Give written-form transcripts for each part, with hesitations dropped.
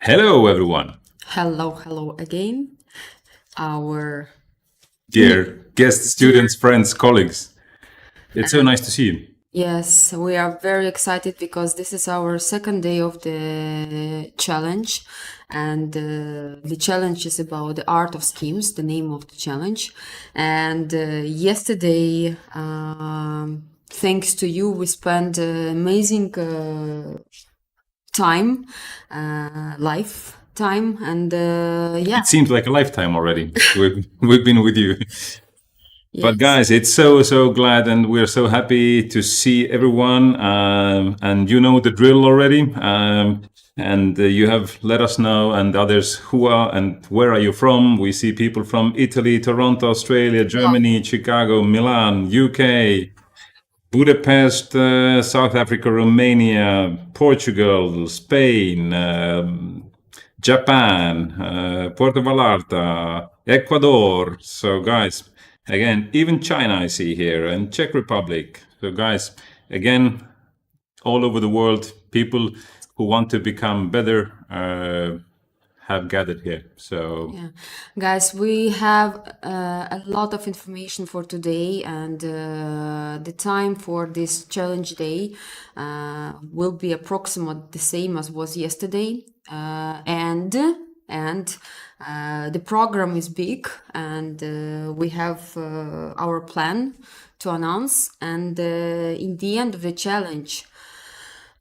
Hello, everyone. Hello again. Our Dear guests, students, friends, colleagues. It's so nice to see you. yes, we are very excited because this is our second day of the challenge, and the challenge is about the art of schemes, the name of the challenge. And yesterday, thanks to you, we spent amazing time, lifetime, and yeah. It seems like a lifetime already. We've been with you. But Yes. guys, it's so glad, and we're so happy to see everyone. And you know the drill already. And you have let us know, and others who are and where are you from? We see people from Italy, Toronto, Australia, Germany, Chicago, Milan, UK, Budapest, South Africa, Romania, Portugal, Spain, Japan, Puerto Vallarta, Ecuador. So, guys, again, even China I see here, and Czech Republic. So, guys, again, all over the world, people who want to become better have gathered here. So, Yeah, guys, we have a lot of information for today, and the time for this challenge day will be approximate the same as was yesterday. And the program is big, and we have our plan to announce. And in the end of the challenge,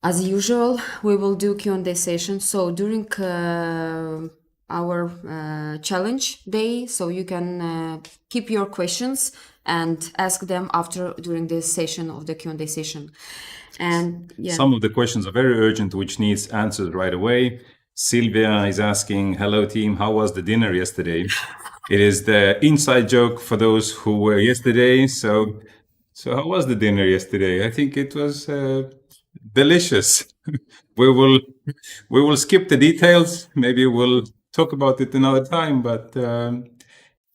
as usual, we will do Q&A session. So during our challenge day, so you can keep your questions and ask them after during this session of the Q&A session. And yeah, some of the questions are very urgent, which needs answers right away. Sylvia is asking, hello team, how was the dinner yesterday? It is the inside joke for those who were yesterday. So how was the dinner yesterday? I think it was delicious. we will skip the details. Maybe we'll talk about it another time. But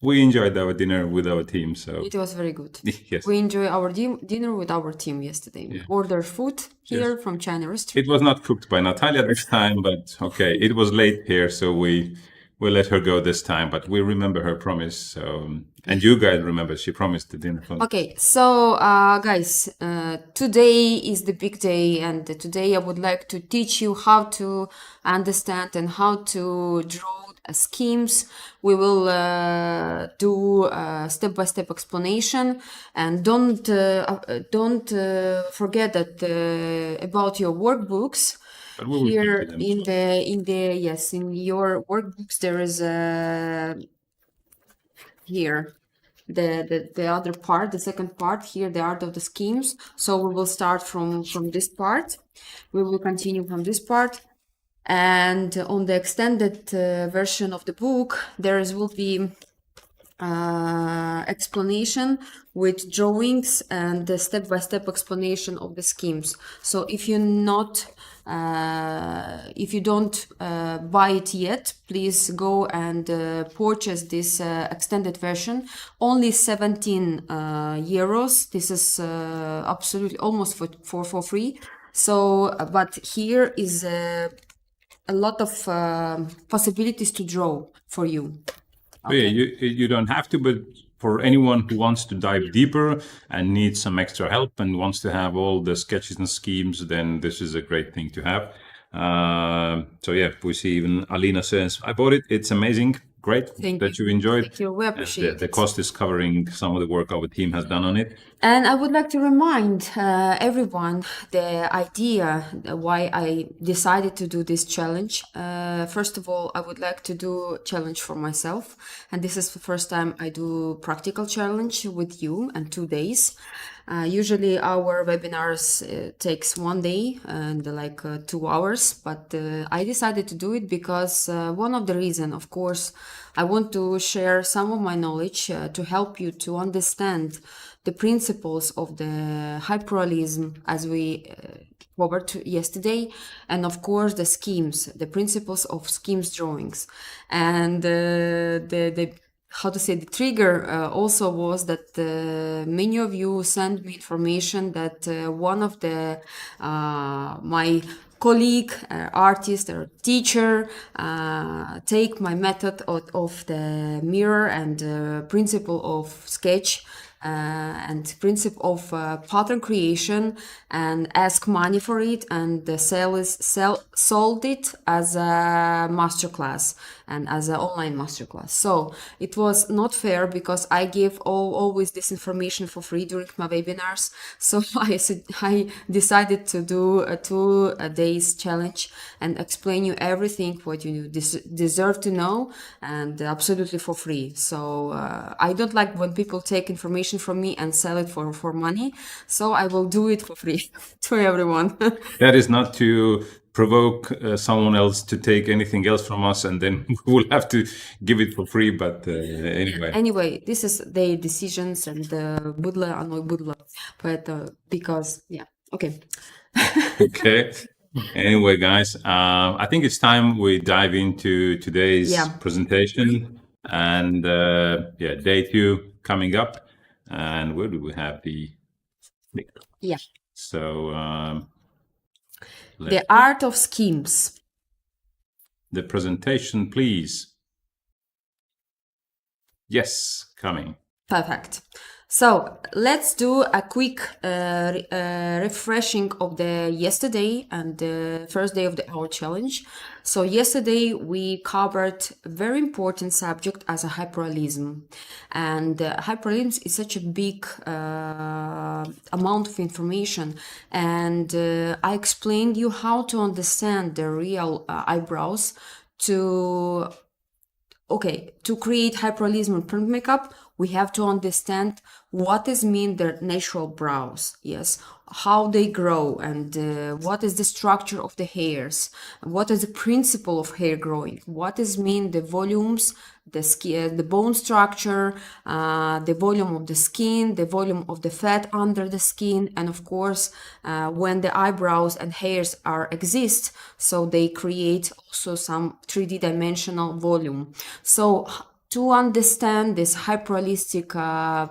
we enjoyed our dinner with our team. So it was very good. yes, We enjoyed our dinner with our team yesterday. We ordered food here from China restaurant. it was not cooked by Natalia this time, but okay, it was late here, so we let her go this time. But we remember her promise. So and you guys remember she promised the dinner. Okay, so guys, today is the big day, and today I would like to teach you how to understand and how to draw schemes. We will do a step-by-step explanation, and don't forget that about your workbooks. But we will Here copy them. in your workbooks there is here the other part, the second part here, the art of the schemes. So we will start from this part. We will continue from this part, and on the extended version of the book there will be explanation with drawings and the step-by-step explanation of the schemes. So if you don't buy it yet, please go and purchase this extended version. Only 17 euros. This is absolutely almost for free. So, but here is a lot of possibilities to draw for you. Okay. Yeah, you don't have to, but for anyone who wants to dive deeper and needs some extra help and wants to have all the sketches and schemes, then this is a great thing to have. So yeah, we see even Alina says, I bought it. It's amazing. Great that you enjoyed. Thank you. We appreciate the cost is covering some of the work our team has done on it. And I would like to remind everyone the idea why I decided to do this challenge. First of all, I would like to do challenge for myself, and this is the first time I do practical challenge with you and 2 days. Usually our webinars takes 1 day and like 2 hours, but I decided to do it because one of the reason, of course, I want to share some of my knowledge to help you to understand the principles of the hyperrealism as we covered yesterday, and of course the schemes, the principles of schemes drawings, and the how to say, the trigger also was that many of you sent me information that one of the my colleague, artist or teacher take my method of the mirror and principle of sketch and principle of pattern creation and ask money for it, and sold it as a masterclass and as an online masterclass. So it was not fair because I give always this information for free during my webinars. So I decided to do a 2 days challenge and explain you everything what you deserve to know, and absolutely for free. So I don't like when people take information from me and sell it for money. So I will do it for free to everyone. That is not to provoke someone else to take anything else from us, and then we will have to give it for free. But anyway. Anyway, this is their decisions, and budla, ano budla, but because yeah, okay. Okay. Anyway, guys, I think it's time we dive into today's presentation, and day 2 coming up. And where do we have the? Yeah. So the art of schemes. The presentation, please. Yes, coming. Perfect. So let's do a quick refreshing of the yesterday and the first day of our challenge. So yesterday we covered a very important subject as a hyperrealism, and hyperrealism is such a big amount of information, and I explained you how to understand the real eyebrows to create hyperrealism in print makeup. We have to understand what is mean their natural brows, yes, how they grow, and what is the structure of the hairs, what is the principle of hair growing, what is mean the volumes, the skin, the bone structure, the volume of the skin, the volume of the fat under the skin, and of course when the eyebrows and hairs exist, so they create also some 3D dimensional volume. So to understand these hyperrealistic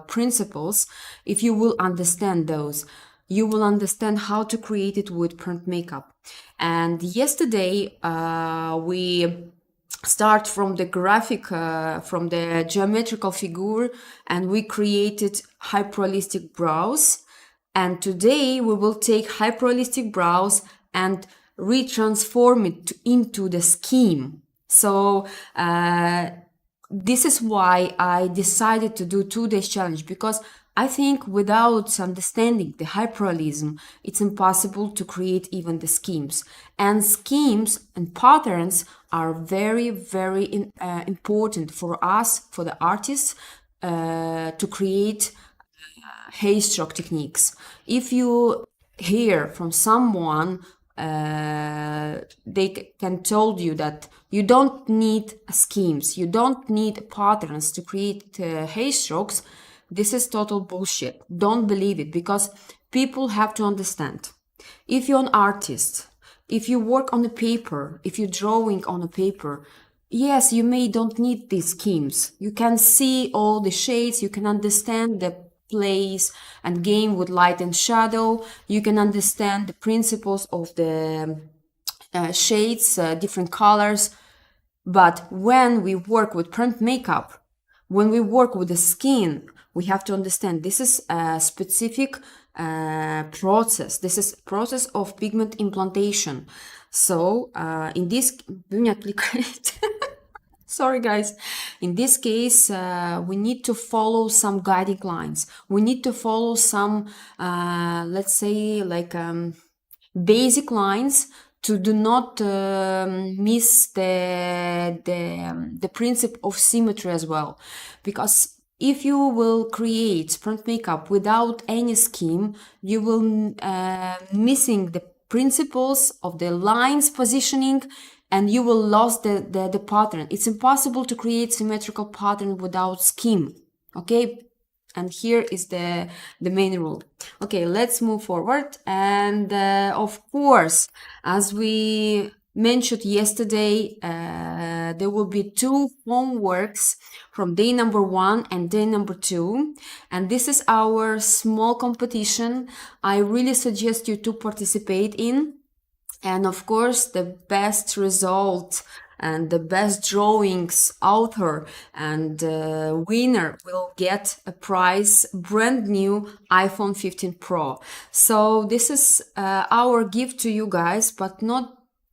principles, if you will understand those, you will understand how to create it with print makeup. And yesterday we start from the graphic, from the geometrical figure, and we created hyperrealistic brows. And today we will take hyperrealistic brows and retransform it into the scheme. So this is why I decided to do 2 days challenge, because I think without understanding the hyperrealism, it's impossible to create even the schemes. And schemes and patterns are very, very important for us, for the artists, to create hair stroke techniques. If you hear from someone, they can told you that you don't need schemes, you don't need patterns to create hair strokes. This is total bullshit. Don't believe it, because people have to understand. If you're an artist, if you work on a paper, if you're drawing on a paper, yes, you don't need these schemes. You can see all the shades, you can understand the place and game with light and shadow. You can understand the principles of the shades, different colors. But when we work with print makeup, when we work with the skin, we have to understand this is a specific process. This is process of pigment implantation. So in this, sorry guys, in this case, we need to follow some guiding lines. We need to follow some, let's say, like basic lines to do not miss the principle of symmetry as well. Because if you will create print makeup without any scheme, you will missing the principles of the lines positioning, and you will lose the pattern. It's impossible to create symmetrical pattern without scheme. Okay, and here is the main rule. Okay, let's move forward. And of course, as we mentioned yesterday, there will be 2 homeworks from day number 1 and day number 2. And this is our small competition. I really suggest you to participate in. And of course, the best result and the best drawings author and winner will get a prize, brand new iPhone 15 Pro. So this is our gift to you guys, but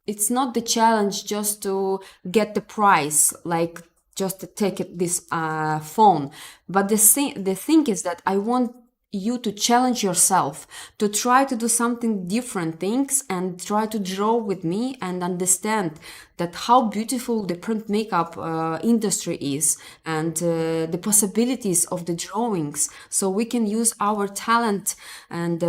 it's not the challenge just to get the prize, like just to take this phone. But the thing is that I want you to challenge yourself, to try to do something different things and try to draw with me and understand that how beautiful the print makeup industry is and the possibilities of the drawings. So we can use our talent and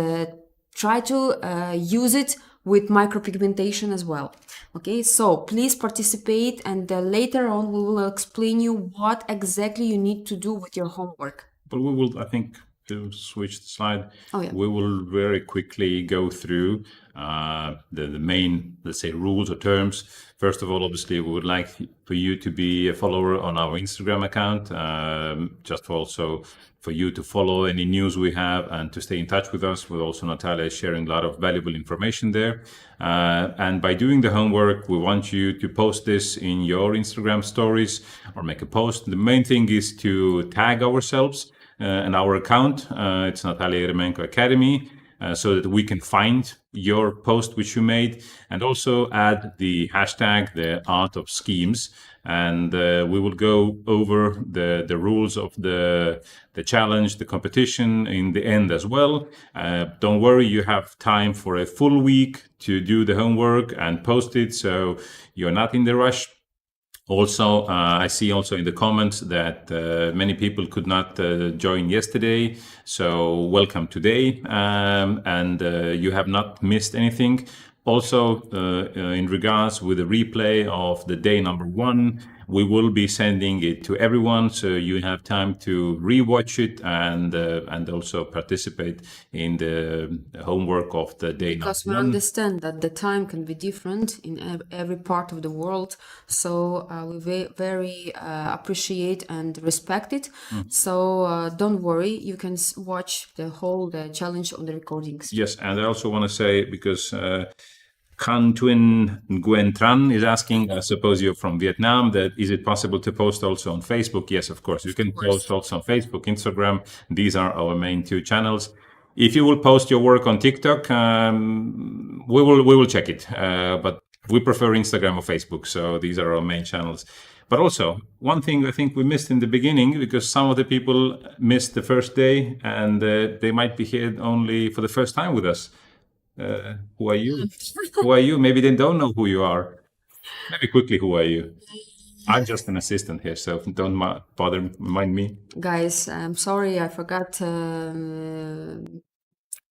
try to use it with micropigmentation as well. Okay, so please participate, and later on we will explain you what exactly you need to do with your homework. But we will, I think, to switch the slide, yeah. we will very quickly go through the main, let's say, rules or terms. First of all, obviously, we would like for you to be a follower on our Instagram account, just also for you to follow any news we have and to stay in touch with us. With also Natalia sharing a lot of valuable information there. And by doing the homework, we want you to post this in your Instagram stories or make a post. The main thing is to tag ourselves and our account. It's Natalia Eremenko Academy, so that we can find your post which you made, and also add the hashtag, the Art of Schemes. And we will go over the rules of the challenge, the competition in the end as well. Don't worry, you have time for a full week to do the homework and post it, so you're not in the rush. Also, I see also in the comments that many people could not join yesterday. So welcome today, and you have not missed anything. Also, in regards with the replay of the day number 1, we will be sending it to everyone, so you have time to rewatch it and also participate in the homework of the day number 1. Because we understand that the time can be different in every part of the world, so we very appreciate and respect it. So don't worry, you can watch the whole challenge on the recordings. Yes, and I also want to say, because Khan Twin Nguyen Tran is asking, I suppose you're from Vietnam, that is it possible to post also on Facebook? Yes, of course. You can post also on Facebook, Instagram. These are our main 2 channels. If you will post your work on TikTok, we will check it. But we prefer Instagram or Facebook. So these are our main channels. But also, one thing I think we missed in the beginning, because some of the people missed the first day and they might be here only for the first time with us. Who are you? Who are you? Maybe they don't know who you are. Maybe quickly, who are you? I'm just an assistant here, so don't bother, mind me. Guys, I'm sorry, I forgot.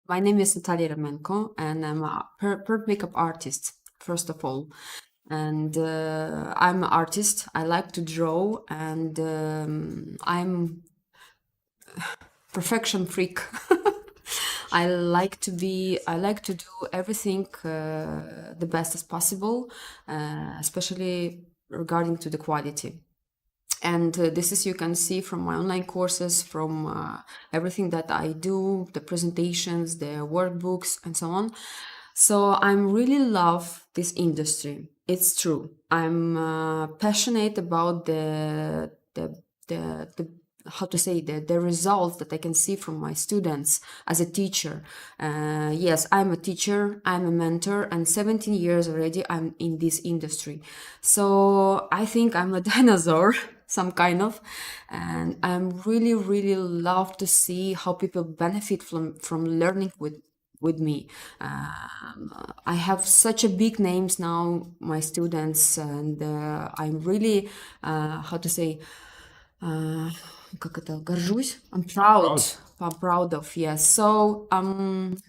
My name is Natalia Eremenko, and I'm a perp makeup artist, first of all. And I'm an artist. I like to draw, and I'm perfection freak. I like to do everything the best as possible, especially regarding to the quality. And this is, you can see from my online courses, from everything that I do, the presentations, the workbooks, and so on. So I'm really love this industry. It's true. I'm passionate about the how to say, the results that I can see from my students as a teacher. Yes, I'm a teacher, I'm a mentor, and 17 years already I'm in this industry. So I think I'm a dinosaur, some kind of, and I'm really, really love to see how people benefit from learning with me. I have such a big names now, my students, and I'm really, how to say, горжусь. I'm proud. I'm proud of, yes. So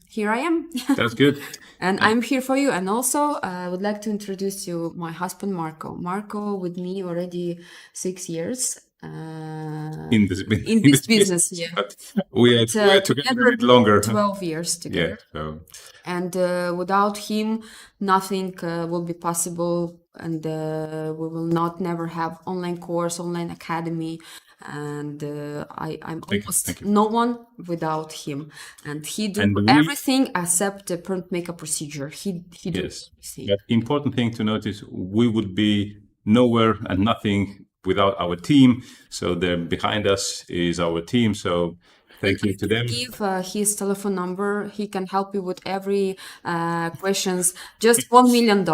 here I am. That's good. And I'm here for you. And also I would like to introduce you my husband Marco. Marco with me already 6 years. in this in this business. Yeah, but we are together a bit longer. 12 years together. Yeah. So And without him, nothing will be possible, and we will not never have online course, online academy, and I'm almost thank you. no one without him, and he do And we- everything except the print makeup procedure. He do yes, everything. but important thing to notice: we would be nowhere and nothing without our team. So there behind us is our team. So thank you to them. Give his telephone number. He can help you with every questions. Just $1 million.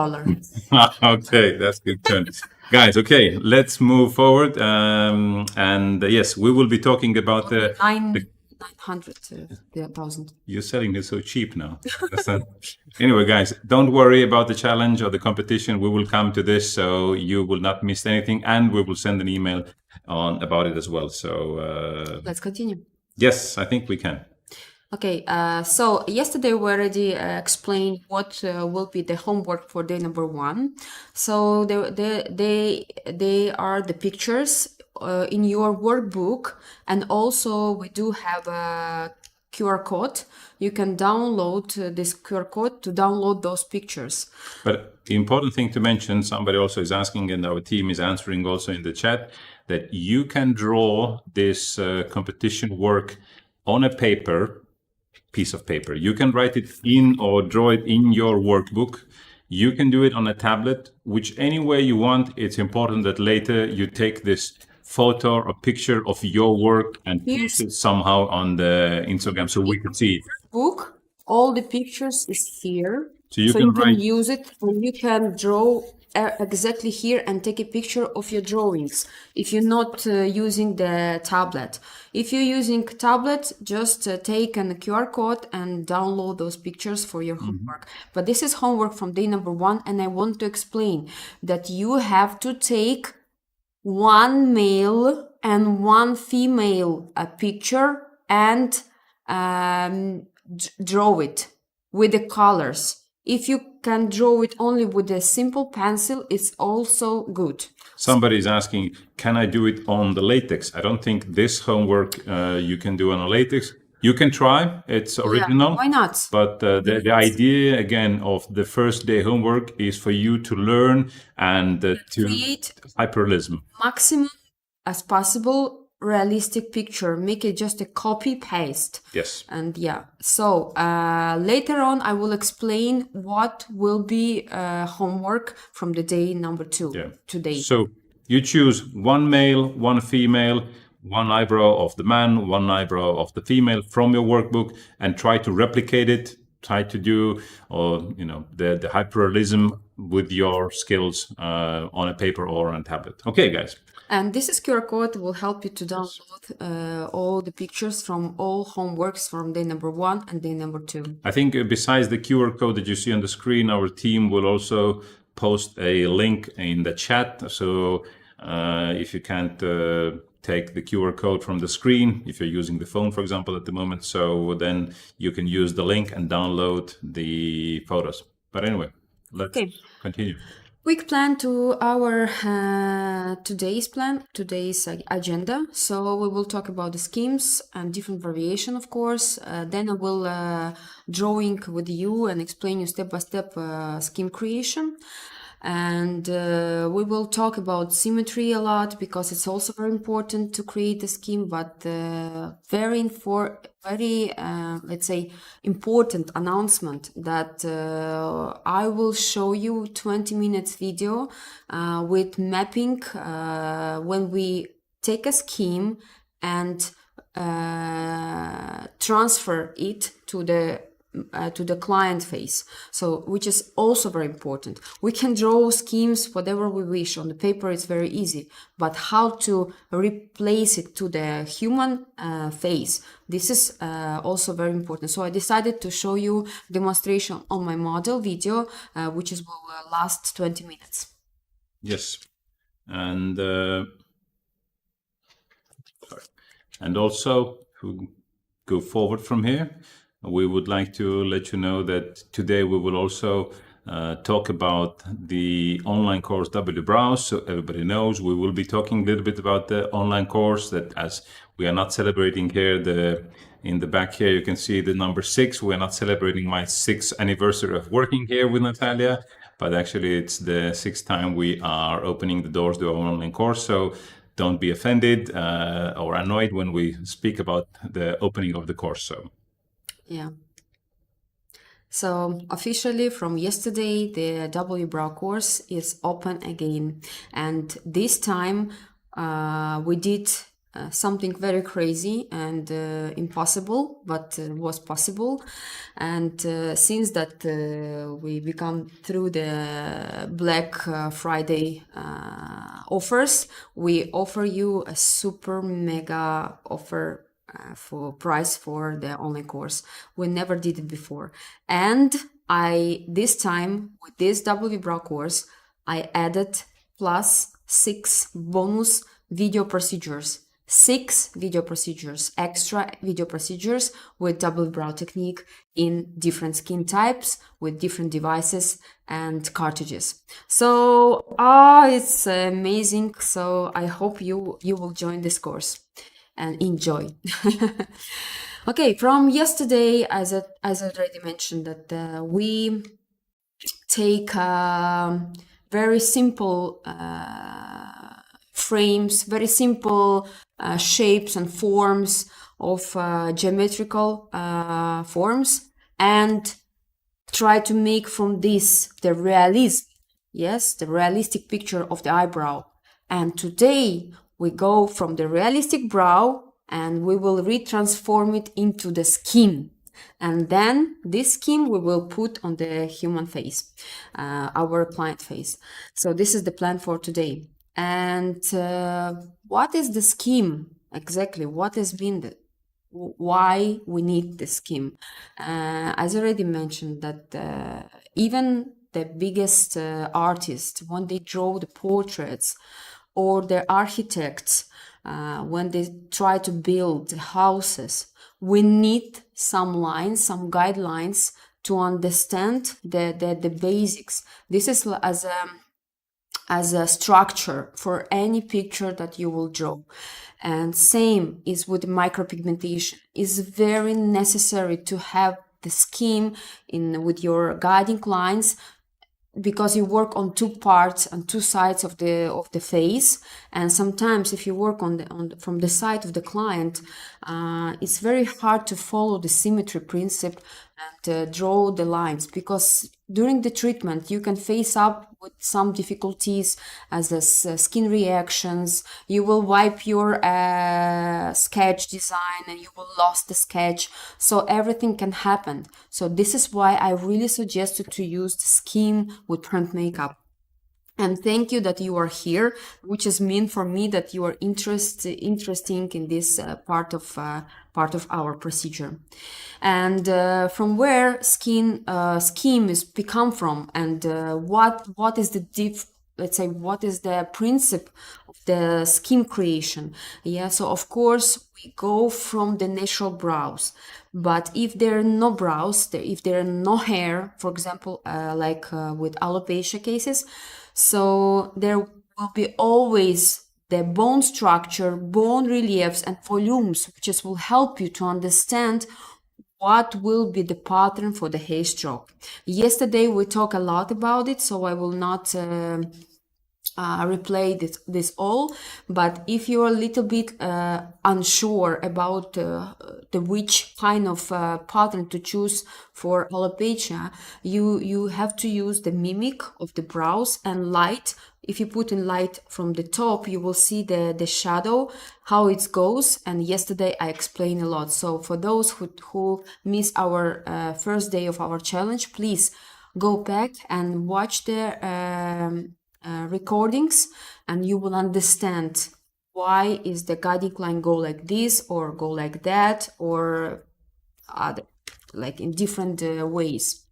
Okay, that's good turn. Guys, okay, let's move forward. And yes, we will be talking about the 900,000. You're selling it so cheap now. Anyway, guys, don't worry about the challenge or the competition. We will come to this, so you will not miss anything, and we will send an email on about it as well. So Let's continue. yes, I think we can. Okay, so yesterday we already explained what will be the homework for day number 1. So they are the pictures in your workbook, and also we do have a QR code. You can download this QR code to download those pictures. But the important thing to mention, somebody also is asking, and our team is answering also in the chat, that you can draw this competition work on a piece of paper. You can write it in or draw it in your workbook. You can do it on a tablet, which any way you want. It's important that later you take this photo or picture of your work and post it somehow on the Instagram so we can see it. Book, all the pictures is here. So you can write, use it, or you can draw exactly here and take a picture of your drawings if you're not using the tablet. If you're using tablet, just take a QR code and download those pictures for your homework. But this is homework from day number 1, and I want to explain that you have to take one male and one female picture and draw it with the colors. If you can draw it only with a simple pencil, it's also good. somebody is asking, can I do it on the latex? I don't think this homework you can do on a latex. You can try, it's original. Yeah, why not? But the idea, again, of the first day homework is for you to learn and to Create hyperrealism. maximum as possible realistic picture. Make it just a copy paste. Yes. And yeah, so later on I will explain what will be homework from the day number 2 today. So you choose one male, one female, one eyebrow of the man, one eyebrow of the female from your workbook, and try to replicate it. Try to do, the hyperrealism with your skills on a paper or on a tablet. Okay, guys. And this is QR code will help you to download all the pictures from all homeworks from day number 1 and day number 2. I think besides the QR code that you see on the screen, our team will also post a link in the chat. So if you can't take the QR code from the screen, if you're using the phone, for example, at the moment, so then you can use the link and download the photos. But anyway, let's continue. Quick plan to our today's agenda. So we will talk about the schemes and different variation, of course. Then I will drawing with you and explain you step-by-step scheme creation. And we will talk about symmetry a lot because it's also very important to create the scheme, but very let's say important announcement that I will show you 20 minutes video with mapping when we take a scheme and transfer it to the client face, so which is also very important. We can draw schemes whatever we wish on the paper, it's very easy, but how to replace it to the human face, this is also very important. So I decided to show you demonstration on my model video, which will last 20 minutes. Yes, and also to go forward from here, we would like to let you know that today we will also talk about the online course W-Browse. So everybody knows we will be talking a little bit about the online course, that as we are not celebrating here, in the back here, you can see the number 6. We're not celebrating my 6th anniversary of working here with Natalia, but actually it's the 6th time we are opening the doors to our online course. So don't be offended or annoyed when we speak about the opening of the course. So Yeah. So officially from yesterday, the W-Brow course is open again. And this time we did something very crazy and impossible, but was possible. And since that we become through the Black Friday offers, we offer you a super mega offer for price for the online course. We never did it before. And this time with this W-Brow course, I added plus 6 bonus video procedures. 6 video procedures, extra video procedures with W-Brow technique in different skin types, with different devices and cartridges. So it's amazing. So I hope you will join this course and enjoy. Okay, from yesterday, as I already mentioned, that we take very simple frames, very simple shapes and forms of geometrical forms, and try to make from this the realistic picture of the eyebrow. And today we go from the realistic brow and we will retransform it into the skin. And then this skin we will put on the human face, our client face. So this is the plan for today. And what is the scheme exactly? What has been why we need the scheme? As I already mentioned, that even the biggest artists, when they draw the portraits, or the architects, when they try to build houses, we need some lines, some guidelines to understand the basics. This is as a structure for any picture that you will draw. And same is with micropigmentation. It's very necessary to have the scheme with your guiding lines, because you work on 2 parts and 2 sides of the face, and sometimes if you work from the side of the client, it's very hard to follow the symmetry principle and draw the lines, because during the treatment you can face up with some difficulties as skin reactions. You will wipe your sketch design and you will lose the sketch, so everything can happen. So this is why I really suggested to use the skin with print makeup. And thank you that you are here, which is mean for me that you are interesting in this part of our procedure. And from where scheme is become from, and what is the let's say, what is the principle of the scheme creation? Yeah, so of course we go from the natural brows, but if there are no brows, if there are no hair, for example, like with alopecia cases, so there will be always the bone structure, bone reliefs and volumes, which will help you to understand what will be the pattern for the hair stroke. Yesterday we talked a lot about it, so I will not replay this all, but if you're a little bit unsure about which kind of pattern to choose for alopecia, you have to use the mimic of the brows and light. If you put in light from the top, you will see the shadow, how it goes. And yesterday I explained a lot. So for those who miss our first day of our challenge, please go back and watch the recordings, and you will understand why is the guiding line go like this or go like that, or other, like in different ways.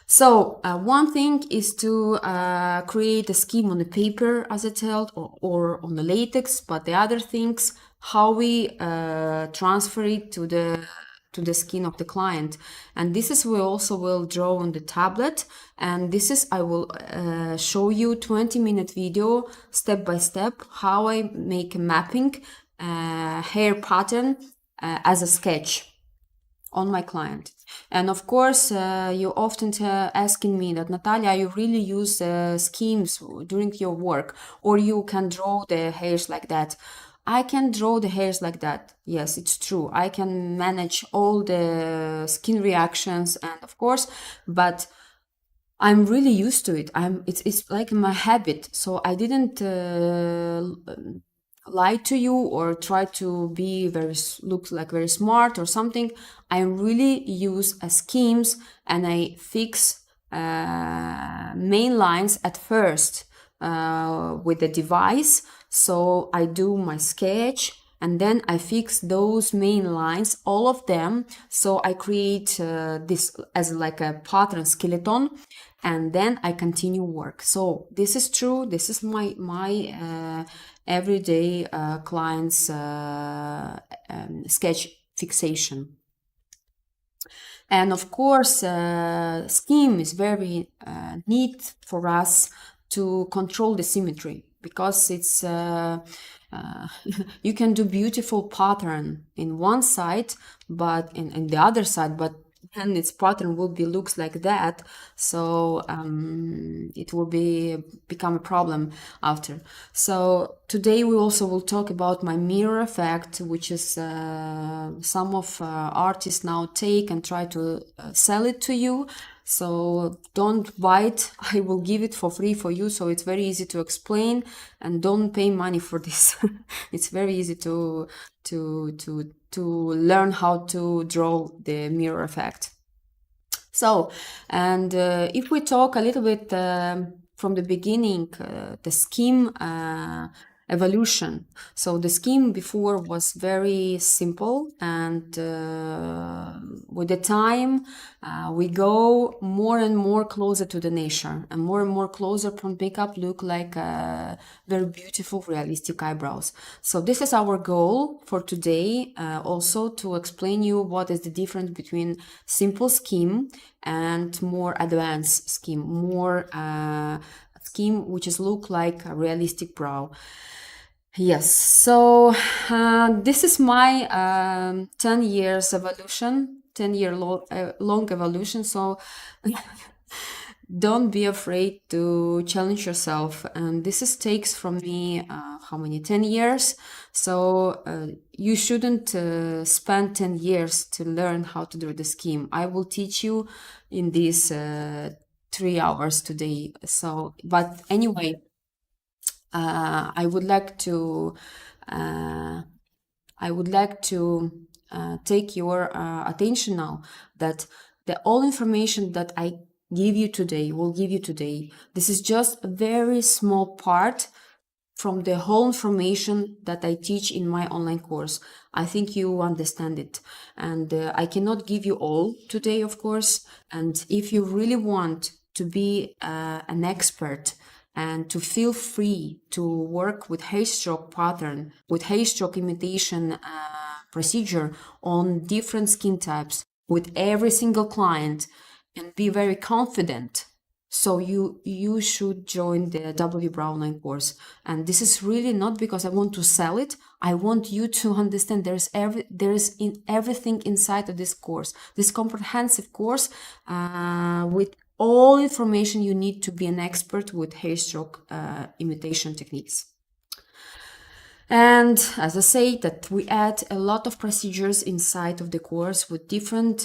So one thing is to create a scheme on the paper, as I told, or on the latex, but the other things, how we transfer it to the to the skin of the client. And this is, we also will draw on the tablet. And this is, I will show you 20-minute video step by step how I make a mapping hair pattern as a sketch on my client. And of course, you often asking me that, Natalia, you really use schemes during your work, or you can draw the hairs like that. I can draw the hairs like that. Yes, it's true. I can manage all the skin reactions, and of course, but I'm really used to it. It's like my habit. So I didn't lie to you or try to be look like very smart or something. I really use schemes, and I fix main lines at first with the device. So I do my sketch, and then I fix those main lines, all of them. So I create this as like a pattern skeleton, and then I continue work. So this is true. This is my everyday clients sketch fixation. And of course, scheme is very neat for us to control the symmetry, because it's you can do beautiful pattern in one side, but in the other side, but and its pattern will be looks like that. So it will become a problem after. So today we also will talk about my mirror effect, which is some of artists now take and try to sell it to you. So don't buy it. I will give it for free for you. So it's very easy to explain, and don't pay money for this. It's very easy to learn how to draw the mirror effect. So, and if we talk a little bit from the beginning, the scheme evolution. So the scheme before was very simple, and with the time we go more and more closer to the nature, and more closer from makeup look like very beautiful realistic eyebrows. So this is our goal for today, also to explain you what is the difference between simple scheme and more advanced scheme, more scheme which is look like a realistic brow. Yes, so this is my 10 years evolution, 10-year long evolution. So don't be afraid to challenge yourself. And this is takes from me how many 10 years. So you shouldn't spend 10 years to learn how to do the scheme. I will teach you in these 3 hours today. So, but anyway, I would like to take your attention now that all information that I will give you today, this is just a very small part from the whole information that I teach in my online course. I think you understand it, and I cannot give you all today, of course. And if you really want to be an expert and to feel free to work with hair stroke pattern, with hair stroke imitation procedure on different skin types, with every single client, and be very confident, so you should join the W Brow online course. And this is really not because I want to sell it. I want you to understand there is everything inside of this course, this comprehensive course with all information you need to be an expert with hair stroke imitation techniques. And as I say, that we add a lot of procedures inside of the course with different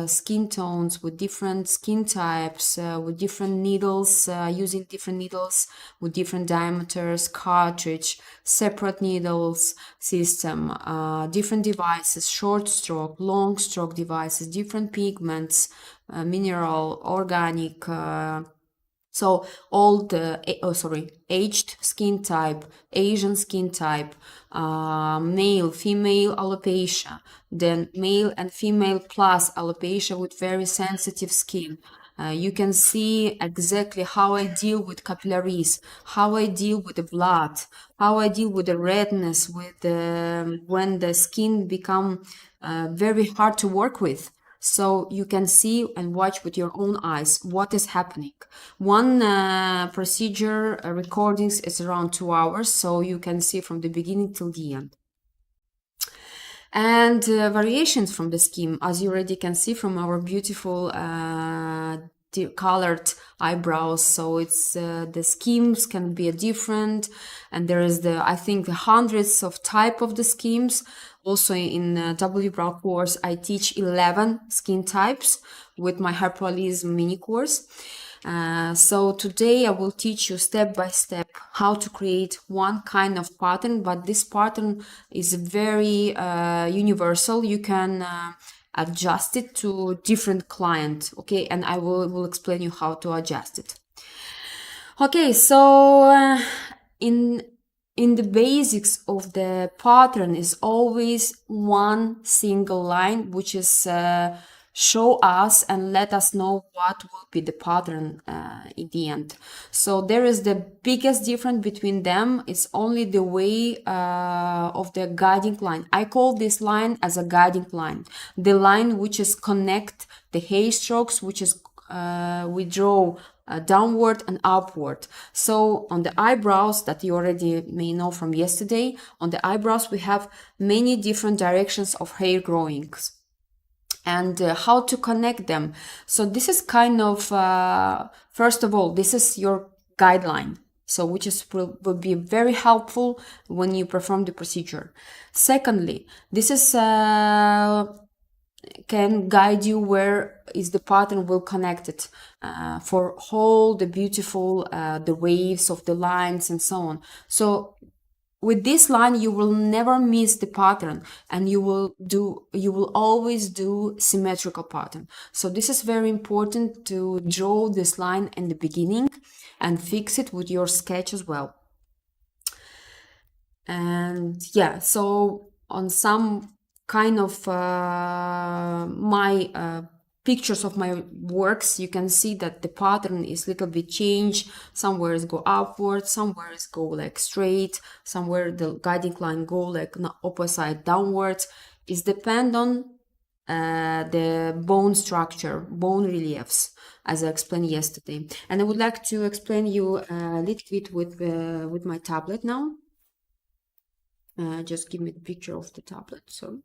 skin tones, with different skin types, with different needles, using different needles with different diameters, cartridge, separate needles system, different devices, short stroke, long stroke devices, different pigments, mineral, organic, so all the, aged skin type, Asian skin type, male, female alopecia, then male and female plus alopecia with very sensitive skin, You can see exactly how I deal with capillaries, how I deal with the blood, how I deal with the redness, with when the skin become very hard to work with. So you can see and watch with your own eyes what is happening. One procedure recordings is around 2 hours, so you can see from the beginning till the end. And variations from the scheme, as you already can see from our beautiful colored eyebrows. So it's the schemes can be different, and there is I think the hundreds of type of the schemes. Also in W Brow course, I teach 11 skin types with my Hyperrealism mini course. So today I will teach you step by step how to create one kind of pattern, but this pattern is very universal. You can adjust it to different client, okay? And I will explain you how to adjust it. Okay, so in the basics of the pattern is always one single line, which is show us and let us know what will be the pattern in the end. So there is the biggest difference between them. It's only the way of the guiding line. I call this line as a guiding line, the line which is connect the hair strokes, which is we draw downward and upward. So on the eyebrows that you already may know from yesterday, on the eyebrows we have many different directions of hair growings and how to connect them. So this is kind of first of all, this is your guideline, so which is will be very helpful when you perform the procedure. Secondly, this is can guide you where is the pattern will connect it for all the beautiful the waves of the lines and so on. So with this line you will never miss the pattern, and you will always do symmetrical pattern. So this is very important to draw this line in the beginning and fix it with your sketch as well. And yeah, so on some kind of my pictures of my works, you can see that the pattern is little bit changed. Somewhere is go upward, somewhere is go like straight, somewhere the guiding line go like opposite downwards. It depends on the bone structure, bone reliefs, as I explained yesterday. And I would like to explain you a little bit with my tablet now. Just give me the picture of the tablet. So.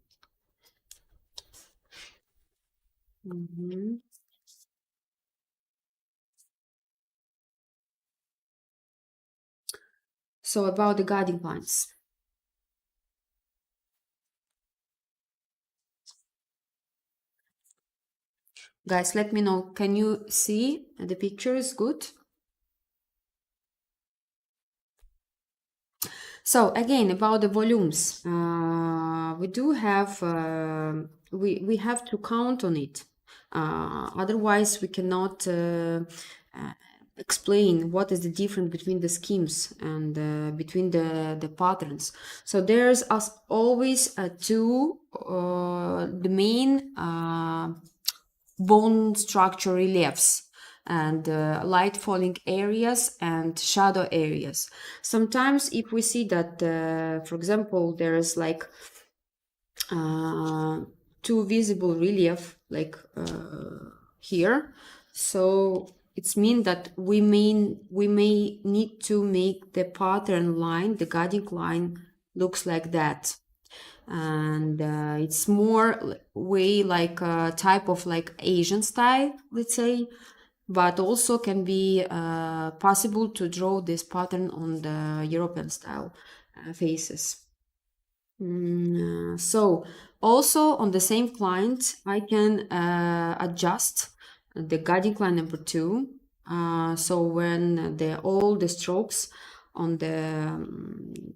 So about the guiding lines. Guys, let me know. Can you see the picture is good? So again, about the volumes, we do have we have to count on it. Otherwise, we cannot explain what is the difference between the schemes and between the patterns. So there's as always the main bone structure reliefs and light falling areas and shadow areas. Sometimes if we see that, for example, there is like two visible relief like here, so it's mean that we may need to make the pattern line, the guiding line looks like that. And it's more way like a type of like Asian style, let's say, but also can be possible to draw this pattern on the European style faces. So also on the same client, I can adjust the guiding line number 2. So when all the strokes on the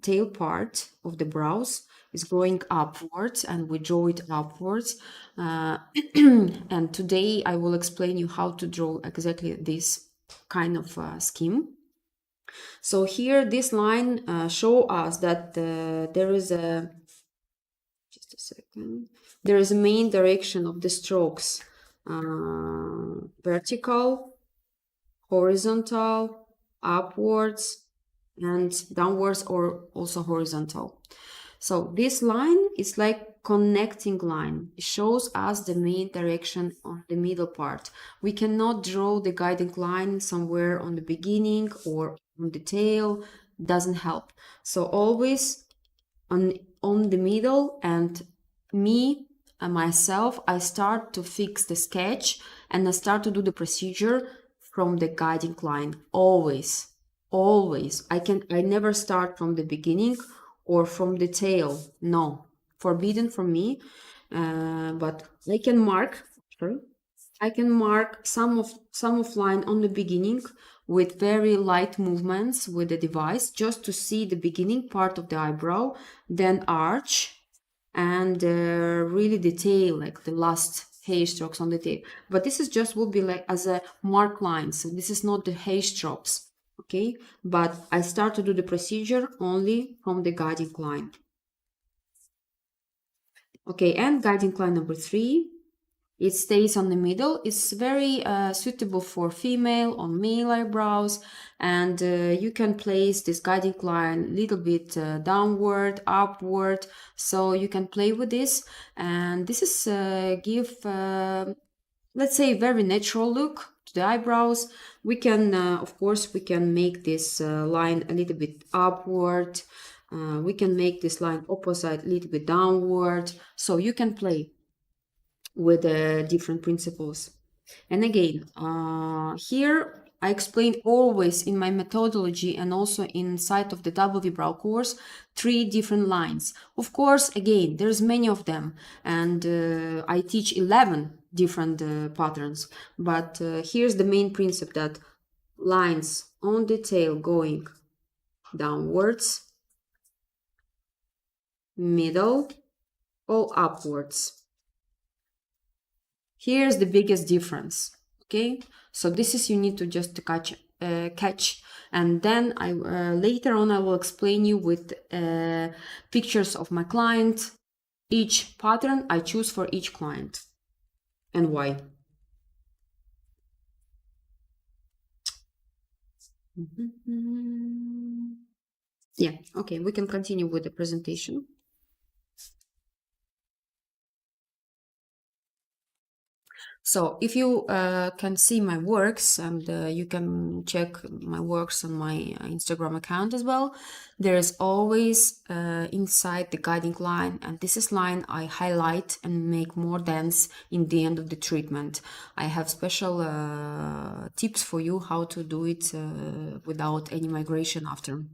tail part of the brows is going upwards and we draw it upwards. And today I will explain you how to draw exactly this kind of scheme. So here this line show us that there is just a second, there is a main direction of the strokes. vertical, horizontal, upwards, and downwards, or also horizontal. So this line is like connecting line. It shows us the main direction on the middle part. We cannot draw the guiding line somewhere on the beginning or on the tail. Doesn't help. So always on the middle, and me and myself, I start to fix the sketch and I start to do the procedure from the guiding line. Always. I never start from the beginning or from the tail. No, forbidden for me. But I can mark. Sorry. I can mark some of line on the beginning with very light movements with the device, just to see the beginning part of the eyebrow, then arch, and really the tail, like the last hair strokes on the tail. But this is just will be like as a mark line, so this is not the hair strokes. Okay, but I start to do the procedure only from the guiding line. Okay, and guiding line number 3, it stays on the middle. It's very suitable for female or male eyebrows, and you can place this guiding line a little bit downward, upward, so you can play with this. And this is give let's say very natural look to the eyebrows. We can of course we can make this line a little bit upward. We can make this line opposite a little bit downward, so you can play with different principles. And again, here I explain always in my methodology and also inside of the W Brow course 3 different lines. Of course, again, there's many of them, and I teach 11 different patterns. But here's the main principle, that lines on the tail going downwards, middle, or upwards. Here's the biggest difference. Okay, so this is you need to just catch, and then I later on I will explain you with pictures of my client, each pattern I choose for each client and why. Yeah, okay, we can continue with the presentation. So if you can see my works, and you can check my works on my Instagram account as well, there is always inside the guiding line, and this is line I highlight and make more dense in the end of the treatment. I have special tips for you how to do it without any migration after.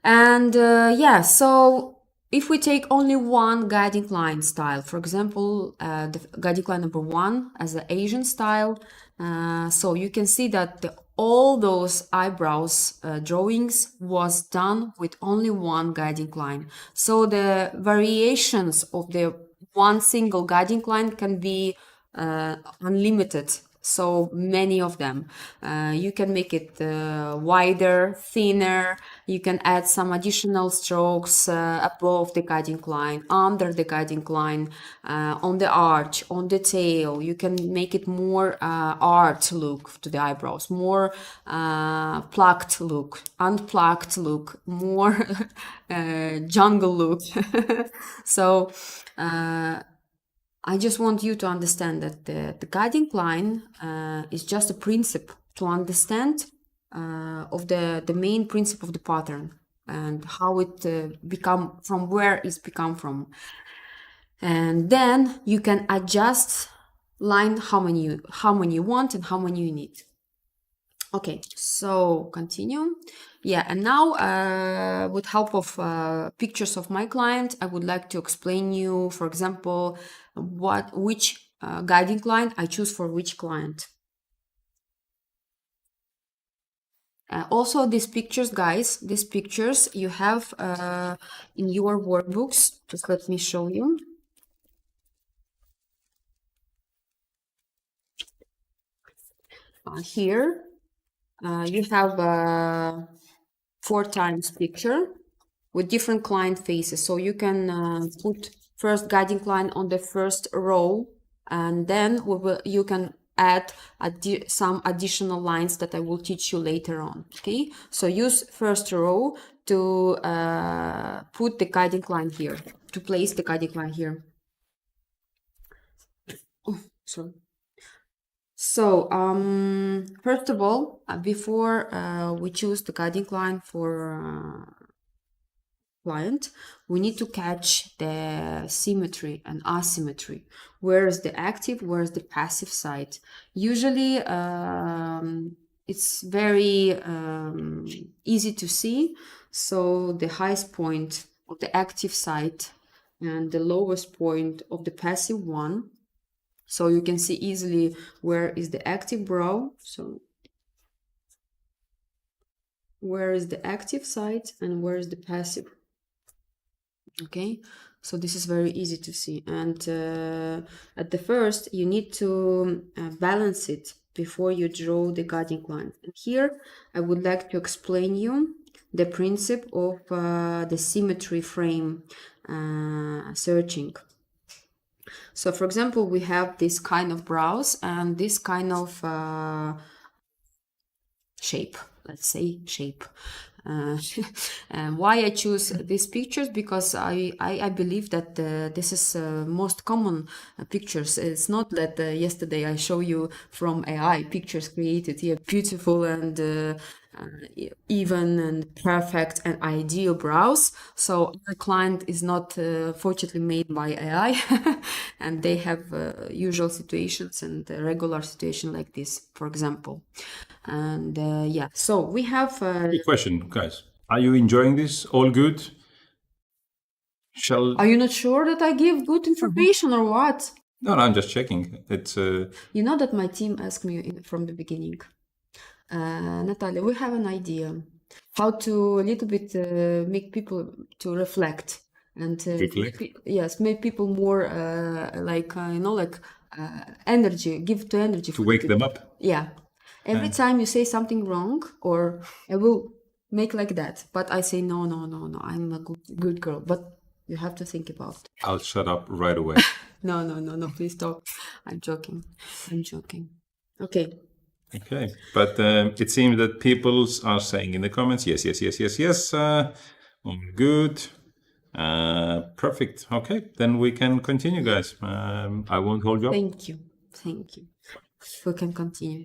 And yeah, so if we take only one guiding line style, for example, the guiding line number 1 as the Asian style, so you can see that all those eyebrows drawings was done with only one guiding line. So the variations of the one single guiding line can be unlimited. So many of them. You can make it wider, thinner. You can add some additional strokes above the guiding line, under the guiding line, on the arch, on the tail. You can make it more art look to the eyebrows, more plucked look, unplucked look, more jungle look. So I just want you to understand that the guiding line is just a principle to understand of the main principle of the pattern and how it become, from where it's become from. And then you can adjust line how many you want and how many you need. Okay, so continue. Yeah, and now with help of pictures of my client, I would like to explain you, for example, which guiding line I choose for which client. Also, these pictures, guys, these pictures you have in your workbooks. Just let me show you. Here you have 4 times picture with different client faces. So you can put first guiding line on the first row and then you can add some additional lines that I will teach you later on. Okay, so use first row to put the guiding line here, to place the guiding line here. Oh, sorry. So first of all, before we choose the guiding line for client, we need to catch the symmetry and asymmetry. Where is the active, where is the passive side? Usually it's very easy to see. So the highest point of the active side and the lowest point of the passive one. So you can see easily where is the active brow. So where is the active side and where is the passive? Okay, so this is very easy to see. And at the first, you need to balance it before you draw the guiding line. And here, I would like to explain you the principle of the symmetry frame searching. So for example, we have this kind of brows and this kind of shape, let's say shape. And why I choose these pictures? Because I believe that this is most common pictures. It's not that yesterday I show you from AI pictures created here, beautiful and even and perfect and ideal brows. So our client is not fortunately made by AI and they have usual situations and regular situation like this, for example. And yeah, so we have Quick question, guys. Are you enjoying this? All good? Are you not sure that I give good information or what? No, I'm just checking. It's You know that my team asked me from the beginning, Natalia, we have an idea how to a little bit make people to reflect and Reflect? yes, make people more like energy, give to energy to wake them up. Yeah. Every time you say something wrong, or I will make like that, but I say no, I'm a good girl. But you have to think about it. I'll shut up right away. No, please stop. I'm joking. Okay. Okay, but it seems that people are saying in the comments, yes, all good, perfect. Okay, then we can continue, guys. I won't hold you up. Thank you. We can continue.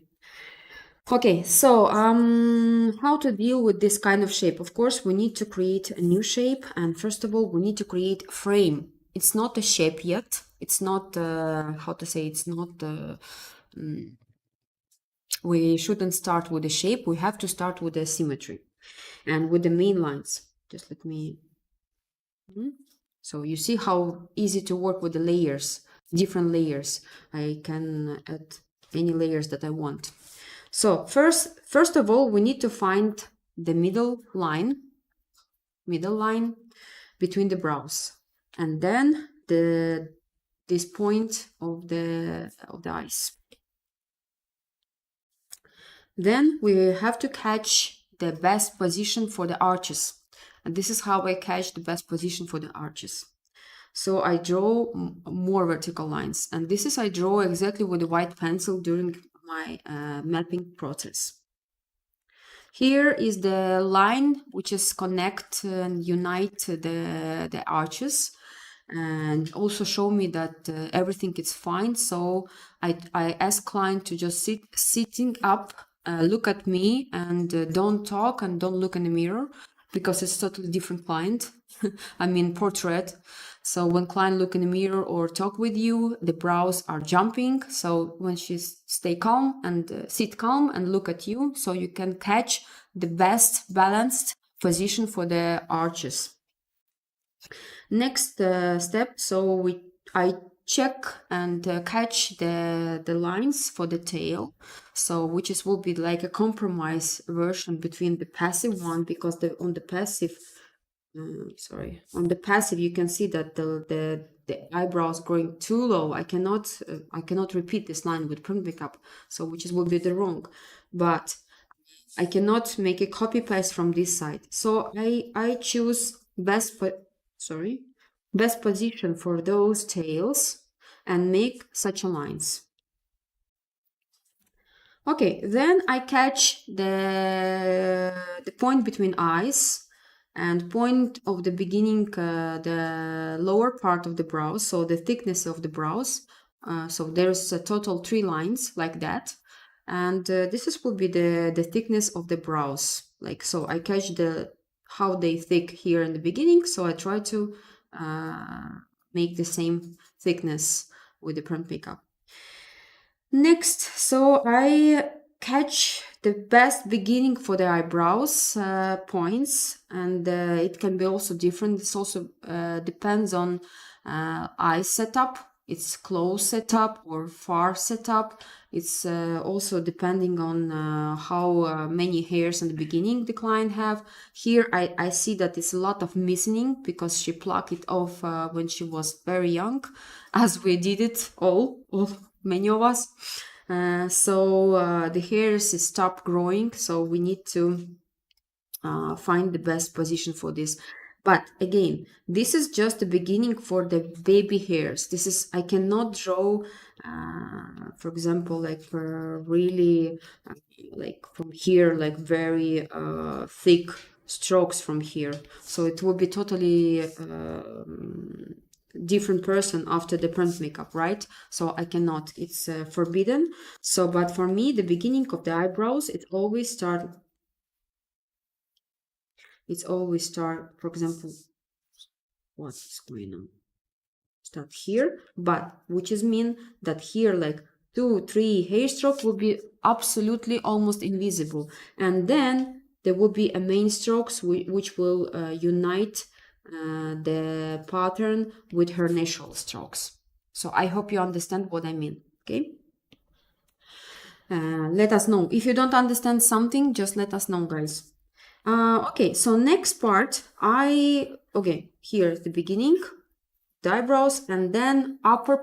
Okay, so how to deal with this kind of shape? Of course, we need to create a new shape, and first of all, we need to create a frame. It's not a shape yet. It's not how to say. It's not. We shouldn't start with a shape. We have to start with the symmetry and with the main lines. Just let me. So you see how easy to work with the layers, different layers. I can add any layers that I want. So first of all, we need to find the middle line between the brows, and then this point of the eyes. Then we have to catch the best position for the arches, and this is how I catch the best position for the arches. So I draw more vertical lines, and this is I draw exactly with the white pencil during my mapping process. Here is the line which is connect and unite the arches, and also show me that everything is fine. So I ask client to just sitting up, look at me, and don't talk and don't look in the mirror, because it's totally different client. I mean portrait. So when client look in the mirror or talk with you, the brows are jumping. So when she stay calm and sit calm and look at you, so you can catch the best balanced position for the arches. Next step, so I check and catch the lines for the tail. So which will be like a compromise version between the passive one, because on the passive you can see that the eyebrows growing too low. I cannot repeat this line with print makeup, so which will be the wrong, but I cannot make a copy paste from this side. So I choose best position for those tails, and make such a lines. Okay, then I catch the point between eyes and point of the beginning, the lower part of the brows, so the thickness of the brows. So there's a total 3 lines like that. And will be the thickness of the brows. Like, so I catch how they thick here in the beginning. So I try to make the same thickness with the print makeup. Next, so I catch the best beginning for the eyebrows points, and it can be also different. This also depends on eye setup. It's close setup or far setup. It's also depending on how many hairs in the beginning the client have. Here I see that it's a lot of missing because she plucked it off when she was very young, as we did it all many of us. So the hairs stop growing, so we need to find the best position for this. But again, this is just the beginning for the baby hairs. I cannot draw, for example, like really like from here, like very thick strokes from here. So it will be totally different person after the print makeup, right? So I cannot, it's forbidden. So, but for me, the beginning of the eyebrows, it always start, for example, what's going on? Start here, but which is mean that here like 2-3 hair stroke will be absolutely almost invisible, and then there will be a main strokes which will unite the pattern with her natural strokes. So I hope you understand what I mean. Okay, let us know if you don't understand something, just let us know, guys. Okay, so next part, okay, here's the beginning, the eyebrows, and then upper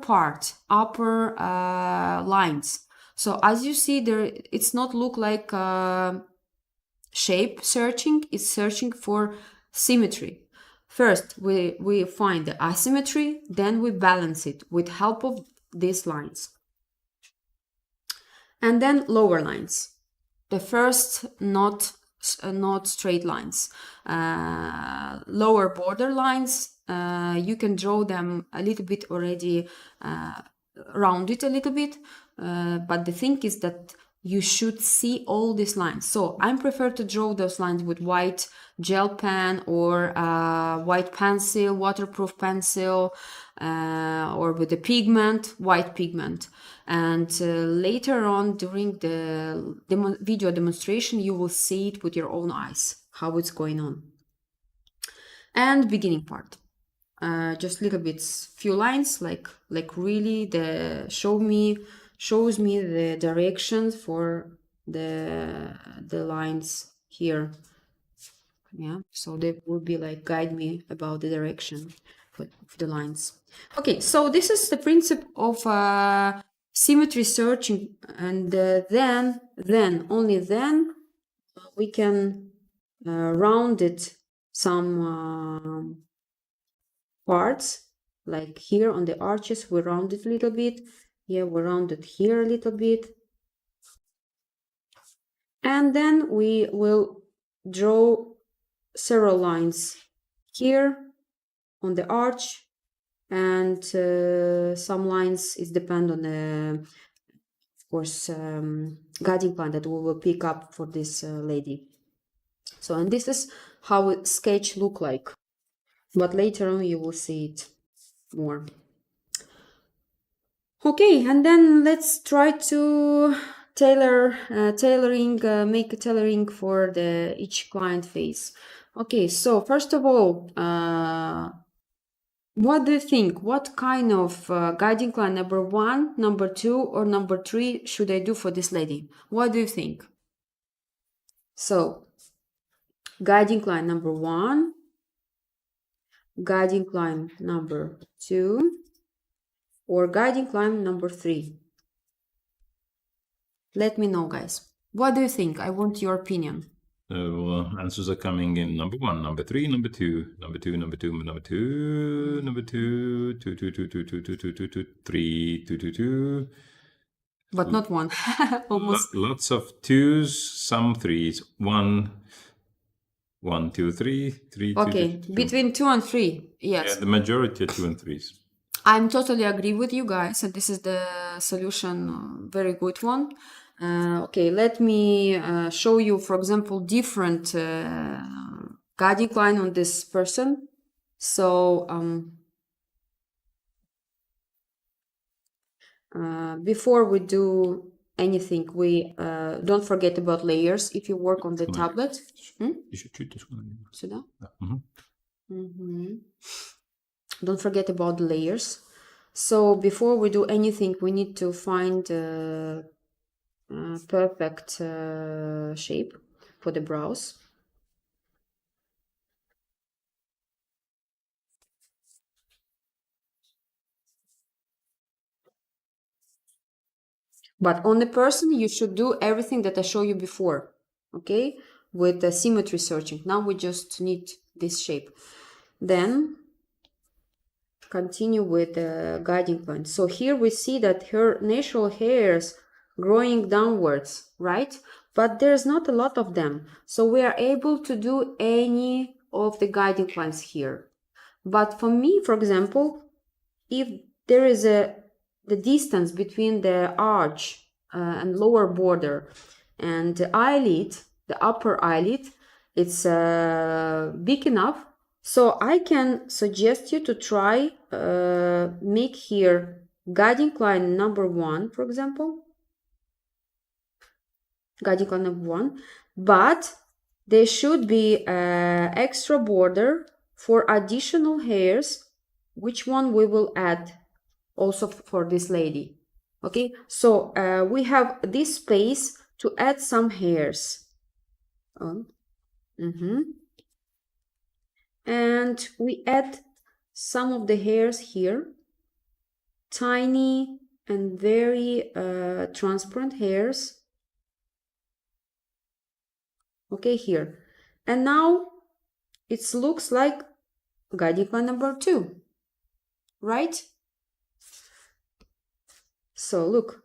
lines. So as you see there, it's not look like shape searching, it's searching for symmetry. First, we find the asymmetry, then we balance it with help of these lines. And then lower lines. The first not straight lines. Lower border lines, you can draw them a little bit already, round it a little bit, but the thing is that you should see all these lines. So I prefer to draw those lines with white gel pen or white pencil, waterproof pencil, or with the white pigment. And later on during the video demonstration, you will see it with your own eyes, how it's going on. And beginning part, just little bits, few lines, like really shows me the directions for the lines here. Yeah, so they will be like guide me about the direction for the lines. Okay, so this is the principle of symmetry searching, and then only then we can round it some parts, like here on the arches we round it a little bit. Yeah, we round it here a little bit, and then we will draw several lines here on the arch, and some lines is depend on the, of course, guiding plan that we will pick up for this lady. So, and this is how a sketch look like, but later on you will see it more. Okay, and then let's try to make a tailoring for each client face. Okay, so first of all, what do you think? What kind of guiding line, number 1, number 2, or number 3 should I do for this lady? What do you think? So, guiding line number 1, guiding line number 2, or guiding line number 3? Let me know, guys. What do you think? I want your opinion. So answers are coming in number 1, number 3, number 2, number 2, number 2, number 2, number 2, 2, 2, 2, 2, 2, 2, 2, 2, 2, 3, 2, 2, 2. But not 1. Almost. Lots of 2s, some 3s. 1, 1, 2, 3, 3, 2, Okay, 2, 2. between 2 and 3. Yes. Yeah, the majority are 2 and 3s. I'm totally agree with you guys, and this is the solution, very good one. Okay, let me show you, for example, different guiding line on this person. So before we do anything, we don't forget about layers. If you work on the tablet, You should treat this one. сюда. Mhm. Don't forget about the layers. So before we do anything, we need to find a perfect shape for the brows. But on the person, you should do everything that I showed you before, okay? With the symmetry searching. Now we just need this shape. Then continue with the guiding line. So here we see that her natural hairs growing downwards, right? But there's not a lot of them. So we are able to do any of the guiding lines here. But for me, for example, if there is the distance between the arch and lower border and the eyelid, the upper eyelid, it's big enough. So I can suggest you to try make here guiding line number 1, for example. Guiding line number 1. But there should be extra border for additional hairs, which one we will add also for this lady. Okay, so we have this space to add some hairs. And we add some of the hairs here, tiny and very transparent hairs. Okay, here. And now it looks like guiding line number 2, right? So look,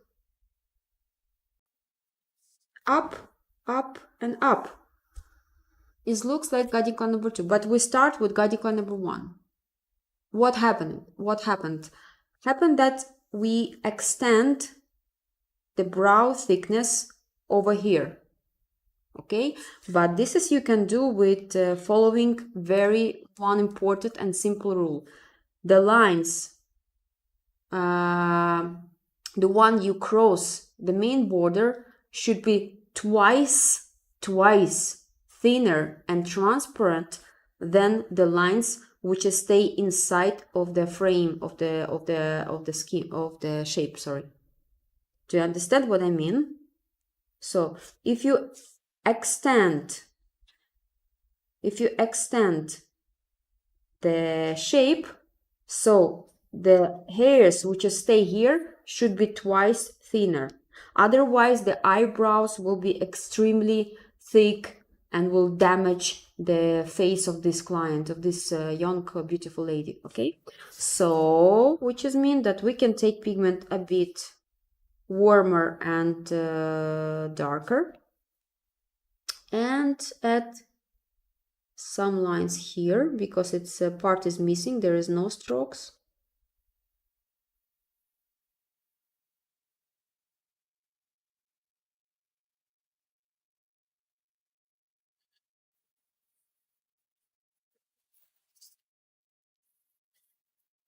up, up, and up. It looks like guiding line number 2, but we start with guiding line number 1. What happened? What happened? Happened that we extend the brow thickness over here. Okay, but this is you can do with following very one important and simple rule. The lines, the one you cross the main border should be twice thinner and transparent than the lines which stay inside of the frame of the skin of the shape. Sorry. Do you understand what I mean? So if you extend the shape, so the hairs which stay here should be twice thinner. Otherwise, the eyebrows will be extremely thick and will damage the face of this client, of this young, beautiful lady. Okay, so which is mean that we can take pigment a bit warmer and darker, and add some lines here because its part is missing. There is no strokes.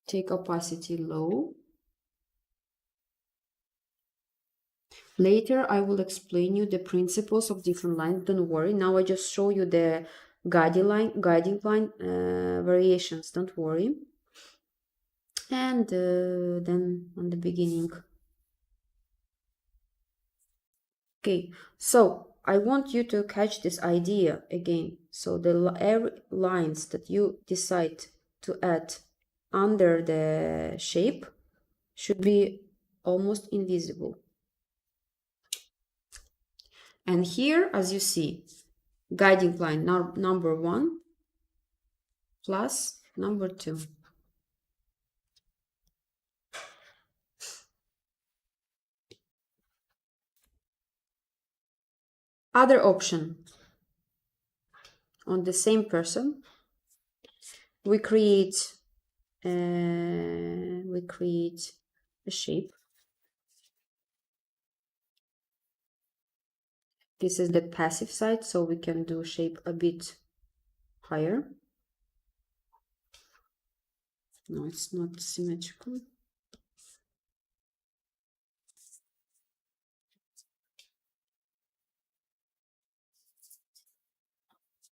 Take opacity low. Later, I will explain you the principles of different lines. Don't worry. Now I just show you the guiding line variations. Don't worry. And then on the beginning. Okay, so I want you to catch this idea again. So the lines that you decide to add under the shape should be almost invisible. And here, as you see, guiding line number 1 plus number 2. Other option, on the same person, we create a shape. This is the passive side, so we can do shape a bit higher. No, it's not symmetrical.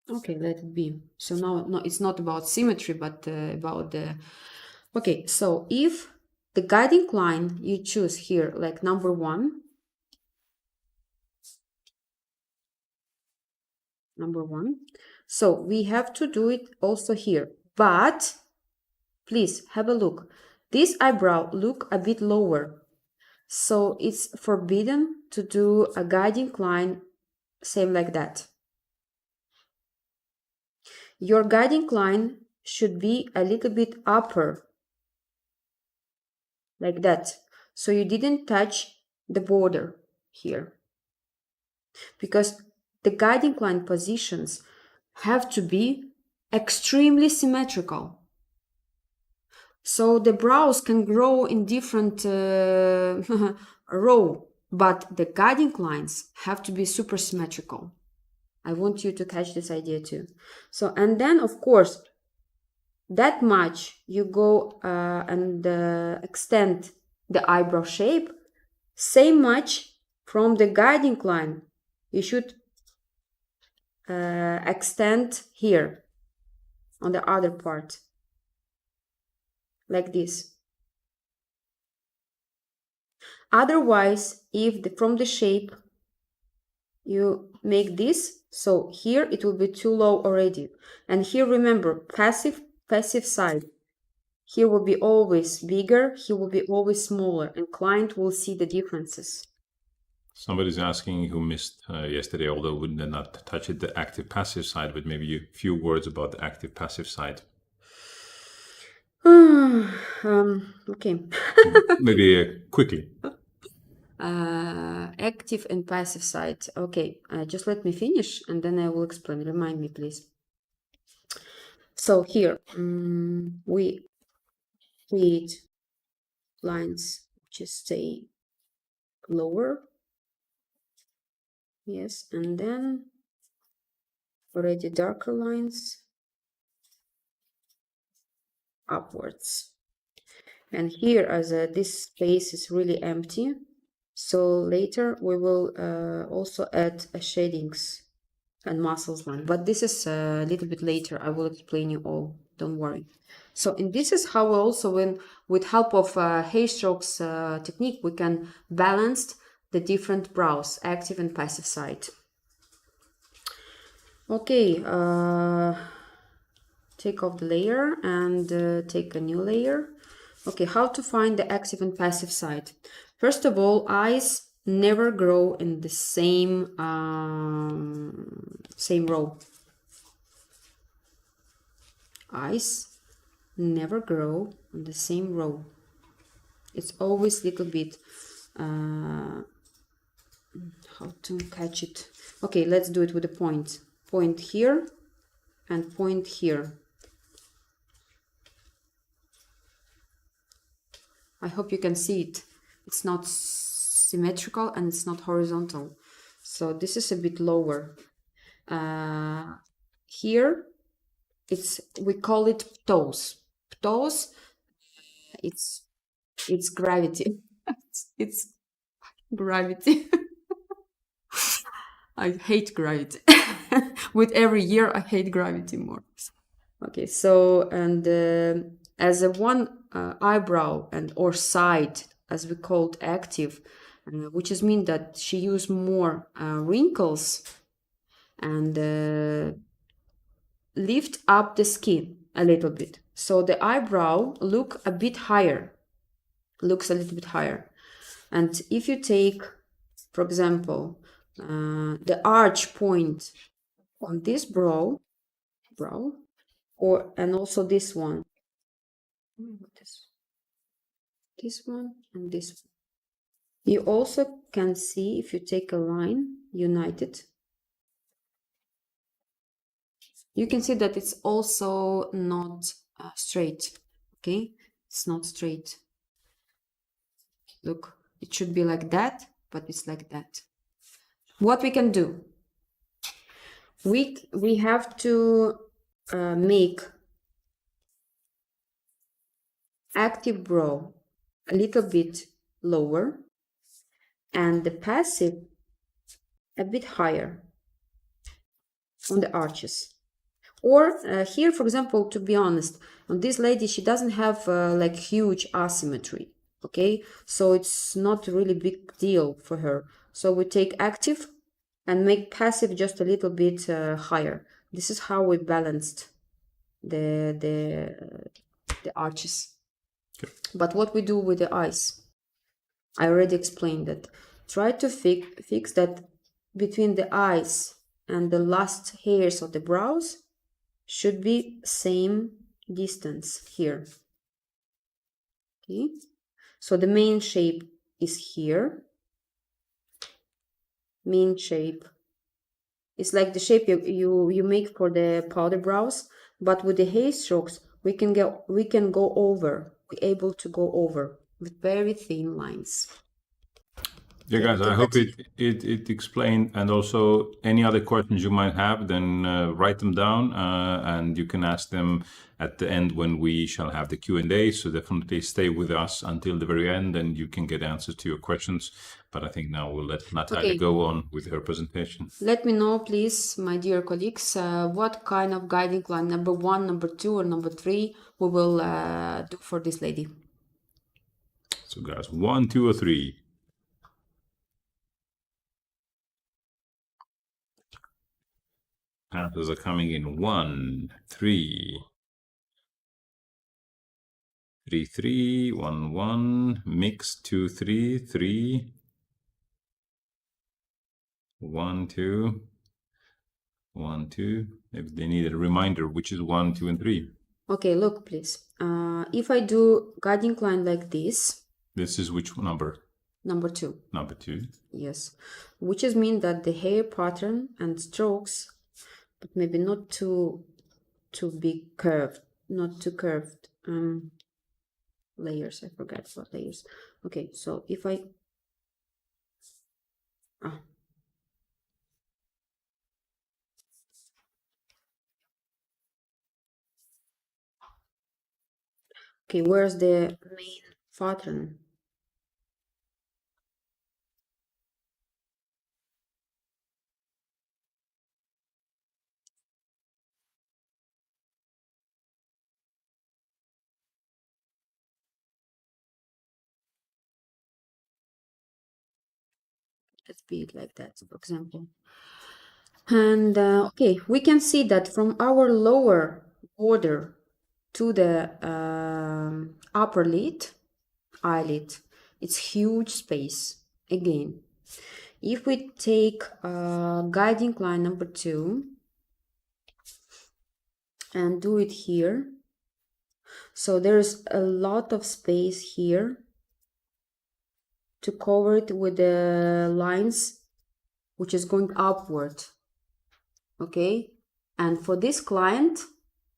Okay, let it be. So now, no, it's not about symmetry, but about the... Okay, so if the guiding line you choose here, like number 1, so we have to do it also here. But please have a look. This eyebrow look a bit lower. So it's forbidden to do a guiding line same like that. Your guiding line should be a little bit upper, like that. So you didn't touch the border here. Because the guiding line positions have to be extremely symmetrical. So the brows can grow in different row, but the guiding lines have to be super symmetrical. I want you to catch this idea too. So, and then of course, that much you go and extend the eyebrow shape, same much from the guiding line. You should extend here on the other part, like this. Otherwise, if from the shape you make this, so here it will be too low already. And here, remember, passive side. Here will be always bigger, here will be always smaller, and client will see the differences. Somebody's asking who missed yesterday, although we did not touch it, the active passive side, but maybe a few words about the active passive side. Okay. Maybe quickly. Active and passive side. Okay, just let me finish and then I will explain. Remind me, please. So here we create lines which stay lower. Yes, and then already darker lines upwards. And here, as this space is really empty, so later we will also add shadings and muscles line. But this is a little bit later. I will explain you all. Don't worry. So, and this is how we also, with help of hair strokes technique, we can balance the different brows, active and passive side. Okay, take off the layer and take a new layer. Okay, how to find the active and passive side? First of all, eyes never grow in the same row. Eyes never grow on the same row. It's always a little bit how to catch it. Okay, let's do it with a point. Point here and point here. I hope you can see it. It's not symmetrical and it's not horizontal. So this is a bit lower. Here, we call it ptosis. Ptosis, it's gravity. it's gravity. I hate gravity. With every year, I hate gravity more. Okay, so, and as a one eyebrow and or side, as we called active, which is mean that she used more wrinkles and lift up the skin a little bit. So the eyebrow looks a little bit higher. And if you take, for example, the arch point on this brow, and also this one. This one and this one. You also can see, if you take a line, united, you can see that it's also not straight. Okay, it's not straight. Look, it should be like that, but it's like that. What we can do? We have to make active brow a little bit lower and the passive a bit higher on the arches. Or here, for example, to be honest, on this lady, she doesn't have like huge asymmetry. Okay, so it's not really big deal for her. So we take active and make passive just a little bit higher. This is how we balanced the arches. Okay. But what we do with the eyes, I already explained that. Try to fix that between the eyes and the last hairs of the brows should be same distance here. Okay, so the main shape is here. Main shape is like the shape you make for the powder brows, but with the hair strokes we can go over. We're able to go over with very thin lines. Yeah, guys, I hope it explained, and also any other questions you might have, then write them down, and you can ask them at the end when we shall have the Q&A. So definitely stay with us until the very end, and you can get answers to your questions. But I think now we'll let Natalia go on with her presentation. Let me know, please, my dear colleagues, what kind of guiding line, number 1, number 2, or number 3, we will do for this lady. So guys, 1, 2, or 3? Answers are coming in 1, 3, 3, 3, 1, 1, mix 2, 3, 3, 1, 2, 1, 2. If they need a reminder, which is 1, 2, and 3. Okay, look, please. If I do guiding line like this. This is which number? Number 2. Number 2. Yes, which is mean that the hair pattern and strokes, but maybe not too big curved, not too curved. Layers, I forgot what layers. Okay, so if I okay, where's the main pattern? Let's be it like that, for example. And okay, we can see that from our lower border to the upper eyelid, it's huge space. Again, if we take guiding line number 2 and do it here, so there's a lot of space here to cover it with the lines which is going upward. Okay, and for this client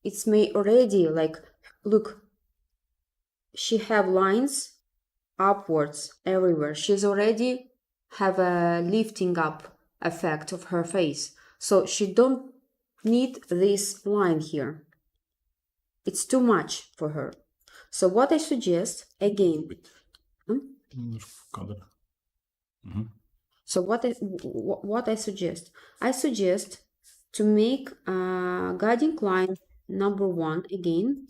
it's may already like, look, she have lines upwards everywhere. She's already have a lifting up effect of her face, so she don't need this line here. It's too much for her. So what I suggest again, so what I suggest to make guiding line number 1 again.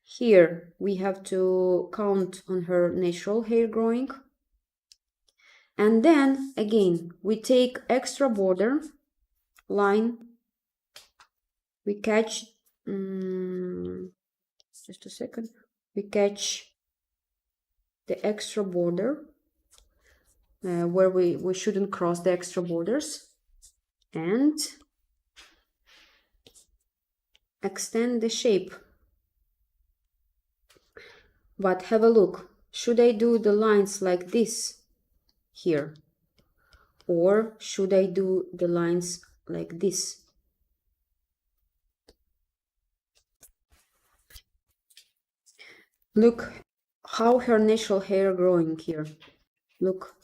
Here we have to count on her natural hair growing, and then again we take extra border line, we catch just a second, we catch the extra border, where we shouldn't cross the extra borders, and extend the shape. But have a look. Should I do the lines like this here? Or should I do the lines like this? Look how her natural hair growing here. Look.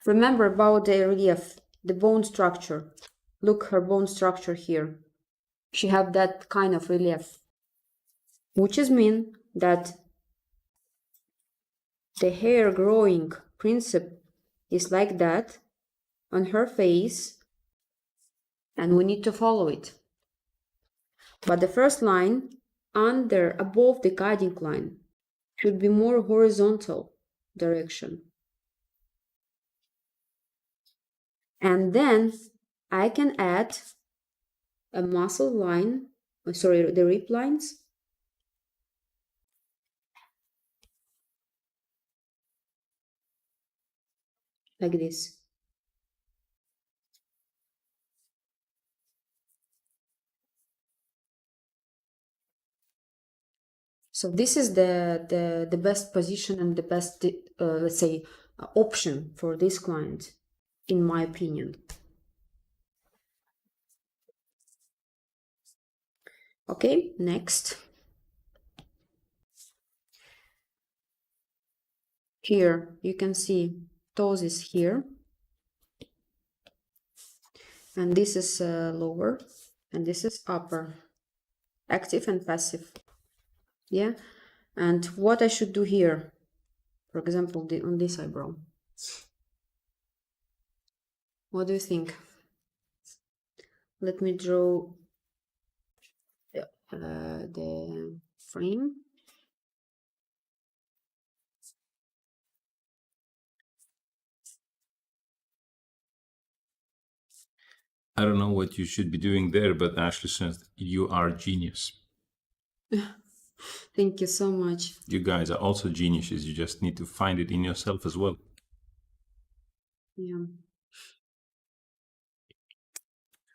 Remember about the relief, the bone structure. Look, her bone structure here. She have that kind of relief, which is mean that the hair growing principle is like that on her face, and we need to follow it. But the first line above the guiding line should be more horizontal direction. And then I can add a muscle line, the rib lines. Like this. So this is the best position and the best, let's say, option for this client, in my opinion. Okay, next. Here you can see toes is here, and this is lower, and this is upper, active and passive. Yeah, and what I should do here, for example, on this eyebrow. What do you think? Let me draw the frame. I don't know what you should be doing there, but Ashley says you are genius. Thank you so much. You guys are also geniuses. You just need to find it in yourself as well. Yeah.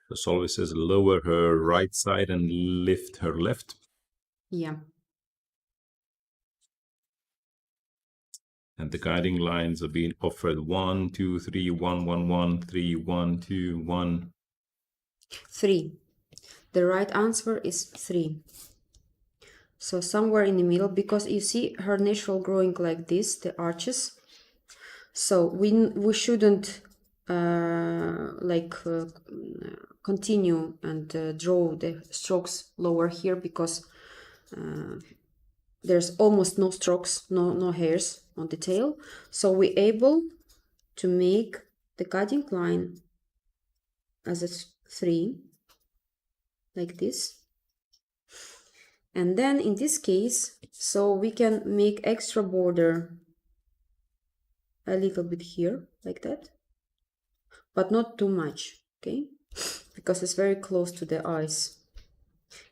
So Solveig says lower her right side and lift her left. Yeah. And the guiding lines are being offered 1, 2, 3, 1, 1, 1, 3, 1, 2, 1. 3. The right answer is 3. So somewhere in the middle, because you see her natural growing like this, the arches. So we shouldn't continue and draw the strokes lower here, because there's almost no strokes, no hairs on the tail. So we're able to make the guiding line as a 3, like this. And then in this case, so we can make extra border a little bit here, like that, but not too much, okay? Because it's very close to the eyes.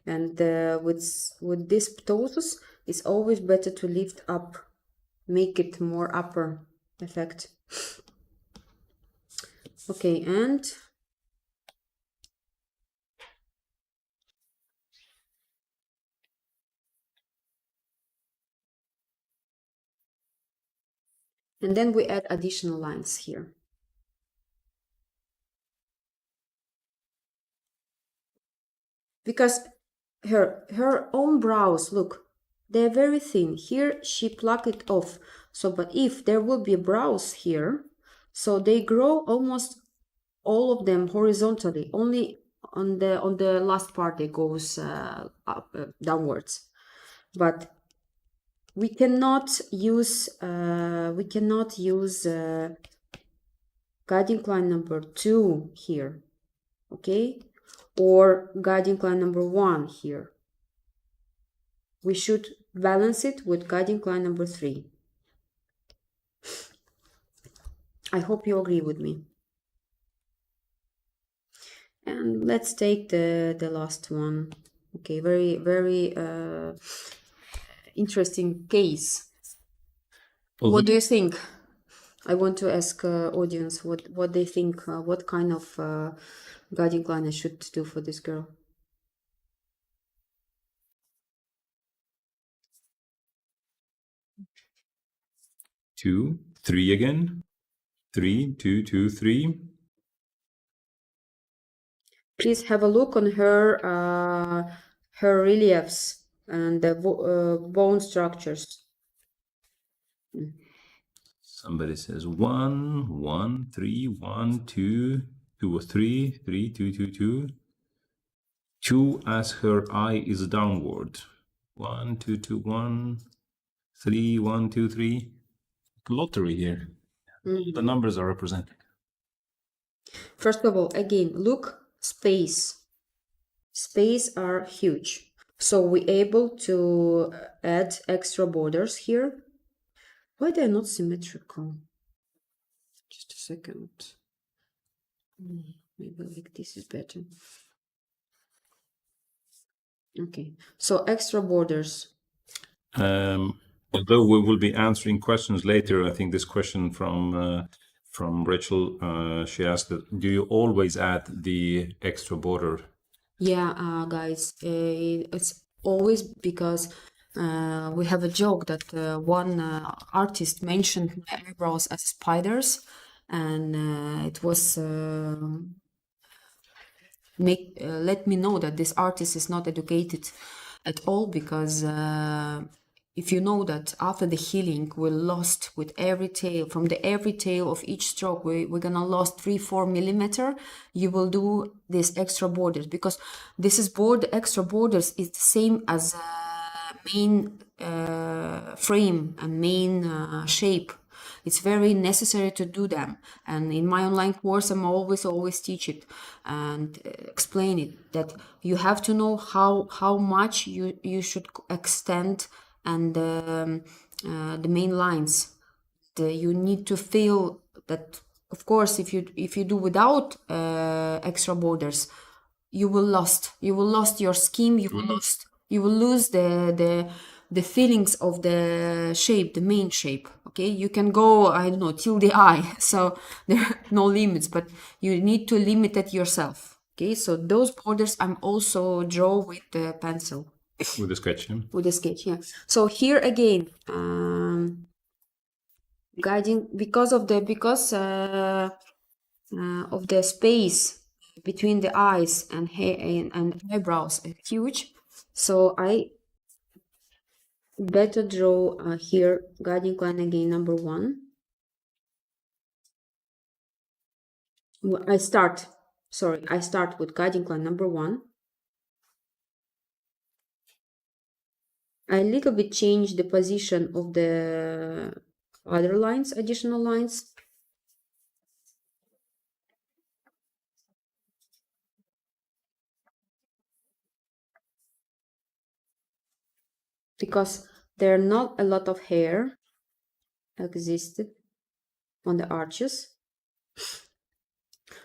And with this ptosis, it's always better to lift up, make it more upper effect. Okay, and then we add additional lines here. Because her own brows, look, they're very thin. Here she plucked it off. So, but if there will be brows here, so they grow almost all of them horizontally. Only on the last part it goes up downwards. But we cannot use guiding line number 2 here, okay, or guiding line number 1 here. We should balance it with guiding line number 3. I hope you agree with me. And let's take the last one. Okay, very interesting case. What do you think? I want to ask audience what they think, what kind of guiding line I should do for this girl. Two, three again. 3, 2, 2, 3. Please have a look on her reliefs and the bone structures. Somebody says 1, 1, 3, 1, 2, 2 or 3, 3, 2, 2, 2. 2 as her eye is downward. 1, 2, 2, 1, 3, 1, 2, 3. Lottery here. The numbers are represented. First of all, again, look, space. Space are huge. So we're able to add extra borders here. Why they're not symmetrical? Just a second. Maybe like this is better. Okay, so extra borders. Although we will be answering questions later, I think this question from Rachel, she asked, do you always add the extra border? Yeah, guys, it's always because we have a joke that one artist mentioned my eyebrows as spiders, and it was let me know that this artist is not educated at all, because if you know that after the healing we lost with every tail, from the every tail of each stroke we're gonna lost 3-4 millimeter, you will do this extra borders, because this is extra borders is the same as main frame and main shape. It's very necessary to do them, and in my online course I'm always teach it and explain it, that you have to know how much you should extend and the main lines. You need to feel that, of course, if you do without extra borders, you will lost your scheme, you will lose the feelings of the shape, the main shape. Okay, you can go, I don't know, till the eye, so there are no limits, but you need to limit it yourself. Okay, so those borders I'm also draw with the pencil. With the sketch, yeah? With the sketch, yeah. So here again, guiding, because of the space between the eyes and hair and eyebrows are huge, so I better draw here guiding line again, number 1. I start with guiding line number 1. I little bit change the position of the other lines, additional lines. Because there are not a lot of hair existed on the arches.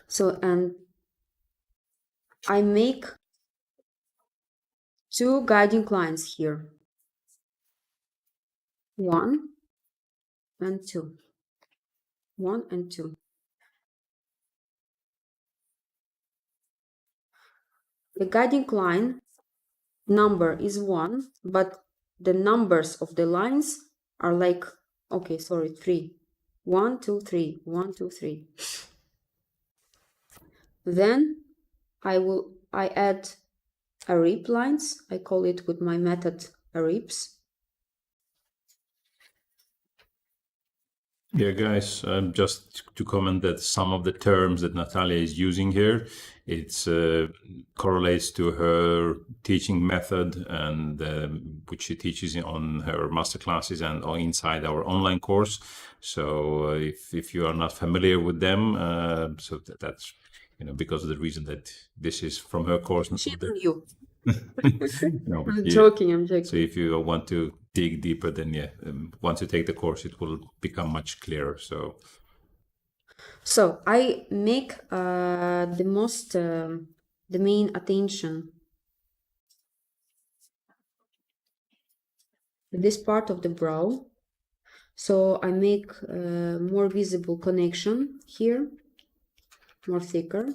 So, and I make 2 guiding lines here. 1 and 2. 1 and 2. The guiding line number is 1, but the numbers of the lines are like, okay, sorry, 3. 1, 2, 3. 1, 2, 3. Then I add a rib lines. I call it with my method ribs. Yeah, guys, just to comment that some of the terms that Natalia is using here, it's correlates to her teaching method, and which she teaches on her masterclasses and or inside our online course. So if you are not familiar with them, so that's because of the reason that this is from her course. She from you. No, I'm joking. So if you want to dig deeper, then yeah, once you take the course, it will become much clearer. So I make the main attention this part of the brow. So I make more visible connection here, more thicker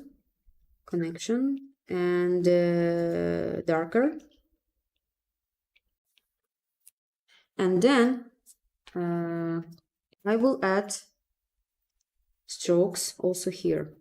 connection, and darker. And then I will add strokes also here.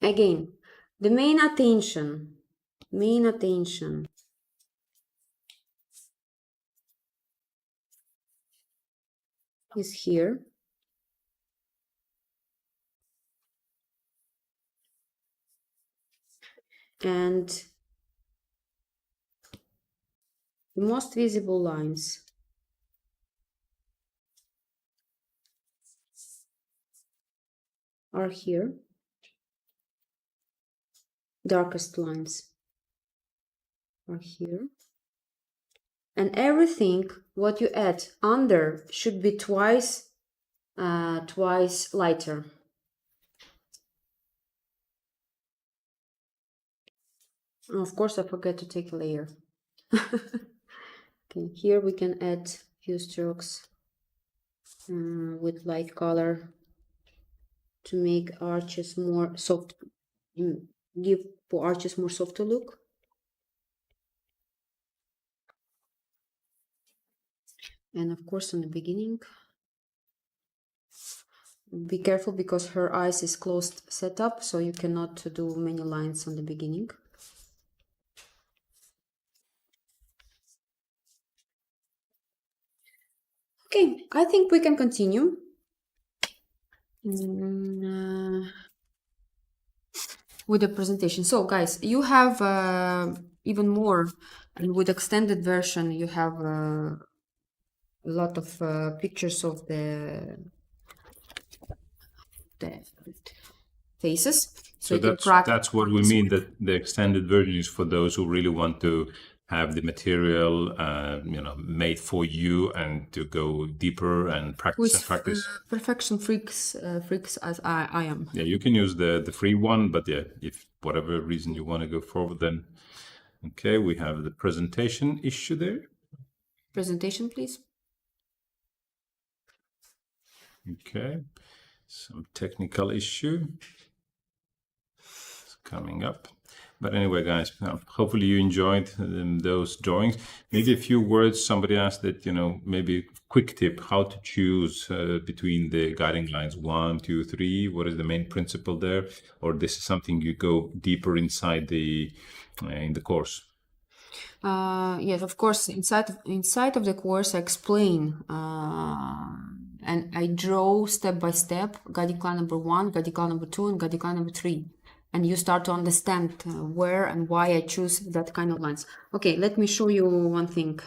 Again, the main attention is here. And the most visible lines are here. Darkest lines are here. And everything what you add under should be twice lighter. And of course, I forget to take a layer. Okay, here we can add few strokes with light color to make arches more soft, give for arches more softer look. And of course, in the beginning, be careful because her eyes is closed setup, so you cannot do many lines on the beginning. Okay, I think we can continue. With the presentation. So guys, you have even more, and with extended version, you have a lot of pictures of the faces. So that's what we mean, that the extended version is for those who really want to have the material made for you and to go deeper and practice. Perfection freaks as I am. Yeah, you can use the free one, but yeah, if whatever reason you want to go forward, then okay, we have the presentation issue there. Presentation, please. Okay, some technical issue it's coming up. But anyway, guys, hopefully you enjoyed those drawings. Maybe a few words. Somebody asked that, maybe quick tip, how to choose between the guiding lines 1, 2, 3. What is the main principle there? Or this is something you go deeper inside in the course? Yes, of course. Inside of the course, I explain and I draw step by step guiding line number 1, guiding line number 2, and guiding line number 3. And you start to understand where and why I choose that kind of lines. Okay, let me show you one thing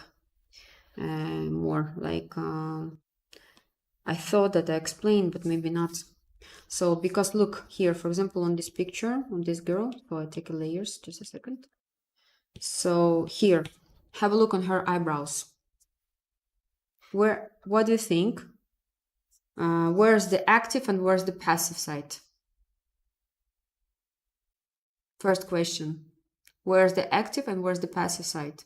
more. Like I thought that I explained, but maybe not. So because look here, for example, on this picture, on this girl. So I take a layers, just a second. So here, have a look on her eyebrows. What do you think? Where's the active and where's the passive side? First question, where's the active and where's the passive side?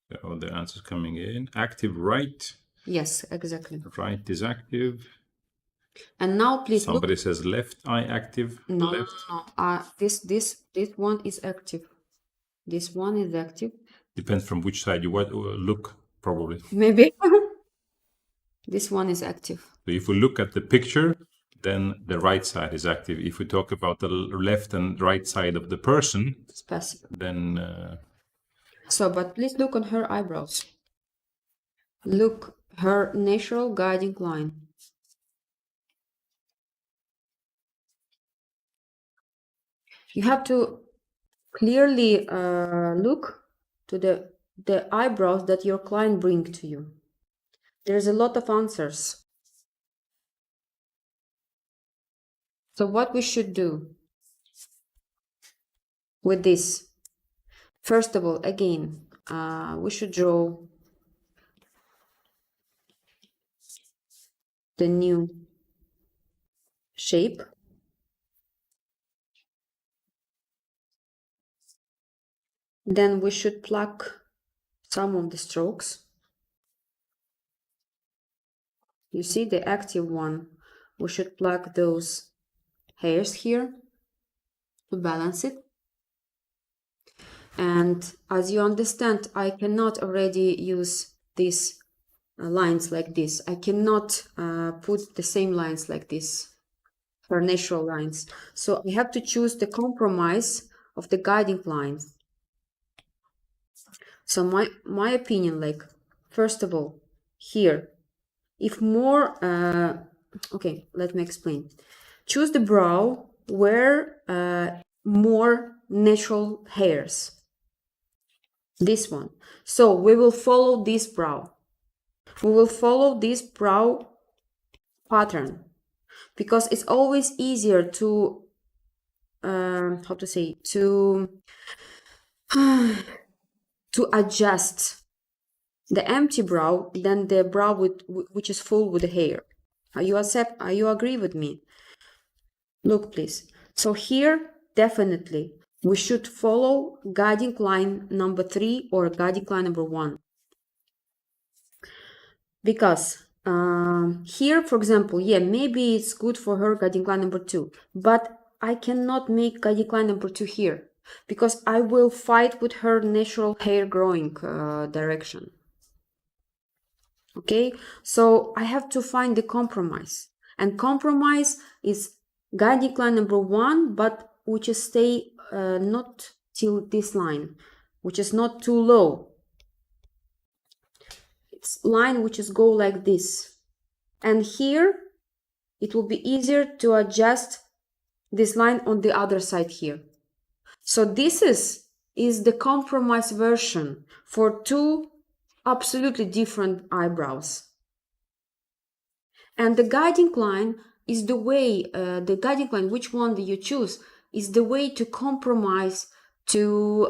So the answer's coming in. Active right. Yes, exactly. Right is active. And now please somebody says left eye active. No, left. no. This one is active. This one is active. Depends from which side you look, probably. Maybe. This one is active. So if we look at the picture, then the right side is active. If we talk about the left and right side of the person, it's passive. Then So, but please look on her eyebrows. Look, her natural guiding line. You have to clearly look to the eyebrows that your client bring to you. There's a lot of answers. So what we should do with this? First of all, again, we should draw the new shape. Then we should pluck some of the strokes. You see the active one. We should pluck those hairs here to balance it. And as you understand, I cannot already use these lines like this. I cannot put the same lines like this for natural lines. So I have to choose the compromise of the guiding lines. So my opinion, like, first of all, here, if more, okay, let me explain. Choose the brow where more natural hairs. This one. So we will follow this brow. We will follow this brow pattern because it's always easier to, how to say, to adjust the empty brow than the brow which is full with hair. Are you agree with me? Look, please. So here, definitely, we should follow guiding line number 3 or guiding line number 1. Because here, for example, yeah, maybe it's good for her guiding line number 2, but I cannot make guiding line number 2 here because I will fight with her natural hair growing direction. Okay, so I have to find the compromise, and compromise is guiding line number 1, but which is stay not till this line, which is not too low. It's line which is go like this, and here it will be easier to adjust this line on the other side here. So this is the compromise version for 2 absolutely different eyebrows. And the guiding line is the way, the guiding line, which one do you choose, is the way to compromise to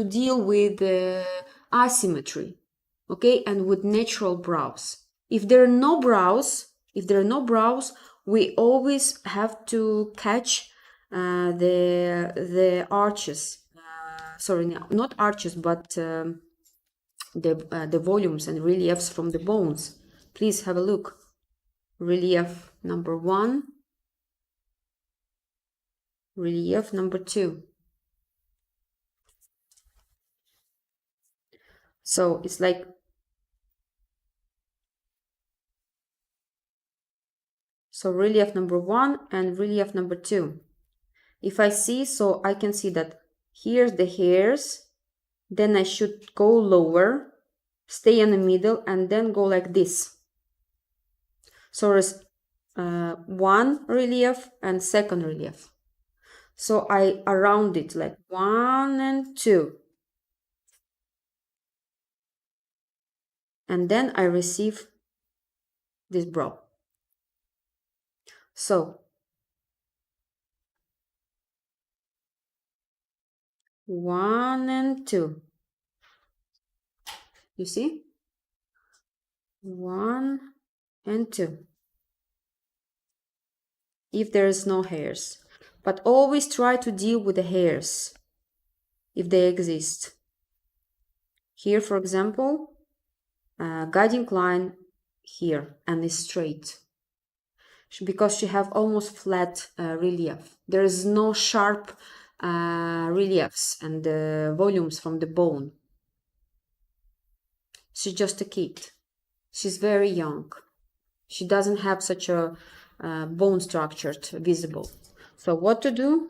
deal with the asymmetry, okay, and with natural brows. If there are no brows, we always have to catch the arches. Sorry, not arches, but the volumes and reliefs from the bones. Please have a look. Relief number 1, relief number 2. So it's like relief number 1 and relief number 2. If I see, so I can see that here's the hairs, then I should go lower, stay in the middle, and then go like this. So there's 1 relief and 2nd relief. So I around it like 1 and 2. And then I receive this brow. So 1 and 2. You see? 1 and 2. If there is no hairs. But always try to deal with the hairs if they exist. Here, for example, guiding line here and is straight. Because she have almost flat relief. There is no sharp reliefs and volumes from the bone. She's just a kid. She's very young. She doesn't have such a bone structure visible. So what to do?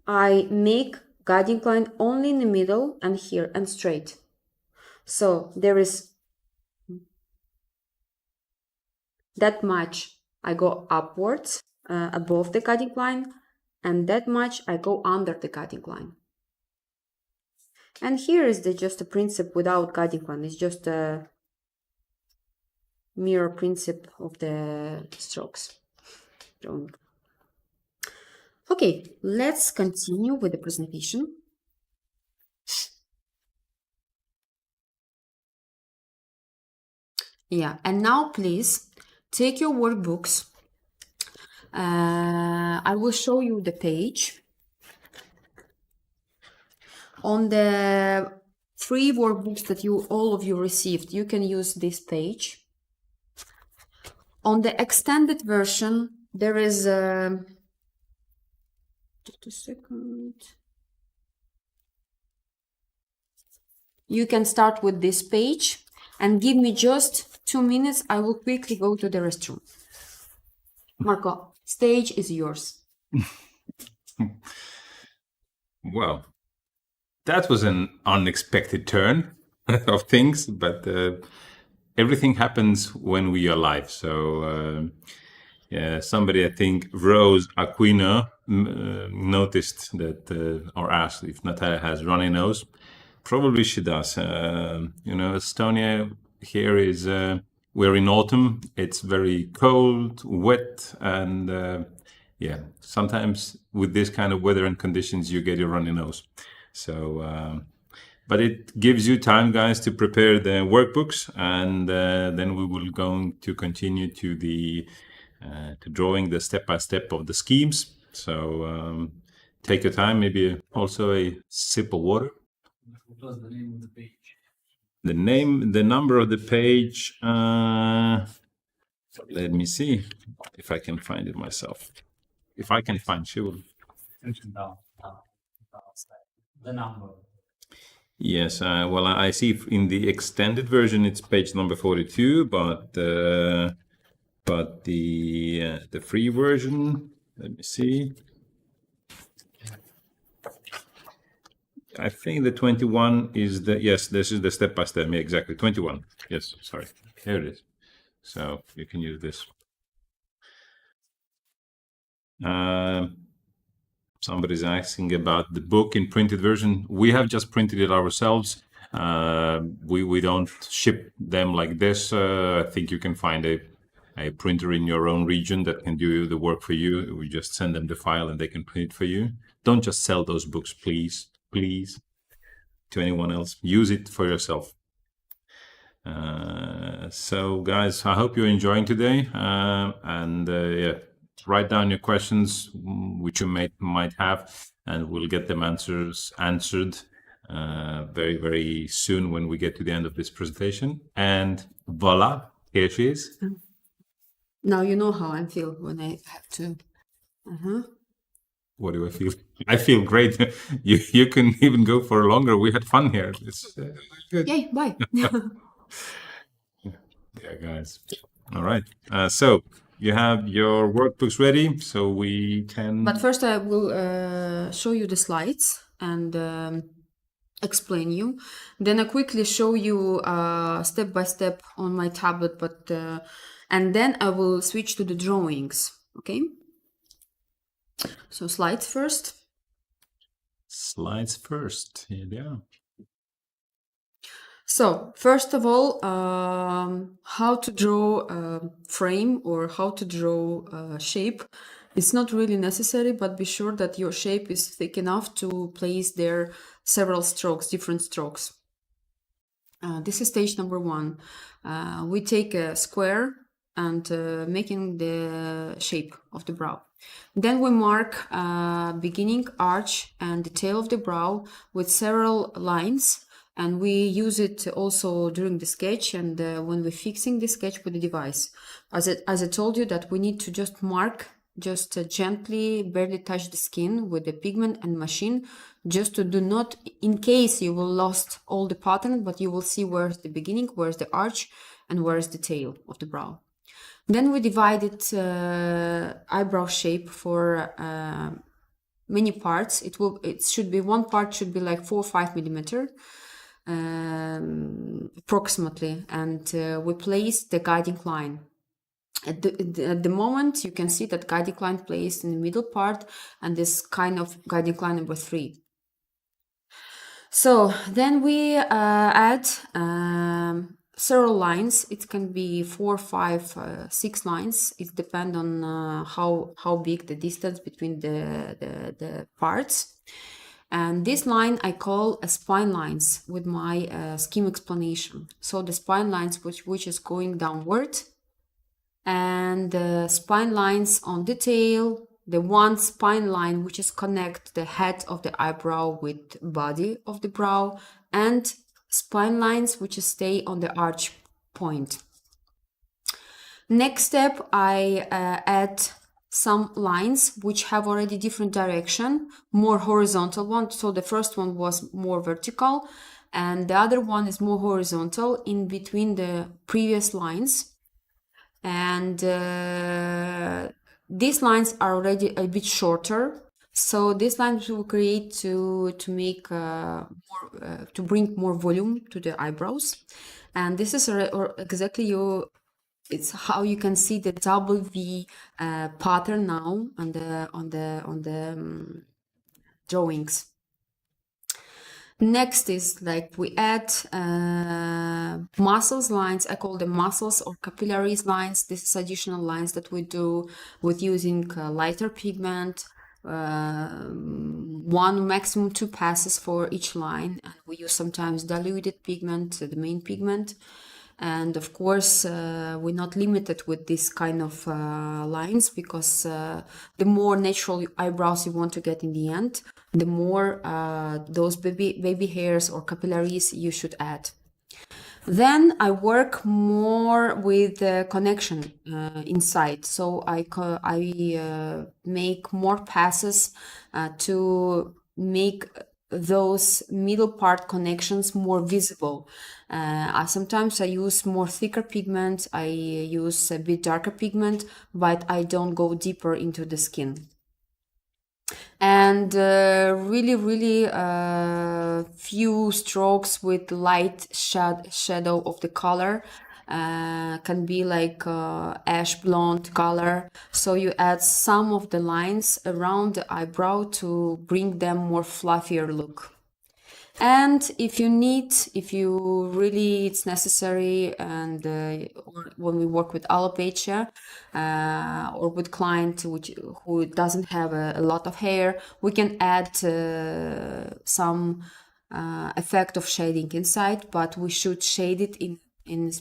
I make guiding line only in the middle and here and straight. So there is that much I go upwards above the guiding line, and that much I go under the guiding line. And here is just a principle without guiding line. It's just a mirror principle of the strokes. Okay, let's continue with the presentation. Yeah, and now please take your workbooks. I will show you the page. On the 3 workbooks that all of you received, you can use this page. On the extended version, there is just a second. You can start with this page and give me just 2 minutes. I will quickly go to the restroom. Marco, stage is yours. Well, that was an unexpected turn of things, but everything happens when we are live. So somebody, I think Rose Aquino, noticed that or asked if Natalia has runny nose. Probably she does. Estonia here is we're in autumn. It's very cold, wet, and sometimes with this kind of weather and conditions, you get your runny nose. So, but it gives you time, guys, to prepare the workbooks, and then we will going to continue to the to drawing the step-by-step of the schemes. So take your time, maybe also a sip of water. What was the name of the page? The number of the page, let me see if I can find it myself. If I can find, she will. Down, the number. Yes, well, I see in the extended version it's page number 42, but the free version, let me see. I think the 21 is yes, this is the step-by-step. Yeah, exactly, 21. Yes, sorry, here it is. So you can use this. Somebody's asking about the book in printed version. We have just printed it ourselves. We don't ship them like this. I think you can find a printer in your own region that can do the work for you. We just send them the file and they can print it for you. Don't just sell those books, please, to anyone else. Use it for yourself. So guys, I hope you're enjoying today, write down your questions which you might have, and we'll get them answered very, very soon when we get to the end of this presentation. And voila, here she is. Now you know how I feel when I have to. What do I feel? I feel great. You can even go for longer. We had fun here. It's good. Yay, bye. Yeah, guys. All right. So you have your workbooks ready, so we can. But first, I will show you the slides and explain you. Then I quickly show you step by step on my tablet, and then I will switch to the drawings. Okay. So slides first. Slides first. Here they are. So first of all, how to draw a frame or how to draw a shape. It's not really necessary, but be sure that your shape is thick enough to place there several strokes, different strokes. This is stage number 1. We take a square and making the shape of the brow. Then we mark beginning, arch, and the tail of the brow with several lines. And we use it also during the sketch and when we're fixing the sketch with the device. As I told you that we need to just mark, just gently, barely touch the skin with the pigment and machine, just to do not, in case you will lost all the pattern, but you will see where's the beginning, where's the arch, and where's the tail of the brow. Then we divided eyebrow shape for many parts. It should be, one part should be like 4 or 5 millimeter approximately, and we place the guiding line. At the moment, you can see that guiding line placed in the middle part, and this kind of guiding line number 3. So then we add several lines. It can be 4, 5, 6 lines. It depends on how big the distance between the parts. And this line I call a spine lines with my scheme explanation. So the spine lines which is going downward, and the spine lines on the tail, the one spine line which is connect the head of the eyebrow with body of the brow, and spine lines which stay on the arch point. Next step, I add some lines which have already different direction, more horizontal one. So the first one was more vertical, and the other one is more horizontal in between the previous lines. And these lines are already a bit shorter, so these lines will create to make to bring more volume to the eyebrows. And this is exactly it's how you can see the double V pattern now on the drawings. Next is like we add muscles lines. I call them muscles or capillaries lines. This is additional lines that we do with using lighter pigment, 1 maximum 2 passes for each line, and we use sometimes diluted pigment, the main pigment. And of course, we're not limited with this kind of lines, because the more natural eyebrows you want to get in the end, the more those baby hairs or capillaries you should add. Then I work more with the connection inside. So I make more passes to make those middle part connections more visible. Sometimes I use more thicker pigment, I use a bit darker pigment, but I don't go deeper into the skin. And really few strokes with light shadow of the color. Can be like ash blonde color. So you add some of the lines around the eyebrow to bring them more fluffier look. And if you really it's necessary, and or when we work with alopecia or with client who doesn't have a lot of hair, we can add some effect of shading inside, but we should shade it in a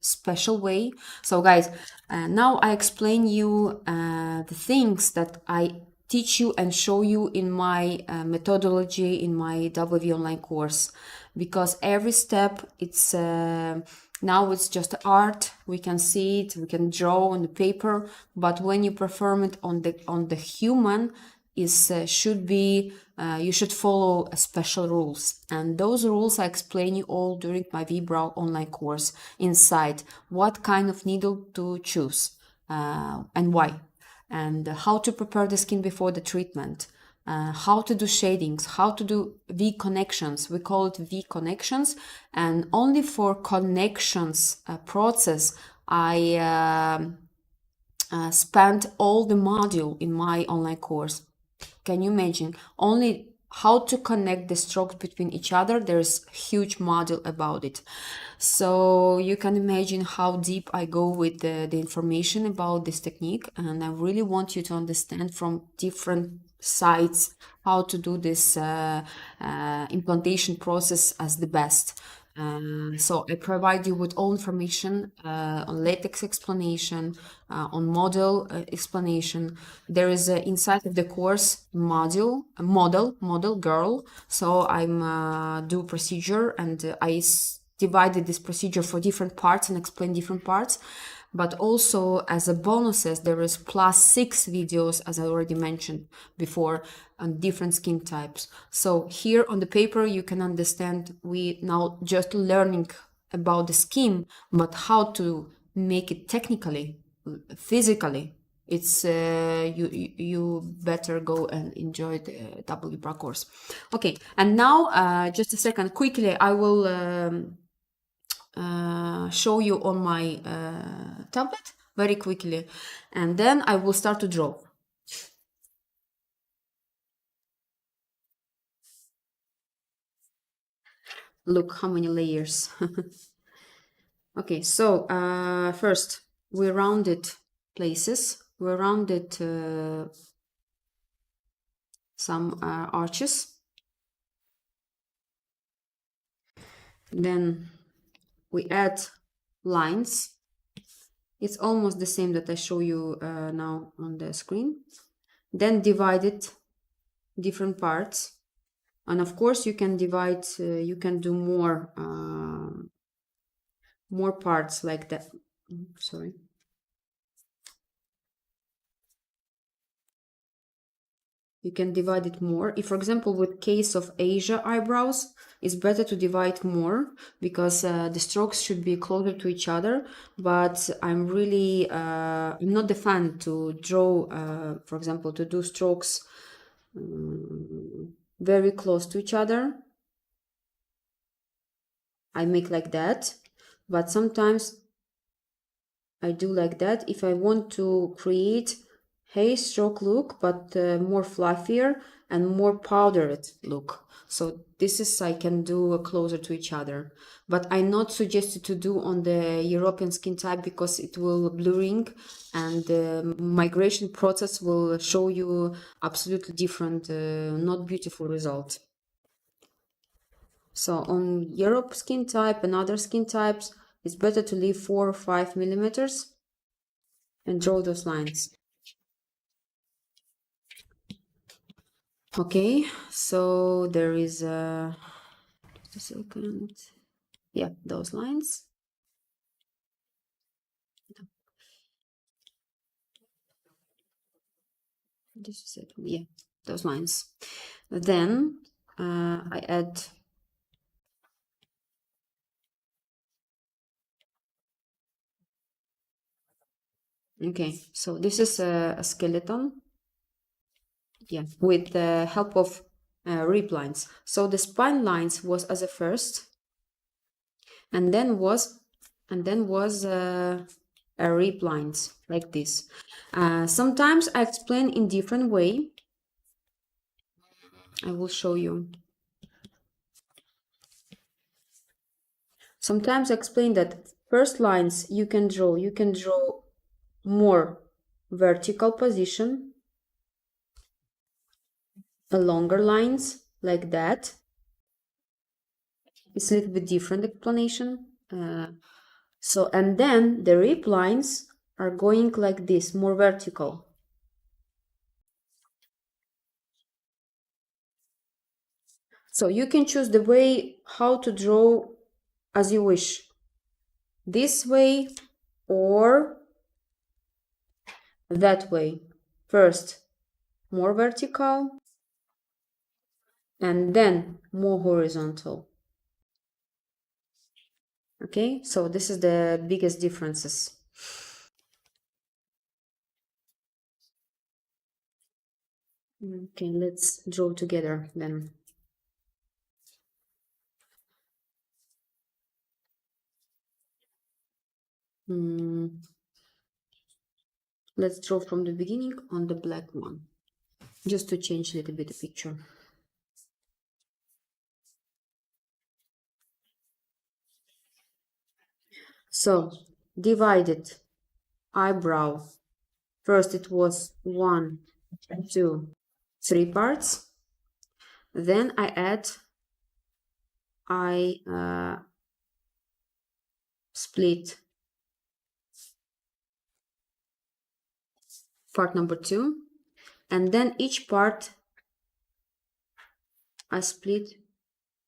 special way. So guys, now I explain you the things that I teach you and show you in my methodology in my WV online course, because every step it's now it's just art. We can see it, we can draw on the paper, but when you perform it on the human, is should be you should follow special rules, and those rules I explain you all during my V-Brow online course. Inside, what kind of needle to choose and why, and how to prepare the skin before the treatment, how to do shadings, how to do V connections. We call it V connections, and only for connections process I spent all the module in my online course. Can you imagine? Only how to connect the strokes between each other, there's a huge module about it. So you can imagine how deep I go with the information about this technique, and I really want you to understand from different sides how to do this implantation process as the best. So I provide you with all information on latex explanation, on model explanation. There is inside of the course model girl. So I'm do procedure, and I divided this procedure for different parts and explain different parts. But also as a bonuses, there is +6 videos, as I already mentioned before, on different skin types. So here on the paper, you can understand we now just learning about the skin, but how to make it technically, physically, it's you better go and enjoy the WBRA course. Okay, and now just a second, quickly, I will show you on my tablet very quickly, and then I will start to draw. Look how many layers. Okay, so first we rounded places. We rounded some arches. Then we add lines. It's almost the same that I show you now on the screen. Then divided different parts. And of course you can divide, you can do more parts like that. Sorry. You can divide it more. If, for example, with case of Asia eyebrows, it's better to divide more because the strokes should be closer to each other. But I'm really I'm not the fan to draw, for example, to do strokes very close to each other. I make like that, but sometimes I do like that if I want to create hair stroke look, but more fluffier and more powdered look. So this is, I can do closer to each other, but I not suggested to do on the European skin type because it will blurring and the migration process will show you absolutely different, not beautiful result. So on Europe skin type and other skin types, it's better to leave 4 or 5 millimeters and draw those lines. Okay, so there is just a second. Yeah, those lines. Just a second. Yeah, those lines. Then I add okay, so this is a skeleton. Yeah, with the help of rib lines. So the spine lines was as a first, and then was a rib lines like this. Sometimes I explain in different way. I will show you. Sometimes I explain that first lines you can draw more vertical position, a longer lines like that. It's a little bit different explanation. So, and then the rib lines are going like this, more vertical. So you can choose the way how to draw as you wish. This way or that way. First, more vertical, and then more horizontal. Okay, so this is the biggest differences. Okay, let's draw together then. Let's draw from the beginning on the black one, just to change a little bit the picture. So, divided eyebrow. First it was 1, 2, 3 parts. Then I add, I split part number 2, and then each part I split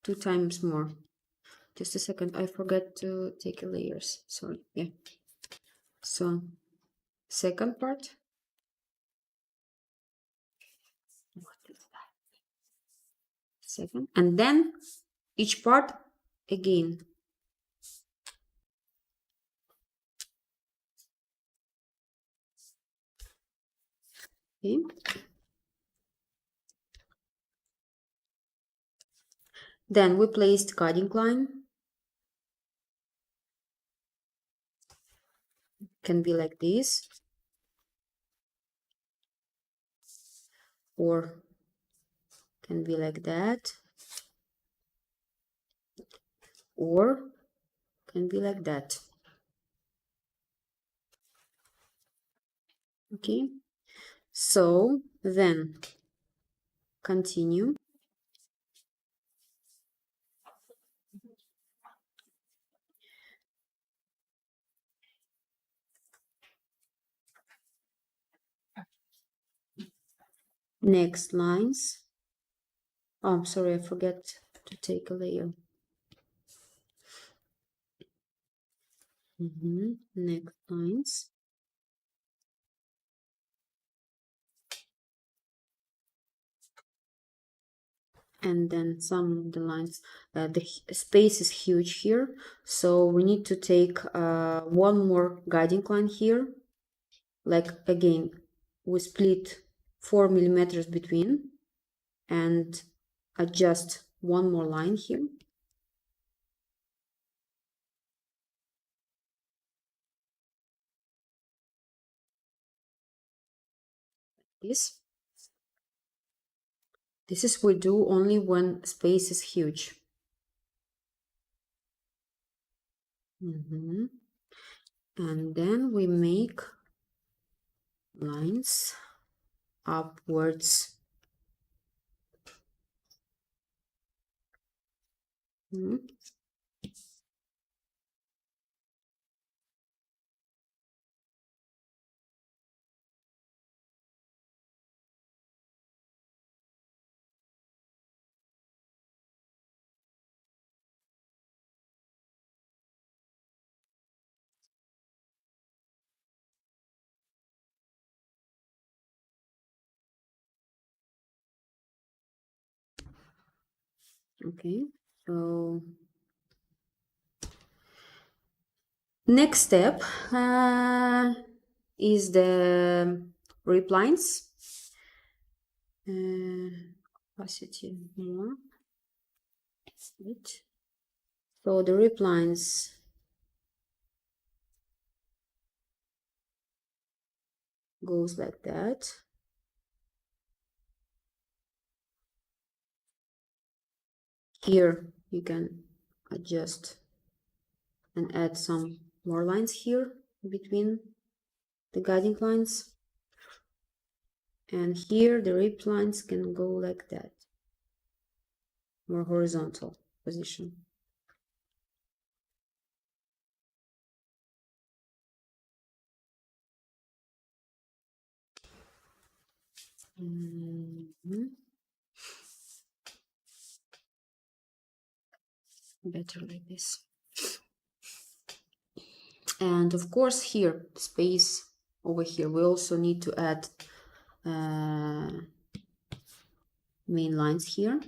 2 times more. Just a second, I forgot to take layers. Sorry. Yeah. So, second part. What is that? Second, and then each part again. Okay. Then we placed guiding line. Can be like this, or can be like that, or can be like that. Okay, so then continue. Next lines. Oh, I'm sorry, I forget to take a layer. Next lines. And then some of the lines, the space is huge here, so we need to take one more guiding line here. Like again, we split 4 millimeters between and adjust one more line here. This is we do only when space is huge. And then we make lines upwards. Okay, so next step is the rip lines. Opacity more. So the rip lines goes like that. Here you can adjust and add some more lines here between the guiding lines. And here the rip lines can go like that, more horizontal position. Better like this. And of course here, space over here, we also need to add main lines here.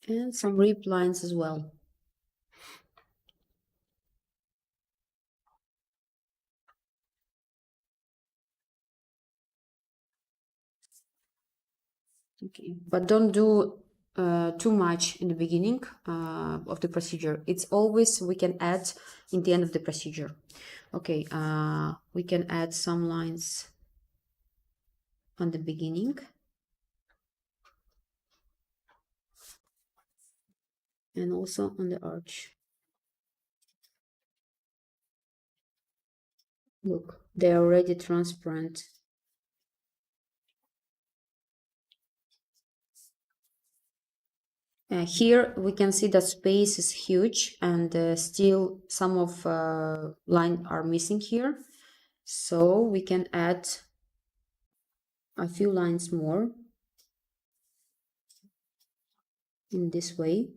And some rip lines as well. Okay, but don't do too much in the beginning of the procedure. It's always we can add in the end of the procedure. Okay, we can add some lines on the beginning. And also on the arch. Look, they're already transparent. Here we can see that space is huge and still some of line are missing here. So we can add a few lines more in this way.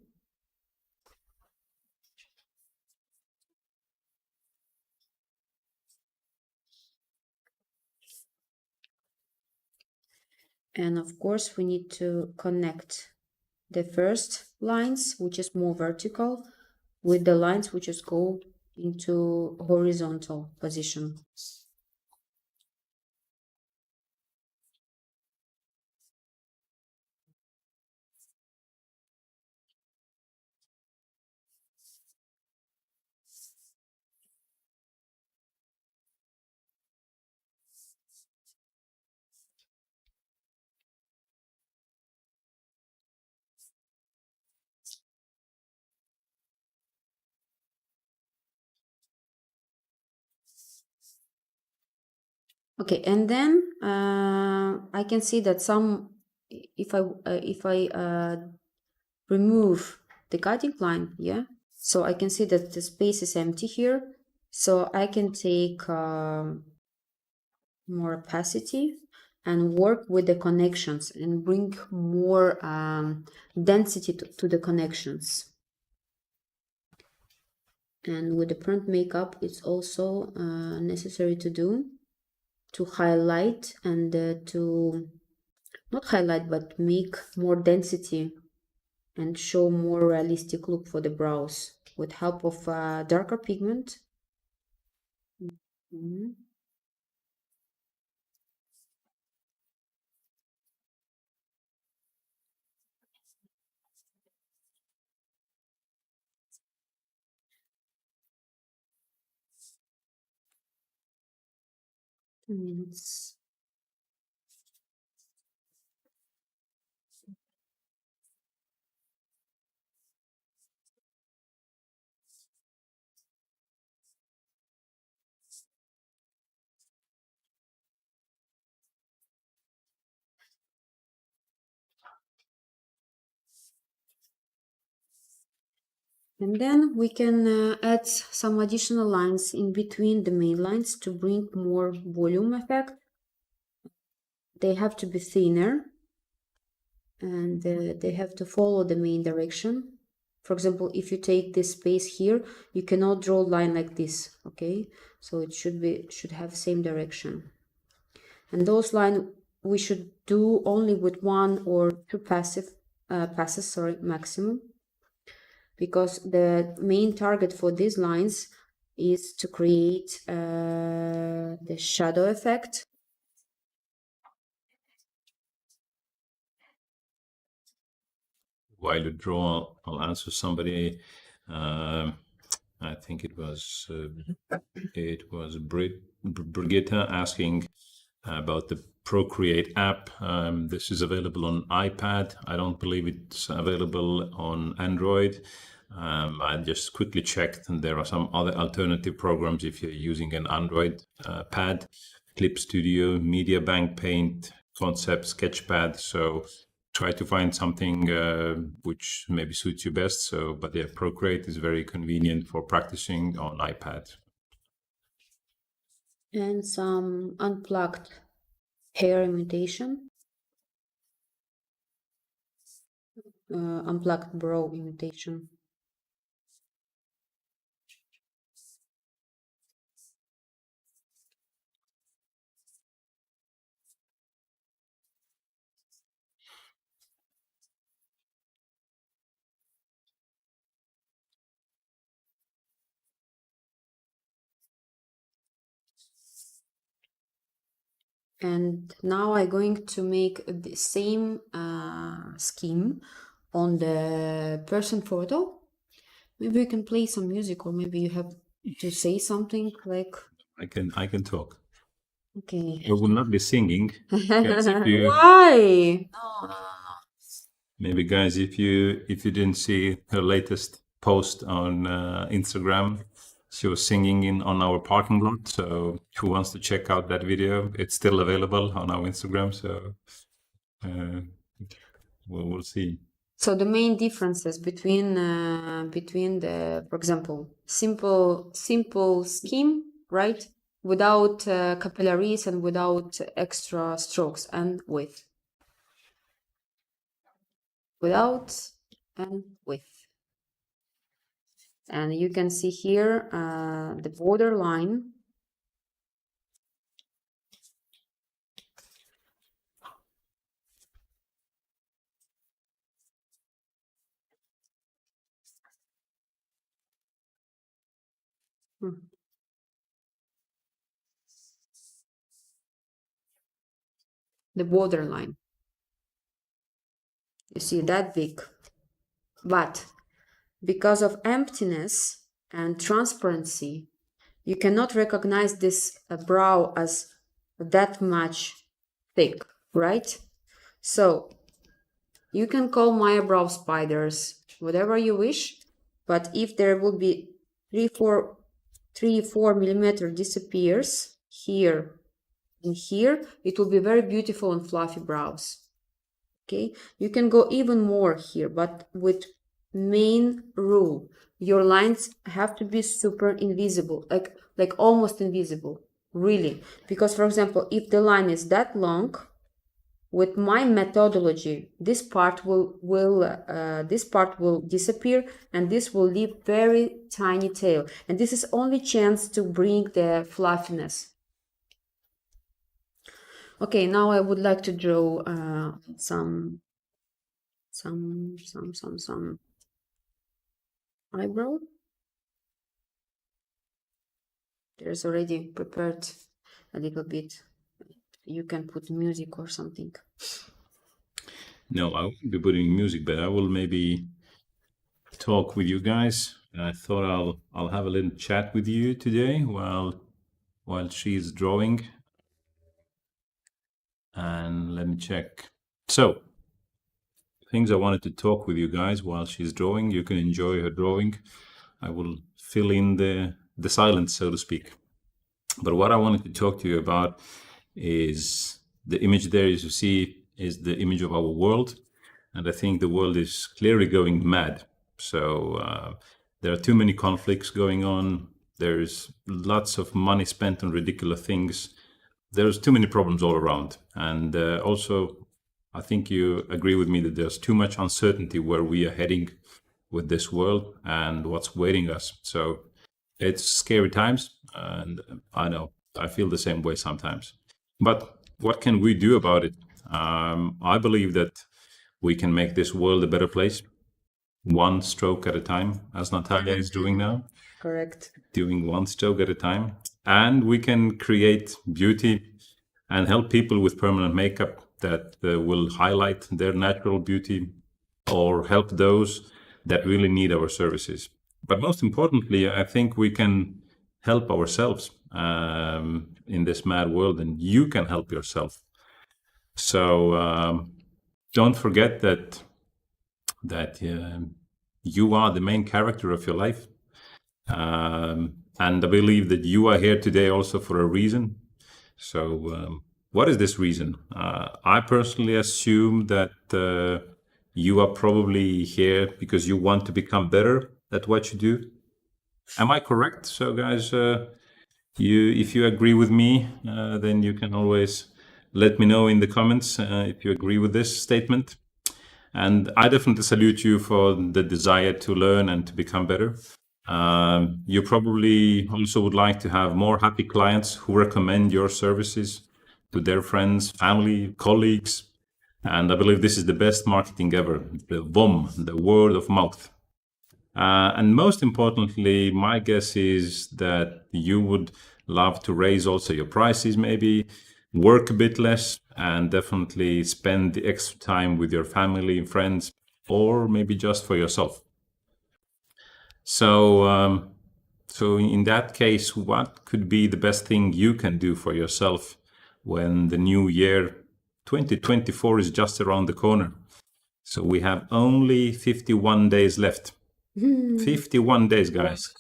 And of course, we need to connect the first lines, which is more vertical, with the lines which just go into horizontal position. Okay, and then I can see that if I remove the cutting line, yeah, so I can see that the space is empty here, so I can take more opacity and work with the connections and bring more density to the connections. And with the print makeup, it's also necessary to do to highlight and to not highlight but make more density and show more realistic look for the brows with help of darker pigment. Mhm. Minutes. And then we can add some additional lines in between the main lines to bring more volume effect. They have to be thinner and they have to follow the main direction. For example, if you take this space here, you cannot draw a line like this, okay? So it should have same direction. And those lines we should do only with 1 or 2 passes, maximum, because the main target for these lines is to create the shadow effect. While you draw, I'll answer somebody. I think it was Brigitta asking about the Procreate app. This is available on iPad. I don't believe it's available on Android. I just quickly checked, and there are some other alternative programs if you're using an Android pad, Clip Studio, Media Bank Paint, Concept, Sketchpad. So try to find something which maybe suits you best. So, but yeah, Procreate is very convenient for practicing on iPad. And some unplugged hair imitation, unplugged brow imitation. And now I'm going to make the same scheme on the person photo. Maybe you can play some music, or maybe you have to say something like. I can talk. Okay. I will not be singing. Guys, if you, Why? No. maybe guys, if you didn't see her latest post on Instagram, she was singing in on our parking lot. So who wants to check out that video? It's still available on our Instagram. So we'll see. So the main differences between the, for example, simple scheme, right, without capillaries and without extra strokes, and with, without and with. And you can see here the border line. The borderline. You see that big. But because of emptiness and transparency, you cannot recognize this brow as that much thick, right? So you can call my brow spiders whatever you wish, but if there will be 3-4 millimeter disappears here and here, it will be very beautiful and fluffy brows. Okay, you can go even more here, but with main rule, your lines have to be super invisible, like almost invisible, really. Because for example, if the line is that long, with my methodology, this part will disappear, and this will leave very tiny tail. And this is only chance to bring the fluffiness. Okay, now I would like to draw some eyebrow. There's already prepared a little bit. You can put music or something. No, I won't be putting music, but I will maybe talk with you guys. And I thought I'll have a little chat with you today while she's drawing. And let me check. So, things I wanted to talk with you guys while she's drawing. You can enjoy her drawing. I will fill in the silence, so to speak. But what I wanted to talk to you about is the image there, as you see, is the image of our world. And I think the world is clearly going mad. So there are too many conflicts going on. There's lots of money spent on ridiculous things. There's too many problems all around. And also, I think you agree with me that there's too much uncertainty where we are heading with this world and what's waiting us. So it's scary times. And I know, I feel the same way sometimes. But what can we do about it? I believe that we can make this world a better place, one stroke at a time, as Natalia is doing now. Correct. Doing one stroke at a time. And we can create beauty and help people with permanent makeup that will highlight their natural beauty or help those that really need our services. But most importantly, I think we can help ourselves in this mad world, and you can help yourself. So don't forget that you are the main character of your life. And I believe that you are here today also for a reason. So what is this reason? I personally assume that you are probably here because you want to become better at what you do. Am I correct? So guys, if you agree with me, then you can always let me know in the comments if you agree with this statement. And I definitely salute you for the desire to learn and to become better. You probably also would like to have more happy clients who recommend your services to their friends, family, colleagues. And I believe this is the best marketing ever, the VOM, the word of mouth. And most importantly, my guess is that you would love to raise also your prices, maybe work a bit less, and definitely spend the extra time with your family, friends, or maybe just for yourself. So, so in that case, what could be the best thing you can do for yourself when the new year 2024 is just around the corner? So we have only 51 days left. 51 days, guys.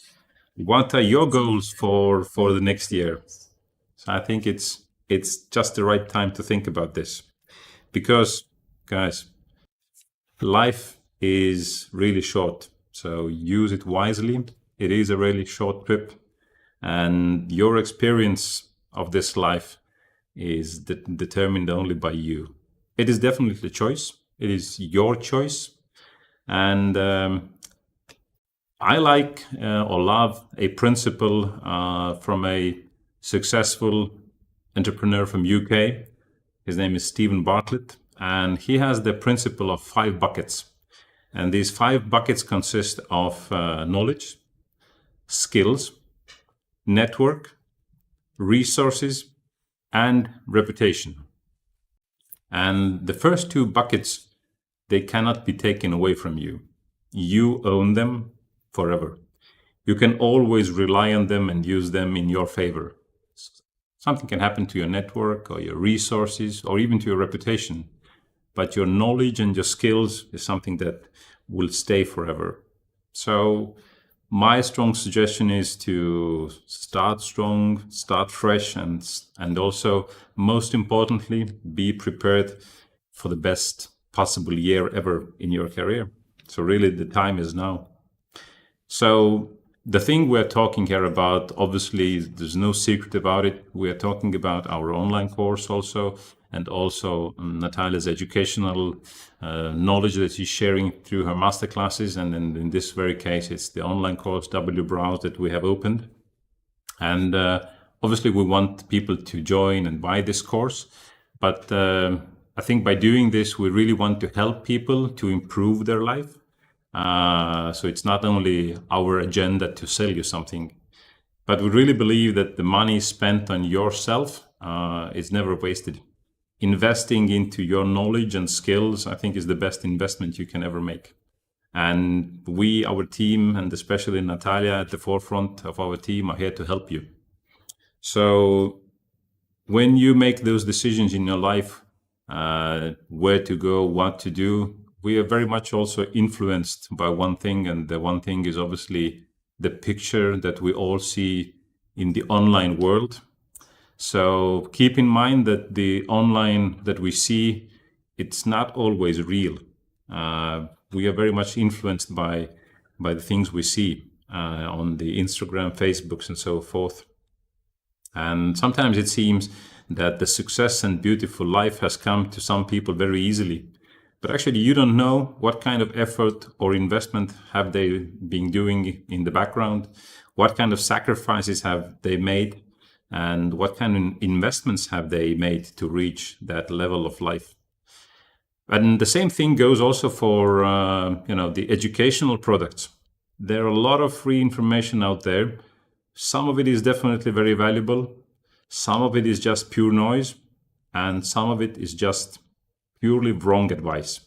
What are your goals for the next year? So I think it's just the right time to think about this, because guys, life is really short. So use it wisely. It is a really short trip, and your experience of this life is determined only by you. It is definitely a choice. It is your choice. And I like or love a principle from a successful entrepreneur from UK. His name is Stephen Bartlett, and he has the principle of 5 buckets. And these 5 buckets consist of knowledge, skills, network, resources, and reputation. And the first two buckets, they cannot be taken away from you. You own them forever. You can always rely on them and use them in your favor. Something can happen to your network or your resources or even to your reputation, but your knowledge and your skills is something that will stay forever. So my strong suggestion is to start strong, start fresh, and also, most importantly, be prepared for the best possible year ever in your career. So really the time is now. So the thing we're talking here about, obviously, there's no secret about it. We are talking about our online course also, and also Natalia's educational knowledge that she's sharing through her masterclasses. And in this very case, it's the online course, W-Browse, that we have opened. And obviously, we want people to join and buy this course. But I think by doing this, we really want to help people to improve their life. So it's not only our agenda to sell you something, but we really believe that the money spent on yourself is never wasted. Investing into your knowledge and skills, I think, is the best investment you can ever make. And we, our team, and especially Natalia at the forefront of our team, are here to help you. So when you make those decisions in your life, where to go, what to do, we are very much also influenced by one thing, and the one thing is obviously the picture that we all see in the online world. So keep in mind that the online that we see, it's not always real. We are very much influenced by the things we see on the Instagram, Facebooks, and so forth. And sometimes it seems that the success and beautiful life has come to some people very easily. But actually, you don't know what kind of effort or investment have they been doing in the background, what kind of sacrifices have they made, and what kind of investments have they made to reach that level of life. And the same thing goes also for the educational products. There are a lot of free information out there. Some of it is definitely very valuable. Some of it is just pure noise, and some of it is just purely wrong advice.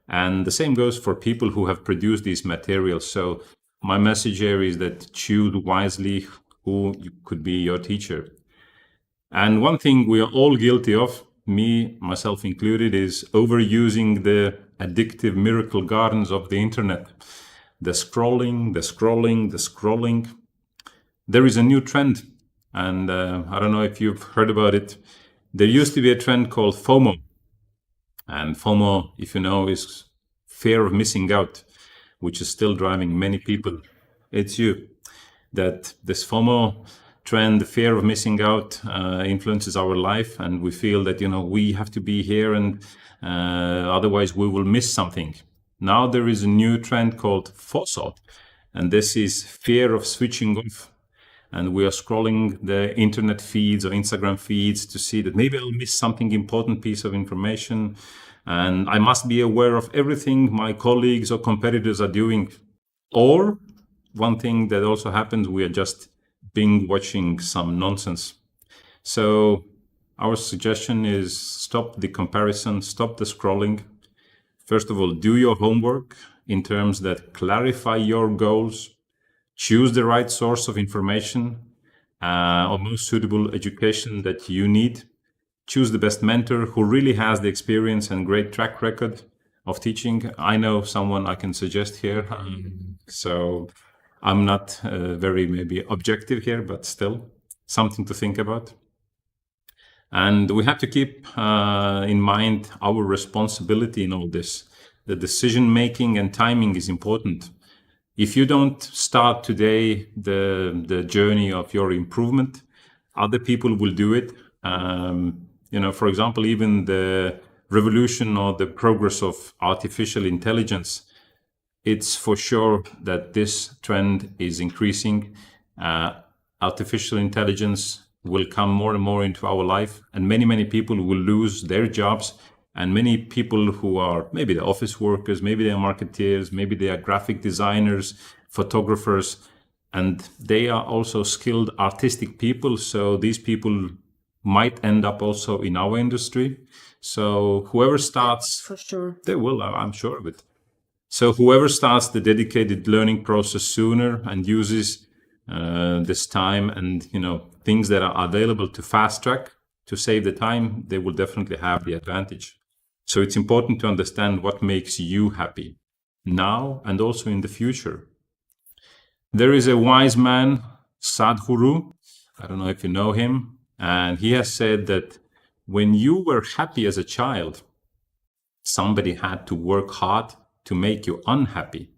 And the same goes for people who have produced these materials. So my message here is that choose wisely who could be your teacher. And one thing we are all guilty of, me, myself included, is overusing the addictive miracle gardens of the internet. The scrolling, the scrolling, the scrolling. There is a new trend, and I don't know if you've heard about it. There used to be a trend called FOMO. And FOMO, if you know, is fear of missing out, which is still driving many people. It's you. That this FOMO trend, the fear of missing out, influences our life, and we feel that we have to be here, and otherwise we will miss something. Now there is a new trend called FOSO, and this is fear of switching off. And we are scrolling the internet feeds or Instagram feeds to see that maybe I'll miss something important piece of information, and I must be aware of everything my colleagues or competitors are doing. Or one thing that also happens, we are just binge watching some nonsense. So our suggestion is stop the comparison, stop the scrolling. First of all, do your homework in terms that clarify your goals, choose the right source of information or most suitable education that you need. Choose the best mentor who really has the experience and great track record of teaching. I know someone I can suggest here. So I'm not very maybe objective here, but still something to think about. And we have to keep in mind our responsibility in all this. The decision making and timing is important. If you don't start today the journey of your improvement, other people will do it. For example, even the revolution or the progress of artificial intelligence, it's for sure that this trend is increasing. Artificial intelligence will come more and more into our life, and many people will lose their jobs. And many people who are maybe the office workers, maybe they are marketeers, maybe they are graphic designers, photographers, and they are also skilled artistic people. So these people might end up also in our industry. So whoever starts, For sure. they will, I'm sure of it. So whoever starts the dedicated learning process sooner and uses this time and things that are available to fast track to save the time, they will definitely have the advantage. So it's important to understand what makes you happy now and also in the future. There is a wise man, Sadhguru, I don't know if you know him, and he has said that when you were happy as a child, somebody had to work hard to make you unhappy.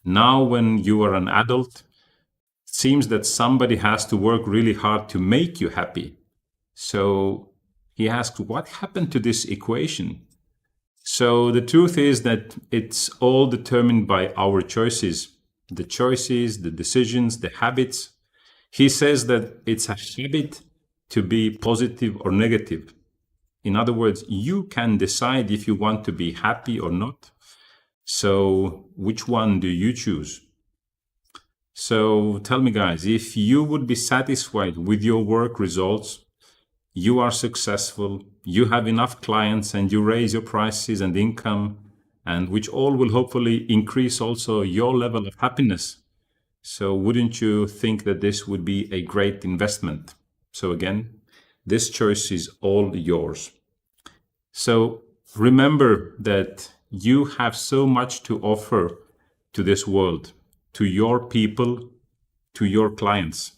Now, when you are an adult, it seems that somebody has to work really hard to make you happy. So he asked, what happened to this equation? So the truth is that it's all determined by our choices, the decisions, the habits. He says that it's a habit to be positive or negative. In other words, you can decide if you want to be happy or not. So which one do you choose? So tell me, guys, if you would be satisfied with your work results, you are successful, you have enough clients, and you raise your prices and income, and which all will hopefully increase also your level of happiness. So wouldn't you think that this would be a great investment? So again, this choice is all yours. So remember that you have so much to offer to this world, to your people, to your clients.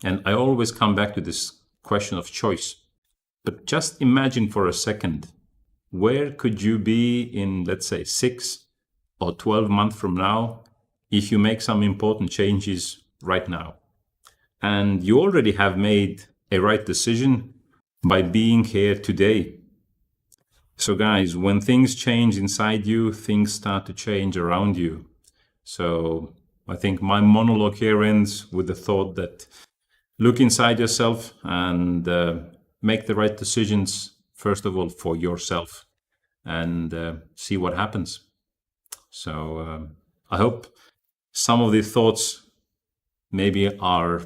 And I always come back to this question of choice. But just imagine for a second, where could you be in, let's say, 6 or 12 months from now if you make some important changes right now? And you already have made a right decision by being here today. So guys, when things change inside you, things start to change around you. So I think my monologue here ends with the thought that look inside yourself and make the right decisions, first of all, for yourself, and see what happens. So I hope some of these thoughts maybe are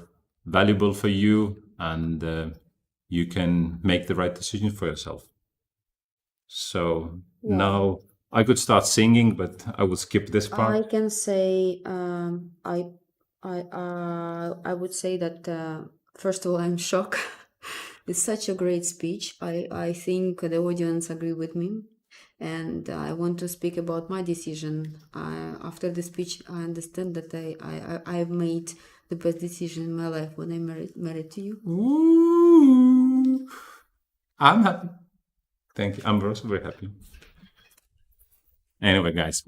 valuable for you, and you can make the right decision for yourself. So now I could start singing, but I will skip this part. I can say I would say that first of all, I'm shocked. It's such a great speech. I think the audience agree with me, and I want to speak about my decision. After the speech, I understand that I've made the best decision in my life when I married to you. Ooh, I'm happy. Thank you. I'm also very happy. Anyway, guys,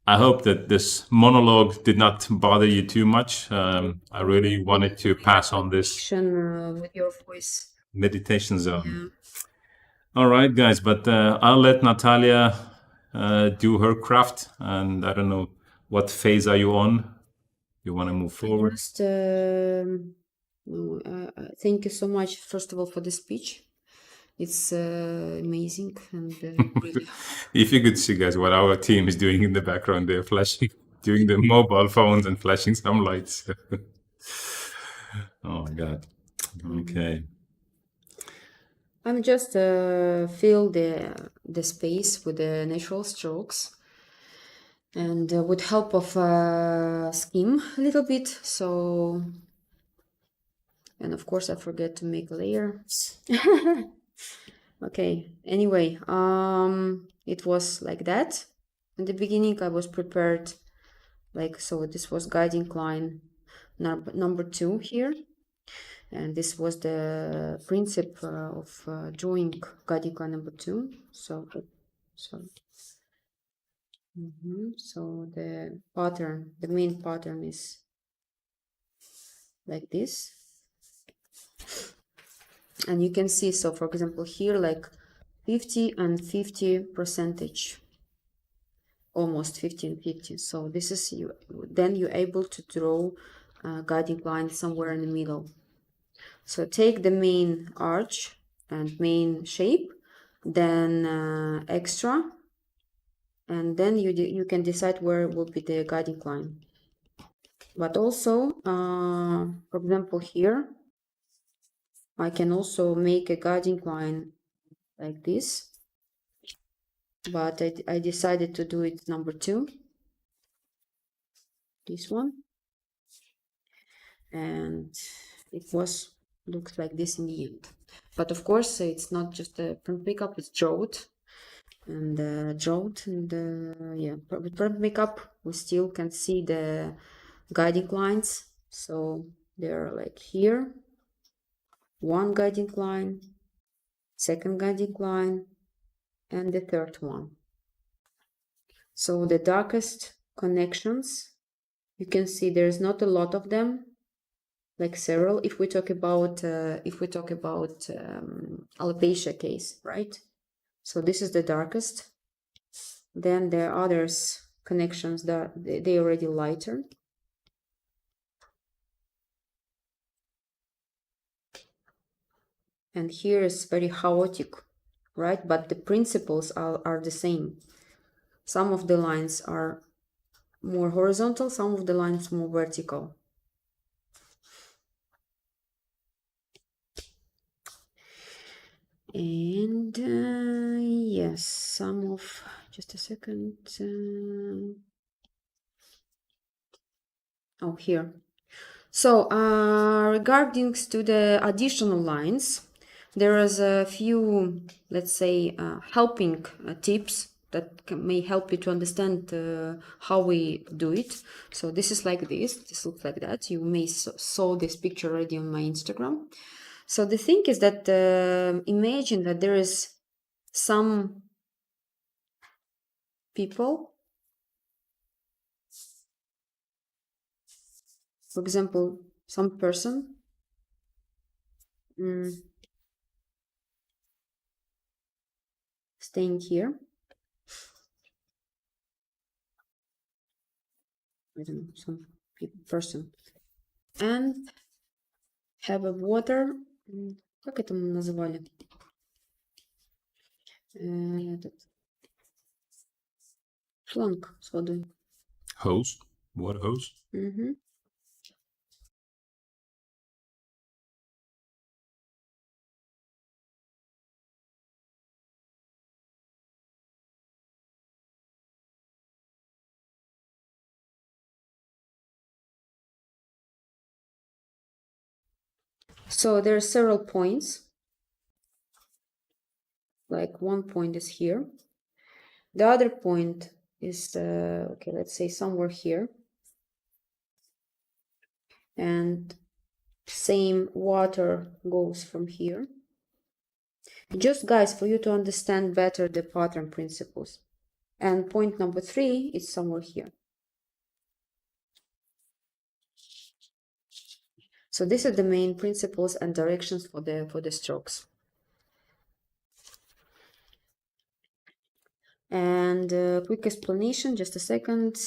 I hope that this monologue did not bother you too much. I really wanted to pass on this With your voice. meditation zone. All right, guys, but I'll let Natalia do her craft, and I don't know what phase are you on. You want to move forward? Just thank you so much, first of all, for the speech. It's amazing, and really. If you could see, guys, what our team is doing in the background, they're flashing, doing the mobile phones and flashing some lights. Oh my God. Okay. I'm just fill the space with the natural strokes, and with help of skim a little bit. So, and of course, I forget to make a layer. Okay. Anyway, it was like that. In the beginning, I was prepared, like so. This was guiding line number 2 here. And this was the principle of drawing guiding line number 2. So the pattern, the main pattern is like this. And you can see, so for example, here like 50 and 50%, almost 50 and 50. So this is you. Then you're able to draw a guiding line somewhere in the middle. So take the main arch and main shape, then extra, and then you can decide where will be the guiding line. But also, for example, here, I can also make a guiding line like this, but I decided to do it number 2, this one, and it looks like this in the end. But of course, it's not just a print pickup, it's drawed, and yeah, with print pickup we still can see the guiding lines. So they're like here, one guiding line, second guiding line, and the third one. So the darkest connections, you can see there's not a lot of them, like several. If we talk about alopecia case, right? So this is the darkest. Then there are others connections that they already lighter. And here is very chaotic, right? But the principles are the same. Some of the lines are more horizontal, some of the lines more vertical. And yes, some of, just a second. Oh, here. So regarding to the additional lines, there is a few, let's say, helping tips that may help you to understand how we do it. So this is like this looks like that. You may saw this picture already on my Instagram. So the thing is that imagine that there is some people, for example, some person staying here. I don't know, some person, and have a water. Как это мы называли? Шланг с водой. Hose, water hose. So there are several points. Like one point is here. The other point is, okay, let's say somewhere here. And same water goes from here. Just guys, for you to understand better the pattern principles. And point number 3 is somewhere here. So these are the main principles and directions for the strokes. And quick explanation, just a second,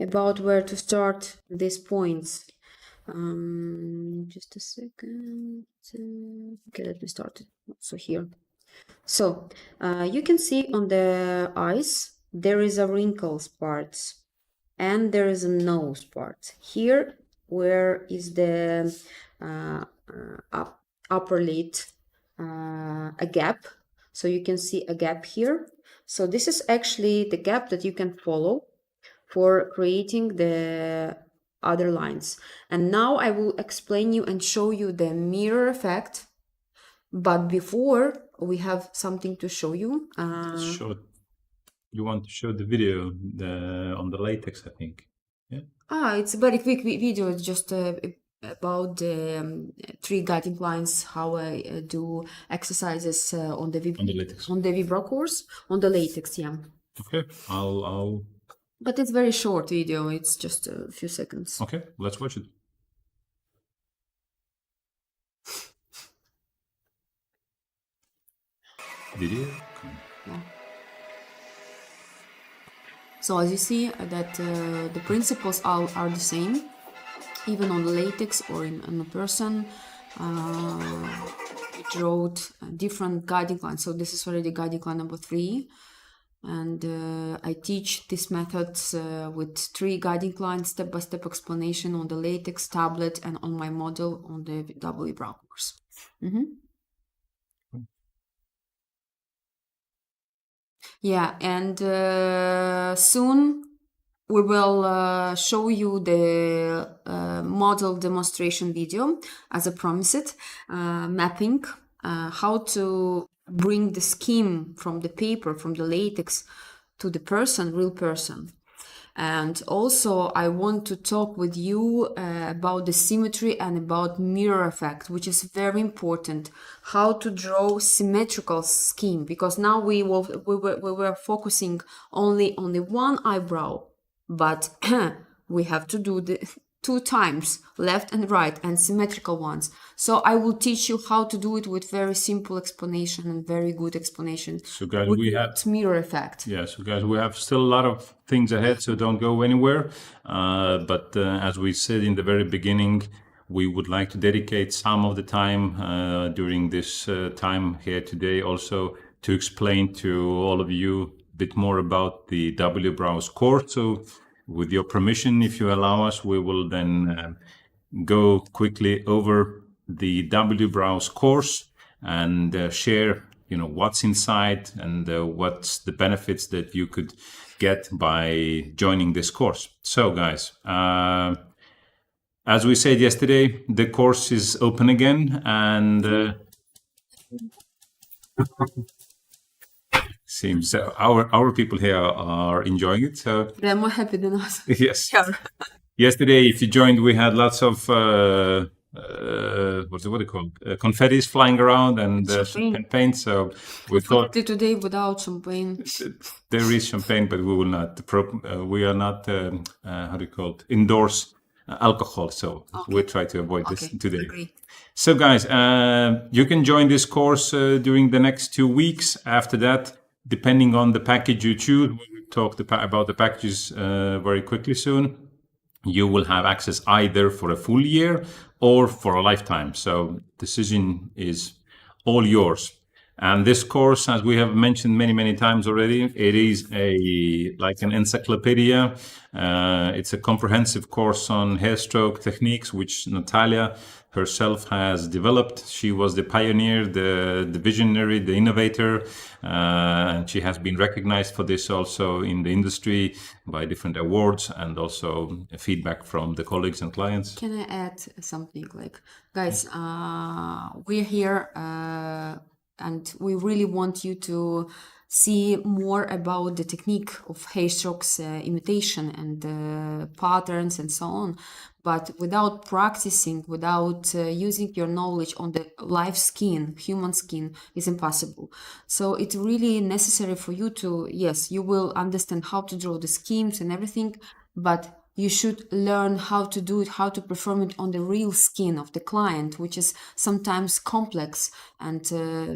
about where to start these points. Just a second. Okay, let me start it. So here. So you can see on the eyes there is a wrinkles part and there is a nose part. Here where is the upper lid, a gap. So you can see a gap here. So this is actually the gap that you can follow for creating the other lines. And now I will explain you and show you the mirror effect. But before we have something to show you. You want to show the video on the latex, I think. Yeah. It's a very quick video. It's just about the 3 guiding lines, how I do exercises on the latex. On the Vibra course, on the latex, yeah. Okay, I'll. But it's very short video. It's just a few seconds. Okay, let's watch it. Video. Yeah. So as you see that the principles are the same, even on the latex or on a person. It wrote different guiding lines. So this is already guiding line number 3. And I teach these methods with 3 guiding lines, step-by-step explanation on the LaTeX tablet and on my model on the wBrow course. Yeah, and soon we will show you the model demonstration video as I promised, mapping how to bring the scheme from the paper, from the LaTeX to the person, real person. And also I want to talk with you about the symmetry and about mirror effect, which is very important, how to draw symmetrical scheme, because now we were focusing only on the one eyebrow, but we have to do the 2 times, left and right, and symmetrical ones. So I will teach you how to do it with very simple explanation and very good explanation. So guys, with we have mirror effect. Yeah, so guys, we have still a lot of things ahead, so don't go anywhere. But as we said in the very beginning, we would like to dedicate some of the time during this time here today also to explain to all of you a bit more about the wBrowse course. So with your permission, if you allow us, we will then go quickly over the wBrowse course and share what's inside and what's the benefits that you could get by joining this course. So guys, as we said yesterday, the course is open again, and seems our people here are enjoying it. So They're more happy than us. yes. Yeah. Yesterday, if you joined, we had lots of what are they called? Confettis flying around and champagne. So we thought Today without champagne. there is champagne, but we will not. We are not how do you call it? Endorse alcohol. So we try to avoid this today. Agree. So guys, you can join this course during the next 2 weeks. After that, depending on the package you choose, we'll talk about the packages very quickly soon. You will have access either for a full year or for a lifetime. So decision is all yours. And this course, as we have mentioned many times already, it is like an encyclopedia. It's a comprehensive course on hair stroke techniques, which Natalia herself has developed. She was the pioneer, the visionary, the innovator, and she has been recognized for this also in the industry by different awards and also feedback from the colleagues and clients. Can I add something? Like, guys, we're here and we really want you to see more about the technique of hair strokes imitation and patterns and so on. But without practicing, without using your knowledge on the live skin, human skin, is impossible. So it's really necessary for you to, yes, you will understand how to draw the schemes and everything, but you should learn how to do it, how to perform it on the real skin of the client, which is sometimes complex and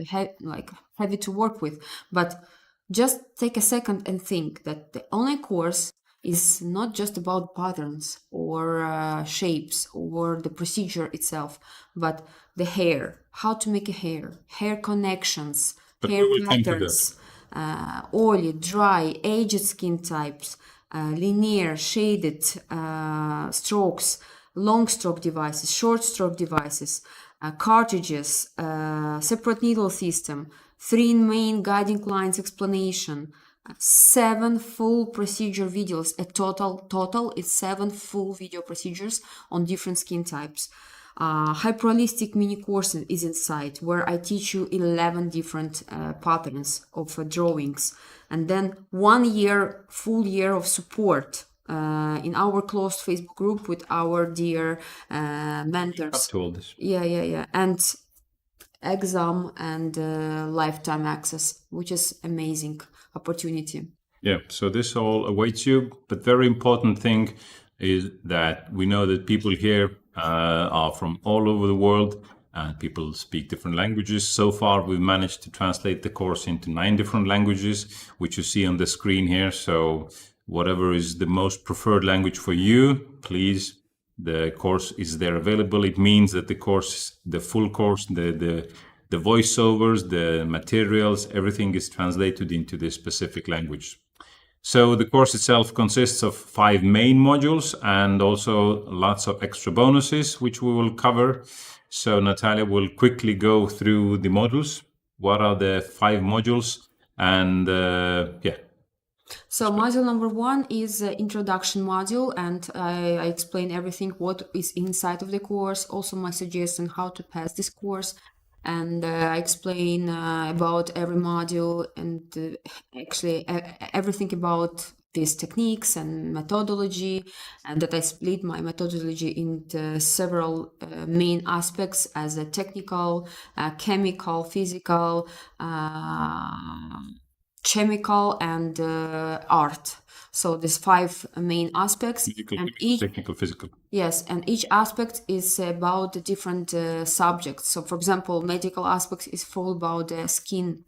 heavy to work with. But just take a second and think that the online course is not just about patterns or shapes or the procedure itself, but the hair, how to make a hair connections, but hair we will come to patterns, oily, dry, aged skin types, linear, shaded strokes, long stroke devices, short stroke devices, cartridges, separate needle system, 3 main guiding lines explanation, 7 full procedure videos. A total is 7 full video procedures on different skin types. Hyperrealistic mini course is inside, where I teach you 11 different patterns of drawings, and then 1 full year of support in our closed Facebook group with our dear mentors. Up to all this. Yeah, and exam and lifetime access, which is amazing opportunity. Yeah, so this all awaits you. But very important thing is that we know that people here are from all over the world and people speak different languages. So far, we've managed to translate the course into 9 different languages, which you see on the screen here. So whatever is the most preferred language for you, please, the course is there available. It means that the course, the full course, the the voiceovers, the materials, everything is translated into this specific language. So the course itself consists of 5 main modules and also lots of extra bonuses, which we will cover. So Natalia will quickly go through the modules. What are the 5 modules? And So module number 1 is introduction module, and I explain everything what is inside of the course, also my suggestion how to pass this course, and I explain about every module and actually everything about these techniques and methodology, and that I split my methodology into several main aspects as a technical, chemical, physical, chemical, and art. So there's 5 main aspects, physical, and each technical, physical. yes, and each aspect is about the different subjects. So, for example, medical aspects is full about the skin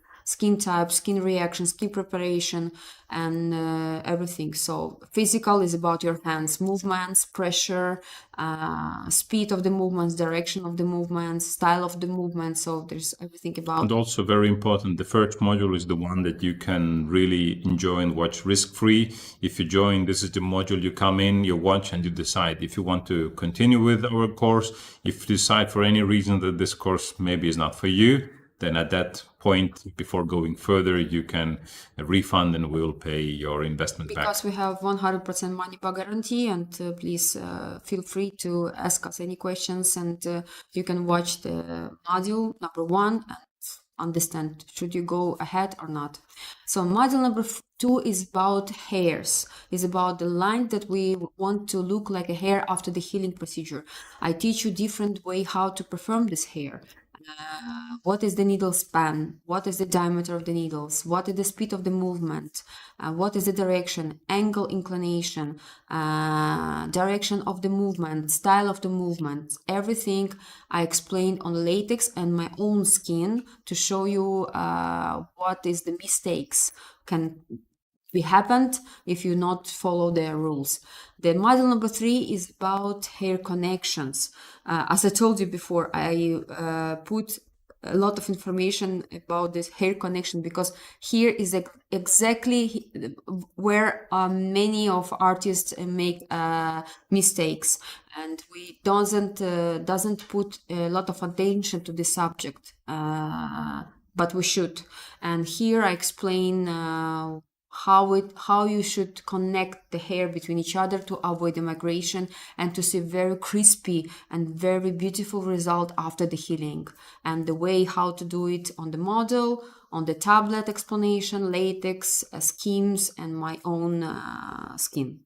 type, skin reaction, skin preparation, and everything. So physical is about your hands, movements, pressure, speed of the movements, direction of the movements, style of the movement. So there's everything about. And also very important, the first module is the one that you can really enjoy and watch risk-free. If you join, this is the module you come in, you watch, and you decide if you want to continue with our course. If you decide for any reason that this course maybe is not for you, then at that point, before going further, you can refund and we'll pay your investment back. Because we have 100% money back guarantee, and please feel free to ask us any questions, and you can watch the module number 1 and understand should you go ahead or not. So module number 2 is about hairs, is about the line that we want to look like a hair after the healing procedure. I teach you different way how to perform this hair. What is the needle span? What is the diameter of the needles? What is the speed of the movement? What is the direction, angle, inclination, direction of the movement, style of the movement? Everything I explained on latex and my own skin to show you what is the mistakes can be happened if you not follow the rules. The module number 3 is about hair connections. As I told you before, I put a lot of information about this hair connection because here is exactly where many of artists make mistakes, and we doesn't put a lot of attention to this subject, but we should. And here I explain how you should connect the hair between each other to avoid the migration and to see very crispy and very beautiful result after the healing, and the way how to do it on the model, on the tablet explanation, latex, schemes, and my own skin.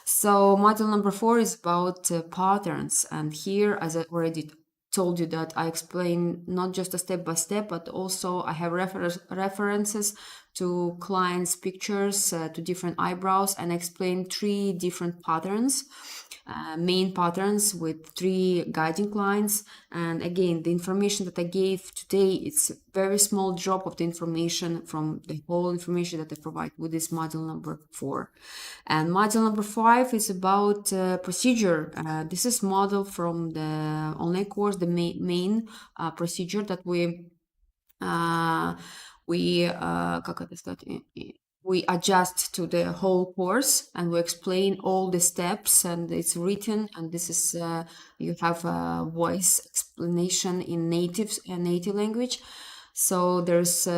So module number 4 is about patterns, and here, as I already told you, that I explain not just a step by step, but also I have references to clients' pictures, to different eyebrows, and explain 3 different patterns, main patterns with 3 guiding lines. And again, the information that I gave today, it's a very small drop of the information from the whole information that I provide with this module number 4. And module number 5 is about procedure. This is model from the online course, the main procedure that we adjust to the whole course, and we explain all the steps, and it's written, and this is you have a voice explanation in native language. So there's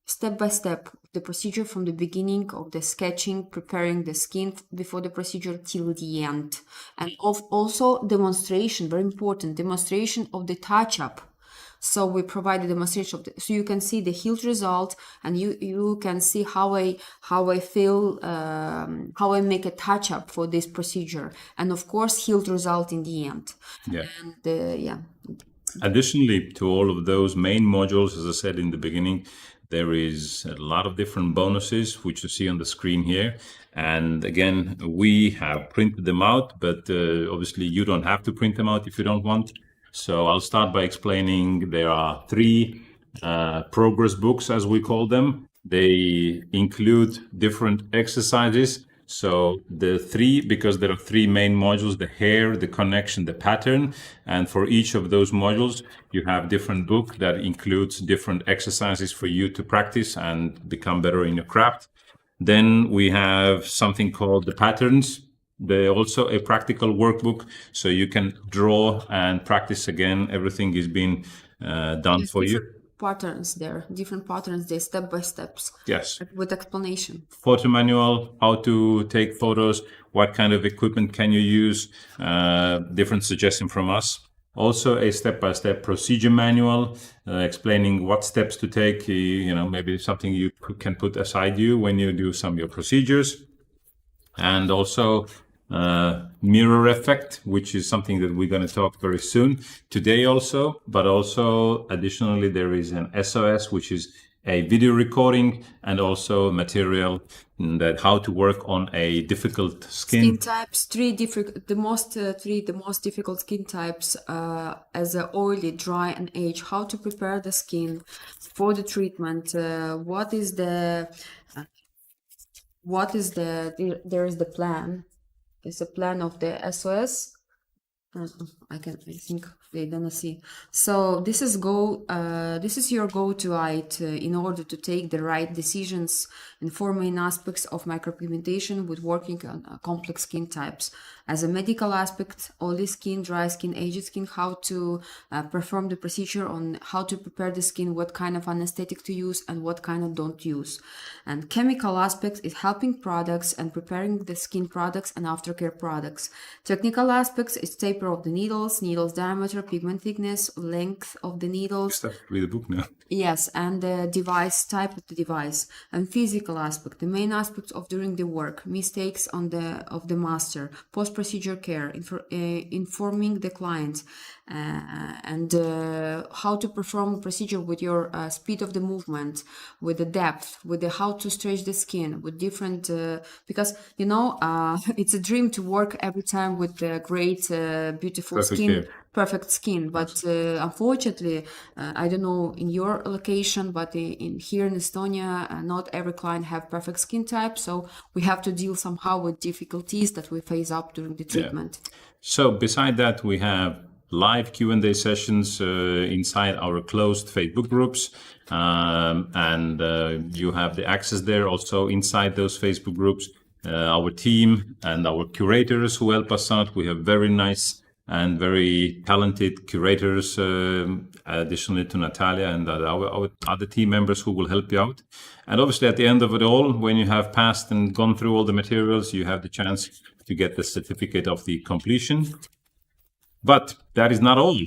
step by step the procedure from the beginning of the sketching, preparing the skin before the procedure till the end, and also demonstration, very important demonstration of the touch-up. So we provide a demonstration of so you can see the healed result, and you can see how I feel, how I make a touch up for this procedure, and of course healed result in the end. Yeah. And Additionally to all of those main modules, as I said in the beginning, there is a lot of different bonuses which you see on the screen here. And again, we have printed them out, but obviously you don't have to print them out if you don't want. So I'll start by explaining there are 3 progress books, as we call them. They include different exercises So because there are three main modules, the hair, the connection, the pattern. And for each of those modules, you have different book that includes different exercises for you to practice and become better in your craft. Then we have something called the patterns. They're also a practical workbook, so you can draw and practice again. Everything is being done for you. Patterns there, different patterns, they step by steps. Yes. With explanation. Photo manual, how to take photos, what kind of equipment can you use, different suggestions from us. Also a step-by-step procedure manual explaining what steps to take, maybe something you can put aside you when you do some of your procedures. And also mirror effect, which is something that we're going to talk very soon today also, but also additionally there is an SOS, which is a video recording and also material that how to work on a difficult skin types, the most difficult skin types as a oily, dry and age, how to prepare the skin for the treatment, there is the plan. It's a plan of the SOS. I think they don't see. So this is your go-to guide in order to take the right decisions in 4 main aspects of micropigmentation with working on complex skin types. As a medical aspect, oily skin, dry skin, aged skin, how to perform the procedure on how to prepare the skin, what kind of anesthetic to use and what kind of don't use. And chemical aspects is helping products and preparing the skin products and aftercare products. Technical aspects is taper of the needles diameter, pigment thickness, length of the needles. Start to read the book now. Yes, and the device, type of the device. And physical aspect, the main aspects of during the work, mistakes of the master, post-procedure care, informing the client, and how to perform a procedure with your speed of the movement, with the depth, with the how to stretch the skin, with different because it's a dream to work every time with the great beautiful perfect skin, but unfortunately I don't know in your location, but here in Estonia not every client have perfect skin type, so we have to deal somehow with difficulties that we face up during the treatment. So beside that, we have live Q&A sessions inside our closed Facebook groups, and you have the access there also inside those Facebook groups. Our team and our curators who help us out, we have very nice and very talented curators, additionally to Natalia and our other team members who will help you out. And obviously at the end of it all, when you have passed and gone through all the materials, you have the chance to get the certificate of the completion. But that is not all.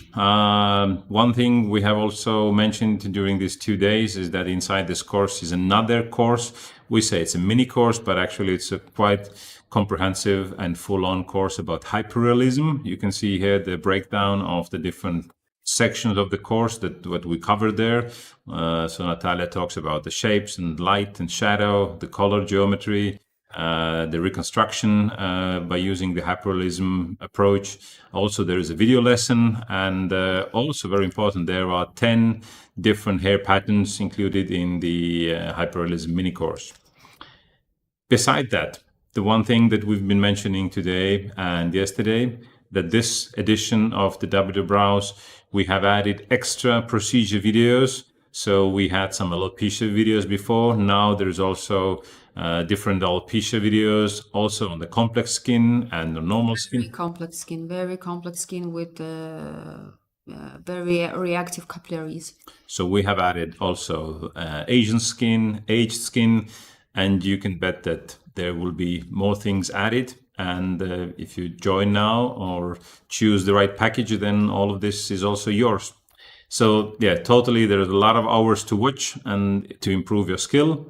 One thing we have also mentioned during these 2 days is that inside this course is another course. We say it's a mini course, but actually it's a quite comprehensive and full-on course about hyperrealism. You can see here the breakdown of the different sections of the course what we covered there. So Natalia talks about the shapes and light and shadow, the color geometry, the reconstruction by using the hyperrealism approach. Also, there is a video lesson, and also very important, there are 10 different hair patterns included in the hyperrealism mini course. Beside that, the one thing that we've been mentioning today and yesterday, that this edition of the WW Brows, we have added extra procedure videos. So we had some alopecia videos before. Now there's also different alopecia videos, also on the complex skin and the normal skin. Very complex skin with very reactive capillaries. So we have added also Asian skin, aged skin, and you can bet that there will be more things added. And if you join now or choose the right package, then all of this is also yours. So yeah, totally, there's a lot of hours to watch and to improve your skill.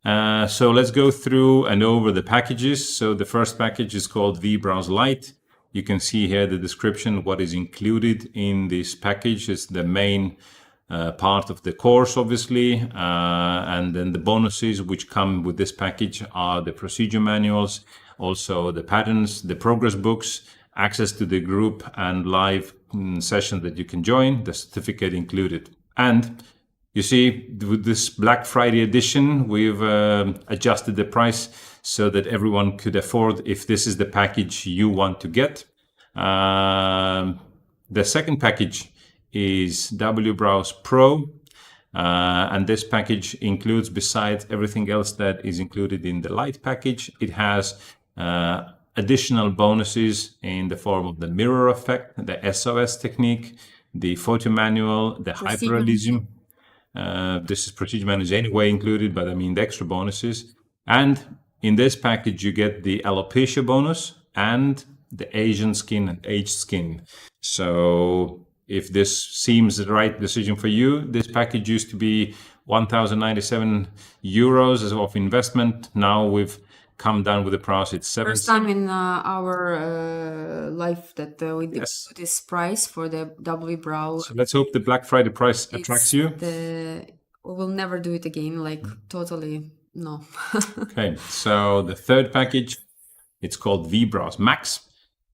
So let's go through and over the packages. So the first package is called V-Brows Lite. You can see here the description, what is included in this package is the main part of the course, obviously. And then the bonuses which come with this package are the procedure manuals, also the patterns, the progress books, access to the group and live session that you can join, the certificate included. And you see, with this Black Friday edition, we've adjusted the price so that everyone could afford if this is the package you want to get. The second package is WBrowse Pro. And this package includes, besides everything else that is included in the Lite package, it has additional bonuses in the form of the mirror effect, the SOS technique, the photo manual, the hyperrealism. This is procedure manager anyway included, but I mean the extra bonuses. And in this package, you get the alopecia bonus and the Asian skin and aged skin. So if this seems the right decision for you, this package used to be 1,097 euros as of investment. Now we've come down with the price. It's First time in our life that we did Yes. this price for the WBrowse. So let's hope the Black Friday price attracts you. We will never do it again. Like totally no. Okay, so the third package, it's called VBrowse Max.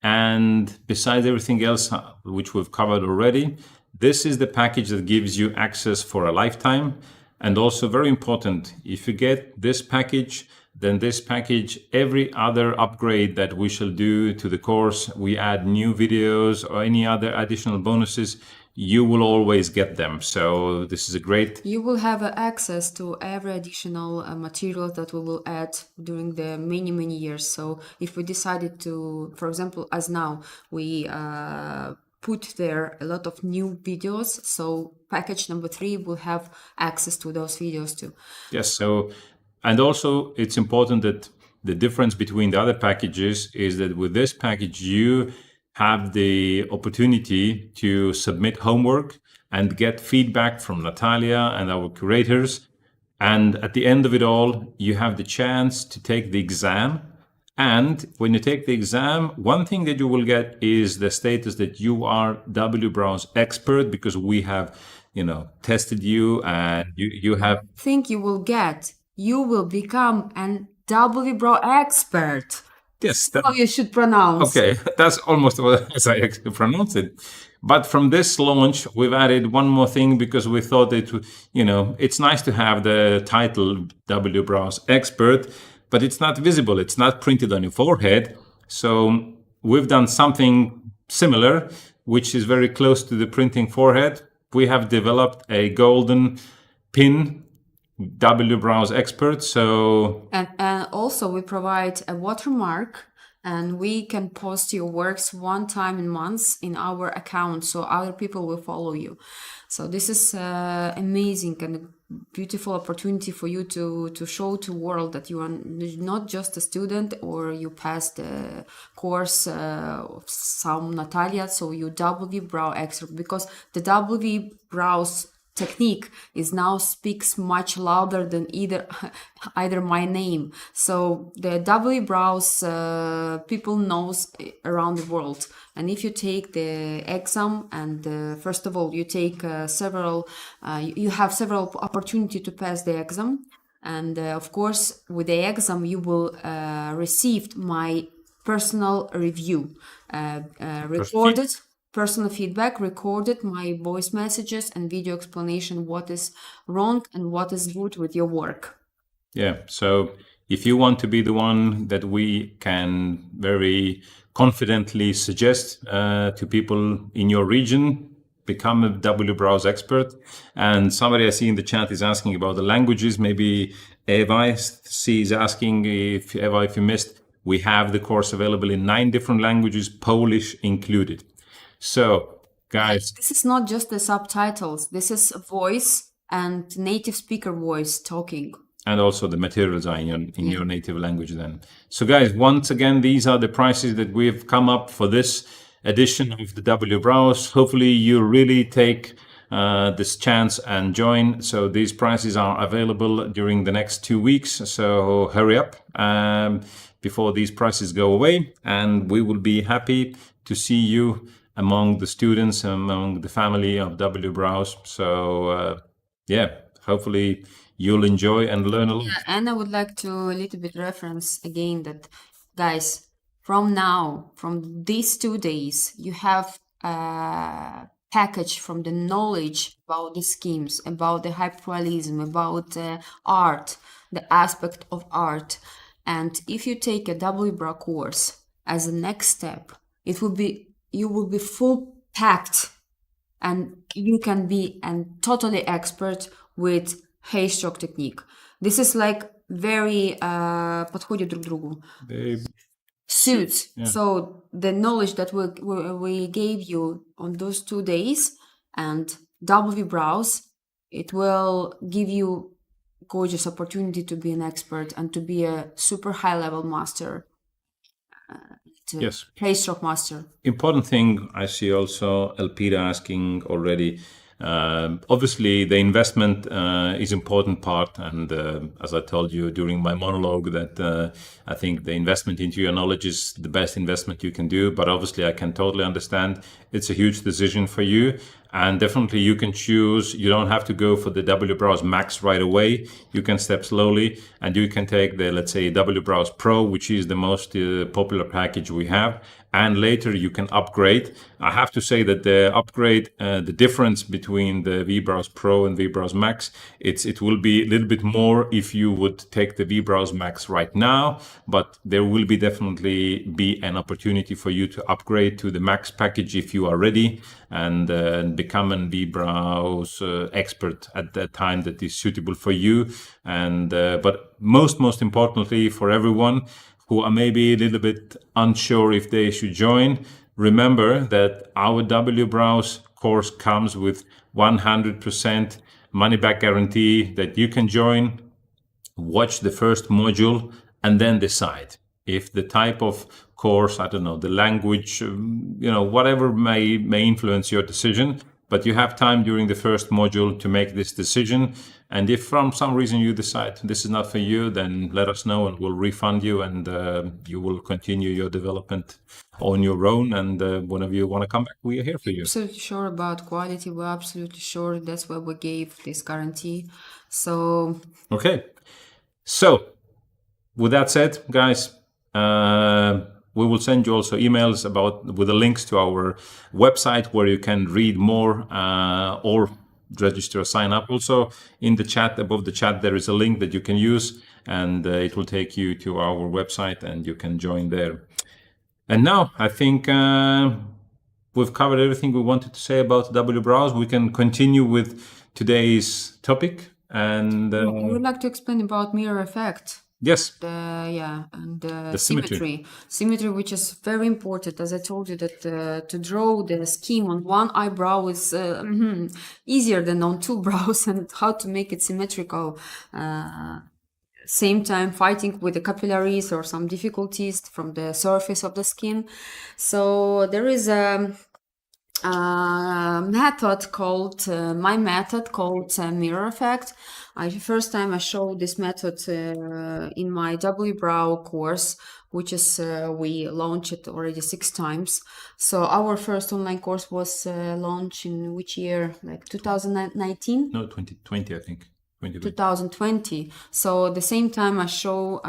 And besides everything else, which we've covered already, this is the package that gives you access for a lifetime. And also very important, if you get this package, then this package, every other upgrade that we shall do to the course, we add new videos or any other additional bonuses, you will always get them. So this is a great... You will have access to every additional material that we will add during the many years. So if we decided to, for example, as now, we put there a lot of new videos. So package number 3 will have access to those videos too. Yes, so... And also, it's important that the difference between the other packages is that with this package, you have the opportunity to submit homework and get feedback from Natalia and our curators. And at the end of it all, you have the chance to take the exam. And when you take the exam, one thing that you will get is the status that you are WBrowse expert, because we have, tested you and you have... Think you will get. You will become an WBrowse expert. Yes, How you should pronounce. Okay, that's almost as I pronounce it. But from this launch, we've added one more thing because we thought that, it's nice to have the title WBrowse expert, but it's not visible. It's not printed on your forehead. So we've done something similar, which is very close to the printing forehead. We have developed a golden pin, WBrowse expert. So and also we provide a watermark, and we can post your works one time in months in our account, so other people will follow you. So this is amazing and a beautiful opportunity for you to show to the world that you are not just a student or you passed the course of some Natalia, so you WBrowse expert, because the WBrowse technique is now speaks much louder than either my name. So the WBrowse people knows around the world. And if you take the exam, and first of all you take you have several opportunity to pass the exam, and of course with the exam you will receive my personal review recorded. Personal feedback, recorded, my voice messages and video explanation, what is wrong and what is good with your work. Yeah, so if you want to be the one that we can very confidently suggest to people in your region, become a WBrowse expert. And somebody I see in the chat is asking about the languages. Maybe Eva is asking if you missed, we have the course available in 9 different languages, Polish included. So, guys, this is not just the subtitles. This is voice and native speaker voice talking. And also the materials are in your native language then. So, guys, once again, these are the prices that we've come up for this edition of the WBrowse. Hopefully, you really take this chance and join. So, these prices are available during the next 2 weeks. So, hurry up before these prices go away. And we will be happy to see you among the students, among the family of WBrowse. So, hopefully you'll enjoy and learn a lot. Yeah, and I would like to a little bit reference again that, guys, from these 2 days, you have a package from the knowledge about the schemes, about the hyperrealism, about art, the aspect of art. And if you take a WBRA course as a next step, you will be full packed, and you can be a totally expert with hay-stroke technique. This is like very подходит друг другу. They Suits. Yeah. So the knowledge that we gave you on those 2 days and WBRAWS, it will give you gorgeous opportunity to be an expert and to be a super high level master. Yes. Hay-stroke master. Important thing I see also Elpida asking already. Obviously, the investment is important part, and as I told you during my monologue, that I think the investment into your knowledge is the best investment you can do. But obviously, I can totally understand it's a huge decision for you, and definitely you can choose. You don't have to go for the WBRAWS Max right away. You can step slowly, and you can take the, let's say, WBRAWS Pro, which is the most popular package we have. And later you can upgrade. I have to say that the upgrade, the difference between the WBRAWS Pro and WBRAWS Max, it will be a little bit more if you would take the WBRAWS Max right now, but there will be definitely be an opportunity for you to upgrade to the Max package if you are ready, and become an WBRAWS expert at that time that is suitable for you. And but most importantly for everyone who are maybe a little bit unsure if they should join, remember that our WBRAWS course comes with 100% money back guarantee, that you can join, watch the first module, and then decide if the type of course, I don't know, the language, whatever may influence your decision. But you have time during the first module to make this decision. And if from some reason you decide this is not for you, then let us know and we'll refund you, and you will continue your development on your own. And whenever you want to come back, we are here for you. Absolutely sure about quality. We're absolutely sure. That's why we gave this guarantee. So Okay. So with that said, guys, we will send you also emails with the links to our website where you can read more or register or sign up. Also in the chat, above the chat, there is a link that you can use, and it will take you to our website and you can join there. And now I think we've covered everything we wanted to say about WBRAWS. We can continue with today's topic. And I would like to explain about mirror effect. Yes. And The symmetry. Symmetry, which is very important. As I told you, that to draw the scheme on one eyebrow is easier than on two brows, and how to make it symmetrical. Same time fighting with the capillaries or some difficulties from the surface of the skin. So there is a method called my method called mirror effect. First time I showed this method in my WBRAW course, which is we launched it already 6 times. So our first online course was launched in which year? Like 2019? No, 2020, I think. 2020. So at the same time I show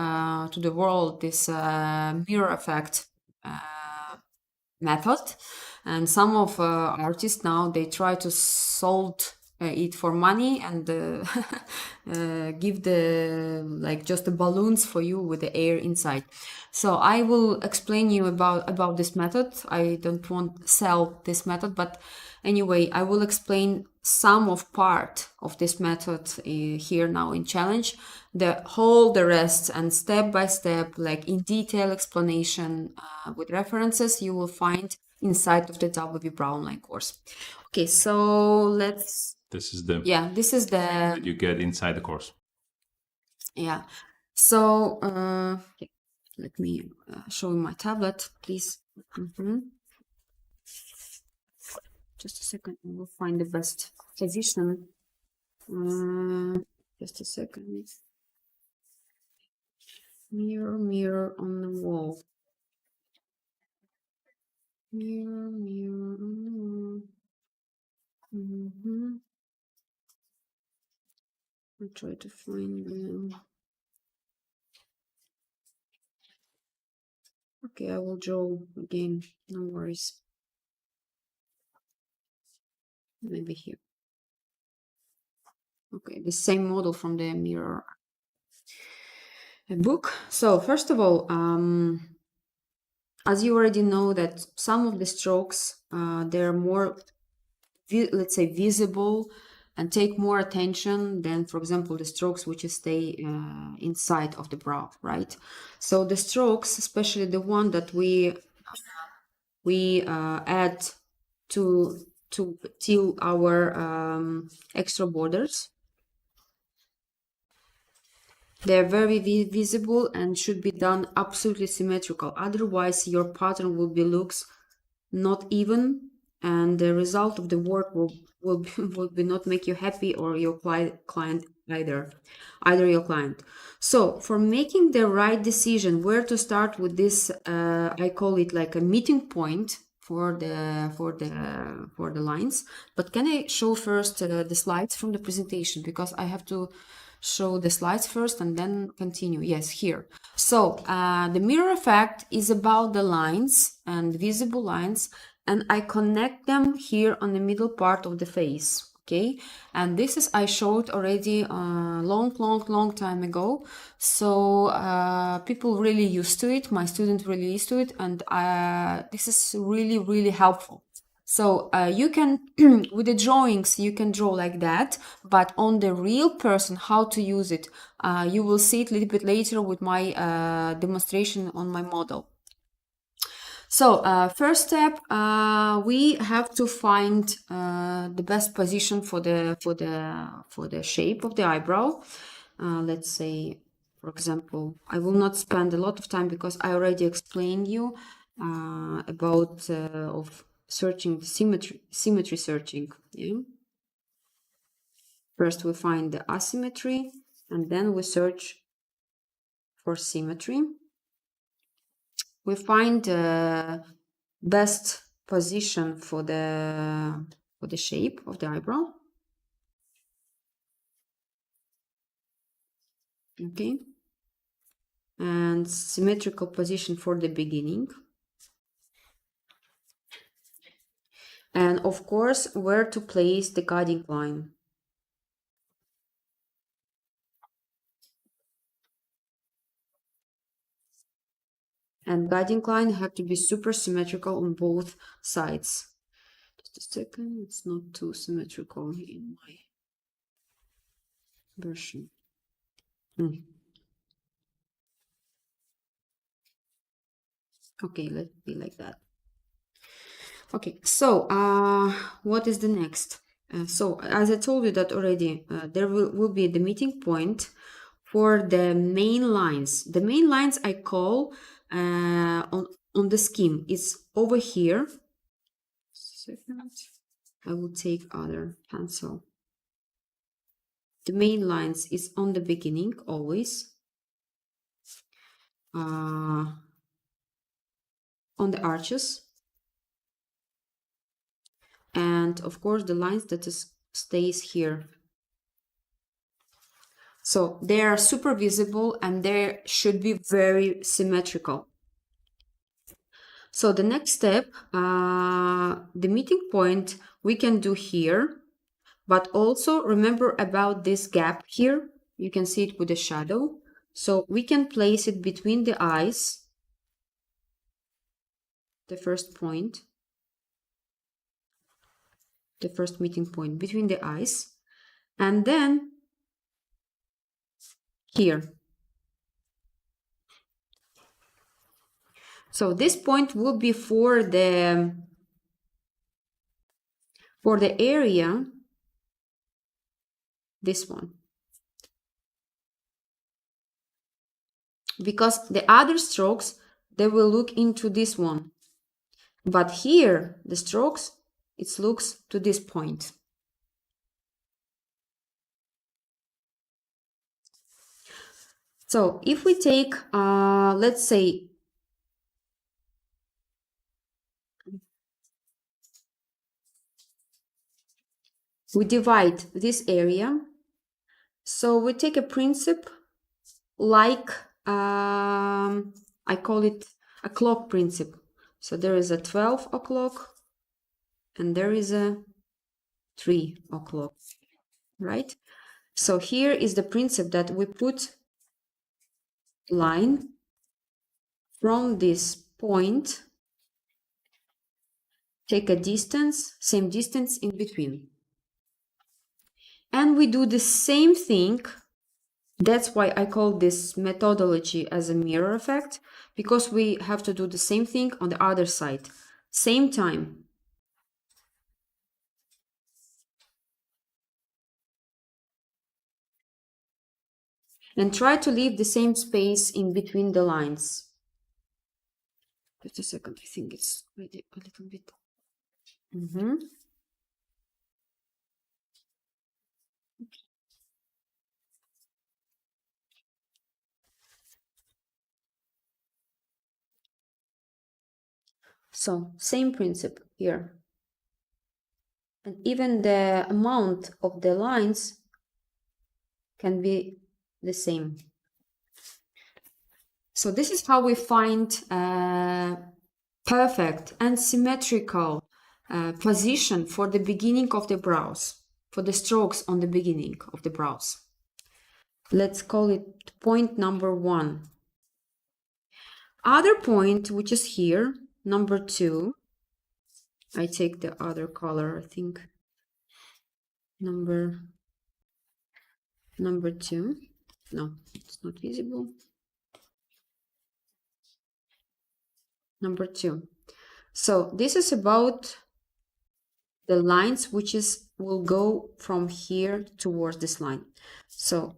to the world this mirror effect method. And some of artists now, they try to sold it for money and give just the balloons for you with the air inside. So I will explain you about this method. I don't want to sell this method, but anyway, I will explain some of part of this method here now in challenge. The rest and step by step, like in detail explanation with references, you will find inside of the WBRAW online course. Okay, so let's. This is the. Yeah, this is the. That you get inside the course. Yeah. So let me show you my tablet, please. Just a second, I will find the best position. Just a second. Mirror on the wall. Mirror on the wall. I'll try to find them. Okay, I will draw again, no worries. Maybe here. Okay, the same model from the mirror. a book. So first of all, as you already know that some of the strokes, they're more, let's say, visible and take more attention than, for example, the strokes which stay inside of the brow, right? So the strokes, especially the one that we add to till our extra borders, they're very visible and should be done absolutely symmetrical. Otherwise, your pattern will be looks not even, and the result of the work will be not make you happy or your client either your client. So for making the right decision where to start with this, I call it like a meeting point for the lines. But can I show first the slides from the presentation, because I have to show the slides first and then continue. Yes, here. So the mirror effect is about the lines and visible lines, and I connect them here on the middle part of the face. Okay, and this is I showed already long time ago. So people really used to it. My students really used to it, and this is really helpful. So you can, with the drawings, you can draw like that, but on the real person, how to use it, you will see it a little bit later with my demonstration on my model. So first step, we have to find the best position for the shape of the eyebrow. Let's say, for example, I will not spend a lot of time because I already explained you about of searching symmetry searching. Yeah? First we find the asymmetry and then we search for symmetry. We find the best position for the shape of the eyebrow. Okay. And symmetrical position for the beginning. And of course, where to place the guiding line. And guiding line have to be super symmetrical on both sides. Just a second, it's not too symmetrical in my version. Okay, let's be like that. Okay, so what is the next? So as I told you that already, there will be the meeting point for the main lines. The main lines I call on the scheme is over here. Second, I will take other pencil. The main lines is on the beginning always. On the arches. And of course the lines that stays here. So they are super visible and they should be very symmetrical. So the next step, the meeting point we can do here, but also remember about this gap here. You can see it with a shadow. So we can place it between the eyes, the first point. The first meeting point between the eyes, and then here. So this point will be for the area, this one, because the other strokes, they will look into this one, but here the strokes, it looks to this point. So if we take, let's say, we divide this area, so we take a principle like, I call it a clock principle. So there is a 12 o'clock and there is a 3 o'clock, right? So here is the principle that we put line from this point, take a distance, same distance in between. And we do the same thing. That's why I call this methodology as a mirror effect, because we have to do the same thing on the other side. Same time. And try to leave the same space in between the lines. Just a second, I think it's already a little bit. So, same principle here. And even the amount of the lines can be the same. So this is how we find perfect and symmetrical position for the beginning of the brows, for the strokes on the beginning of the brows. Let's call it point number 1. Other point, which is here, number 2. I take the other color, I think. Number 2. No, it's not visible. Number 2. So this is about the lines which will go from here towards this line. So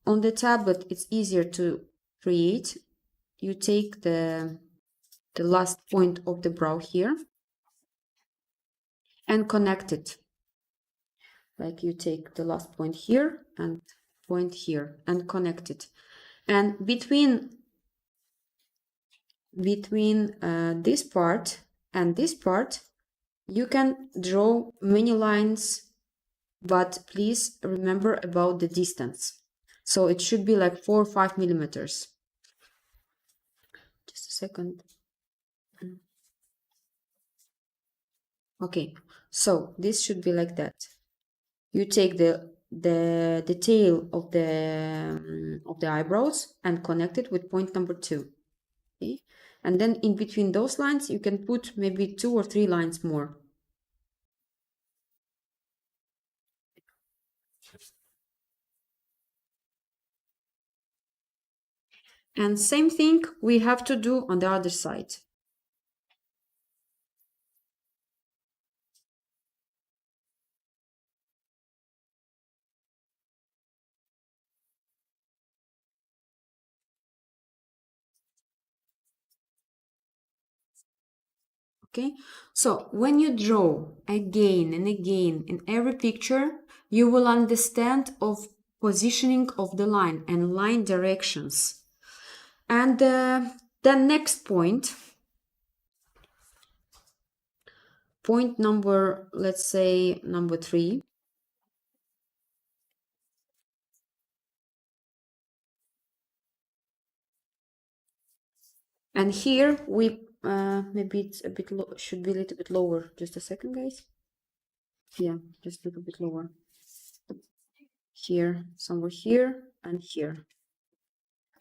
on the tablet it's easier to create. You take the last point of the brow here and connect it. Like you take the last point here and point here and connect it. And between this part and this part, you can draw many lines, but please remember about the distance. So it should be like 4 or 5 millimeters. Just a second. Okay, so this should be like that. You take the tail of the eyebrows and connect it with point number 2. Okay, and then in between those lines you can put maybe 2 or 3 lines more. And same thing we have to do on the other side. Okay, so when you draw again and again in every picture, you will understand of positioning of the line and line directions. And the next point number, let's say number 3. And here we maybe it's a bit low, should be a little bit lower. Just a second, guys. Yeah, just a little bit lower. Here, somewhere here and here.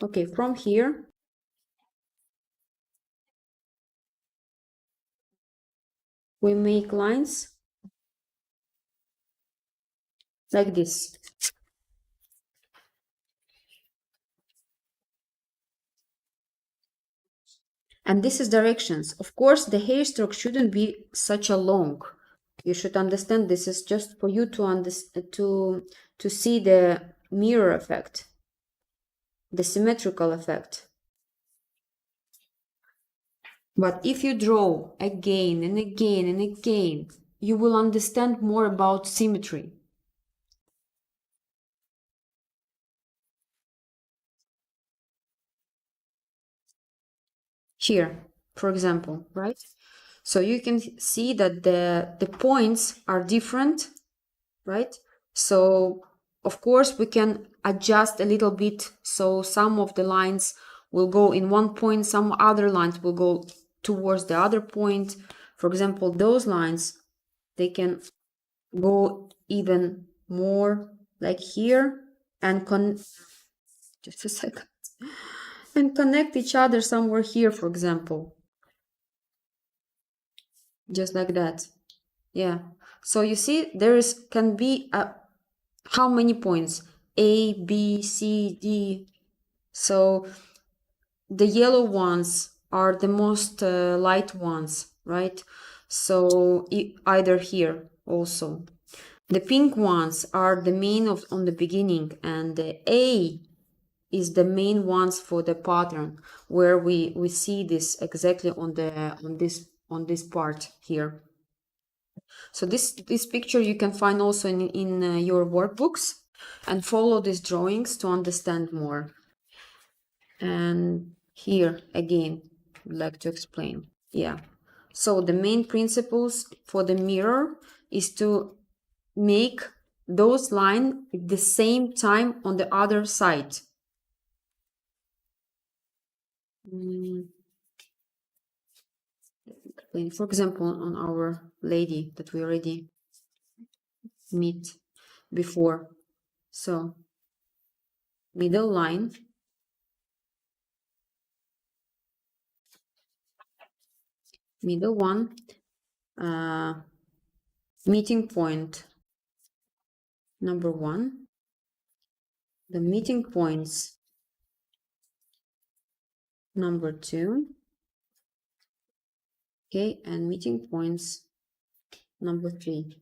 Okay, from here we make lines like this. And this is directions. Of course, the hair stroke shouldn't be such a long. You should understand this is just for you to understand, to see the mirror effect, the symmetrical effect. But if you draw again and again and again, you will understand more about symmetry. Here, for example, right? So you can see that the points are different, right? So of course we can adjust a little bit. So some of the lines will go in one point, some other lines will go towards the other point. For example, those lines, they can go even more like here and just a second. and connect each other somewhere here, for example. Just like that. Yeah. So you see, can be how many points? A, B, C, D. So the yellow ones are the most light ones, right? So either here also. The pink ones are the main on the beginning, and the A is the main ones for the pattern, where we see this exactly on this part here. So this picture you can find also in your workbooks, and follow these drawings to understand more. And here again, I'd like to explain. Yeah. So the main principles for the mirror is to make those lines at the same time on the other side. For example, on our lady that we already meet before. So middle line, middle one, meeting point number 1, the meeting points number 2, okay, and meeting points number 3.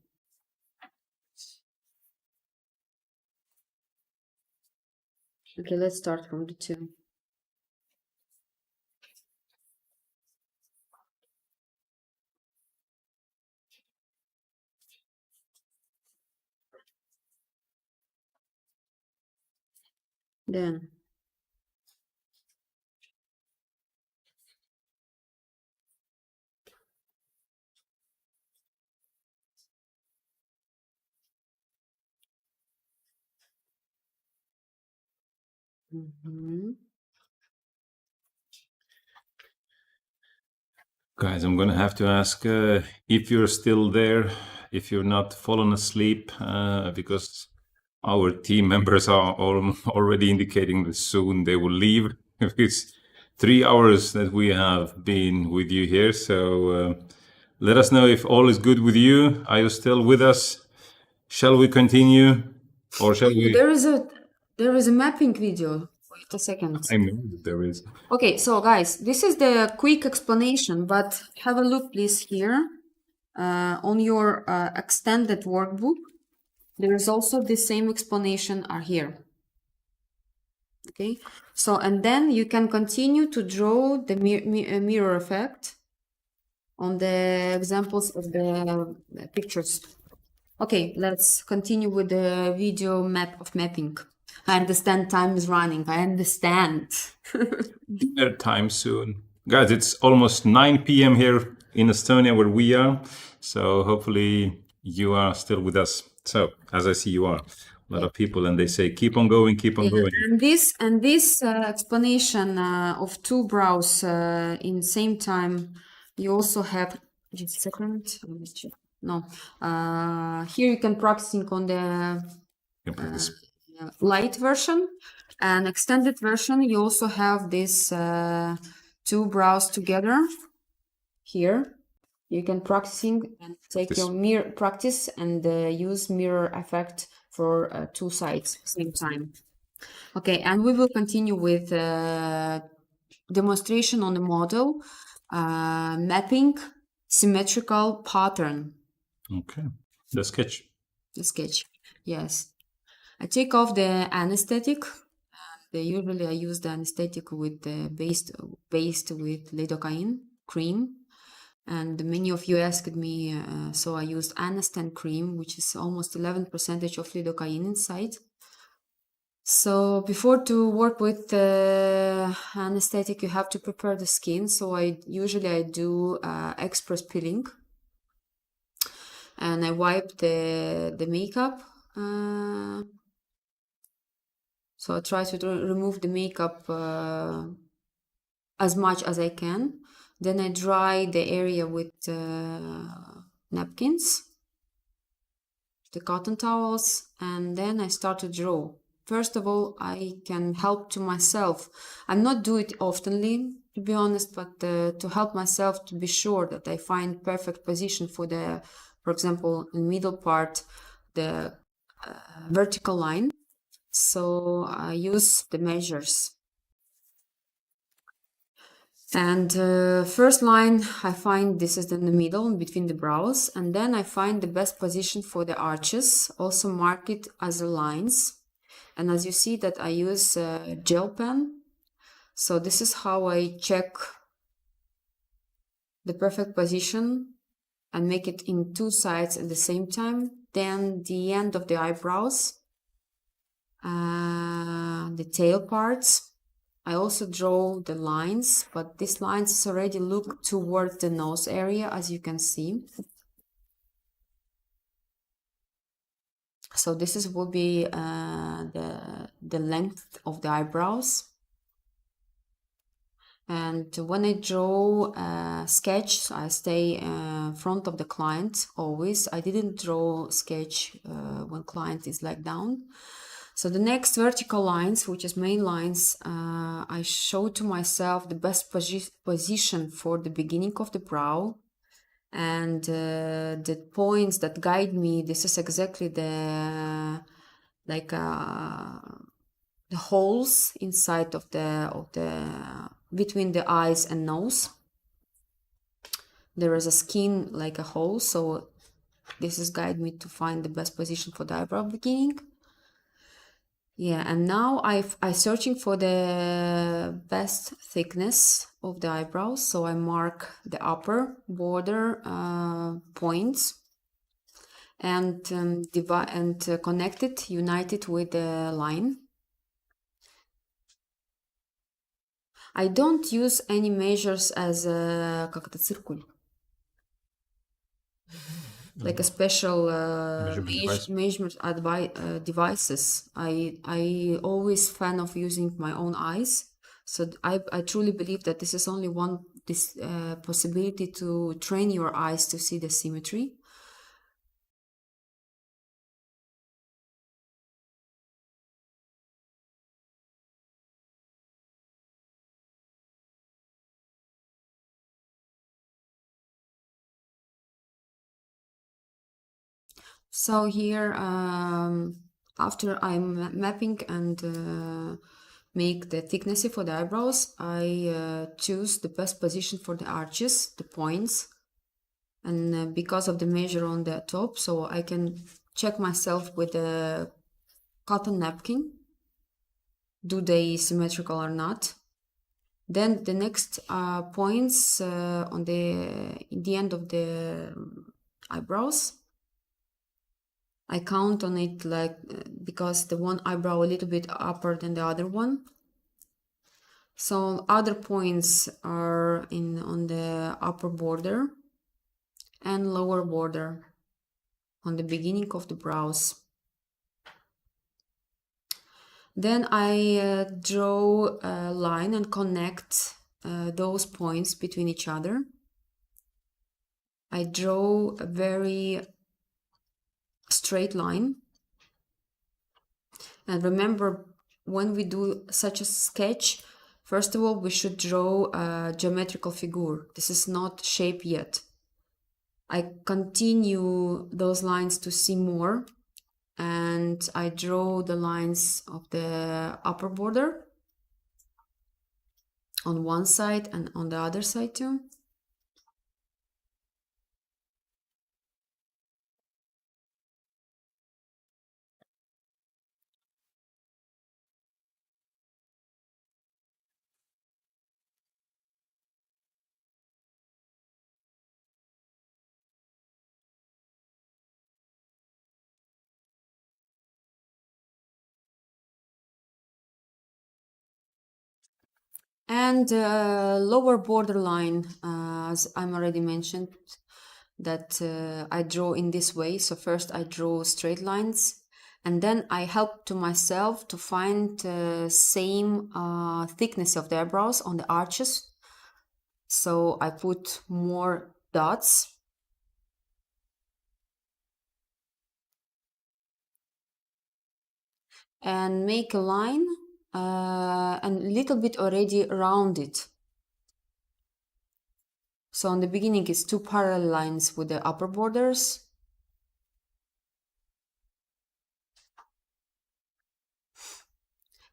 Okay, let's start from the 2. Then Guys, I'm going to have to ask if you're still there, if you're not fallen asleep, because our team members are already indicating that soon they will leave. It's 3 hours that we have been with you here. So let us know if all is good with you. Are you still with us? Shall we continue, or shall we? there is a mapping video. Wait a second. I know that there is. Okay, so guys, this is the quick explanation, but have a look please here on your extended workbook. There is also the same explanation are here. Okay, so and then you can continue to draw the mirror effect on the examples of the pictures. Okay, let's continue with the video map of mapping. I understand time is running. I understand. Dinner time soon. Guys, it's almost 9 p.m. here in Estonia where we are. So hopefully you are still with us. So as I see you are, a lot of people, and they say, keep on going, keep on going. And this explanation of 2 brows in same time, you also have, just a second, let me check. No, here you can practicing on the light version, and extended version. You also have this 2 brows together. Here you can practicing and take your mirror practice and use mirror effect for 2 sides same time. Okay, and we will continue with demonstration on the model, mapping symmetrical pattern. Okay, the sketch. The sketch, yes. I take off the anesthetic. Usually I use the anesthetic with the based with lidocaine cream. And many of you asked me, so I used Anestan cream, which is almost 11% of lidocaine inside. So before to work with anesthetic, you have to prepare the skin. So I usually do express peeling, and I wipe the makeup. So I try to remove the makeup as much as I can. Then I dry the area with napkins, the cotton towels, and then I start to draw first of all, I can help to myself. I'm not do it oftenly, to be honest, but to help myself to be sure that I find perfect position for the, for example, in middle part, the vertical line. So I use the measures. And first line, I find this is in the middle between the brows, and then I find the best position for the arches, also mark it as lines. And as you see that I use gel pen, so this is how I check the perfect position and make it in two sides at the same time. Then the end of the eyebrows, the tail parts, I also draw the lines, but these lines already look towards the nose area, as you can see. So this is will be the length of the eyebrows. And when I draw a sketch, I stay in front of the client always. I didn't draw sketch when client is like down. So the next vertical lines, which is main lines, I show to myself the best position for the beginning of the brow. And the points that guide me, this is exactly the holes inside of the between the eyes and nose. There is a skin like a hole, so this is guide me to find the best position for the eyebrow beginning. Yeah, and now I searching for the best thickness of the eyebrows, so I mark the upper border points and divide and connect it, unite it with the line. I don't use any measures as как это циркуль, like a special measurement devices. I always fan of using my own eyes. So I truly believe that this is only one possibility to train your eyes to see the symmetry. So here, after I'm mapping and make the thickness for the eyebrows, I choose the best position for the arches, the points, and because of the measure on the top, so I can check myself with a cotton napkin, do they symmetrical or not. Then the next points on the end of the eyebrows, I count on it like because the one eyebrow a little bit upper than the other one. So other points are on the upper border and lower border on the beginning of the brows. Then I draw a line and connect those points between each other. I draw a very straight line. And remember, when we do such a sketch, first of all, we should draw a geometrical figure. This is not shape yet. I continue those lines to see more, and I draw the lines of the upper border on one side and on the other side too. And lower borderline, as I'm already mentioned, that I draw in this way. So first I draw straight lines, and then I help to myself to find same thickness of the eyebrows on the arches. So I put more dots. and make a line and a little bit already round it. So in the beginning it's two parallel lines with the upper borders.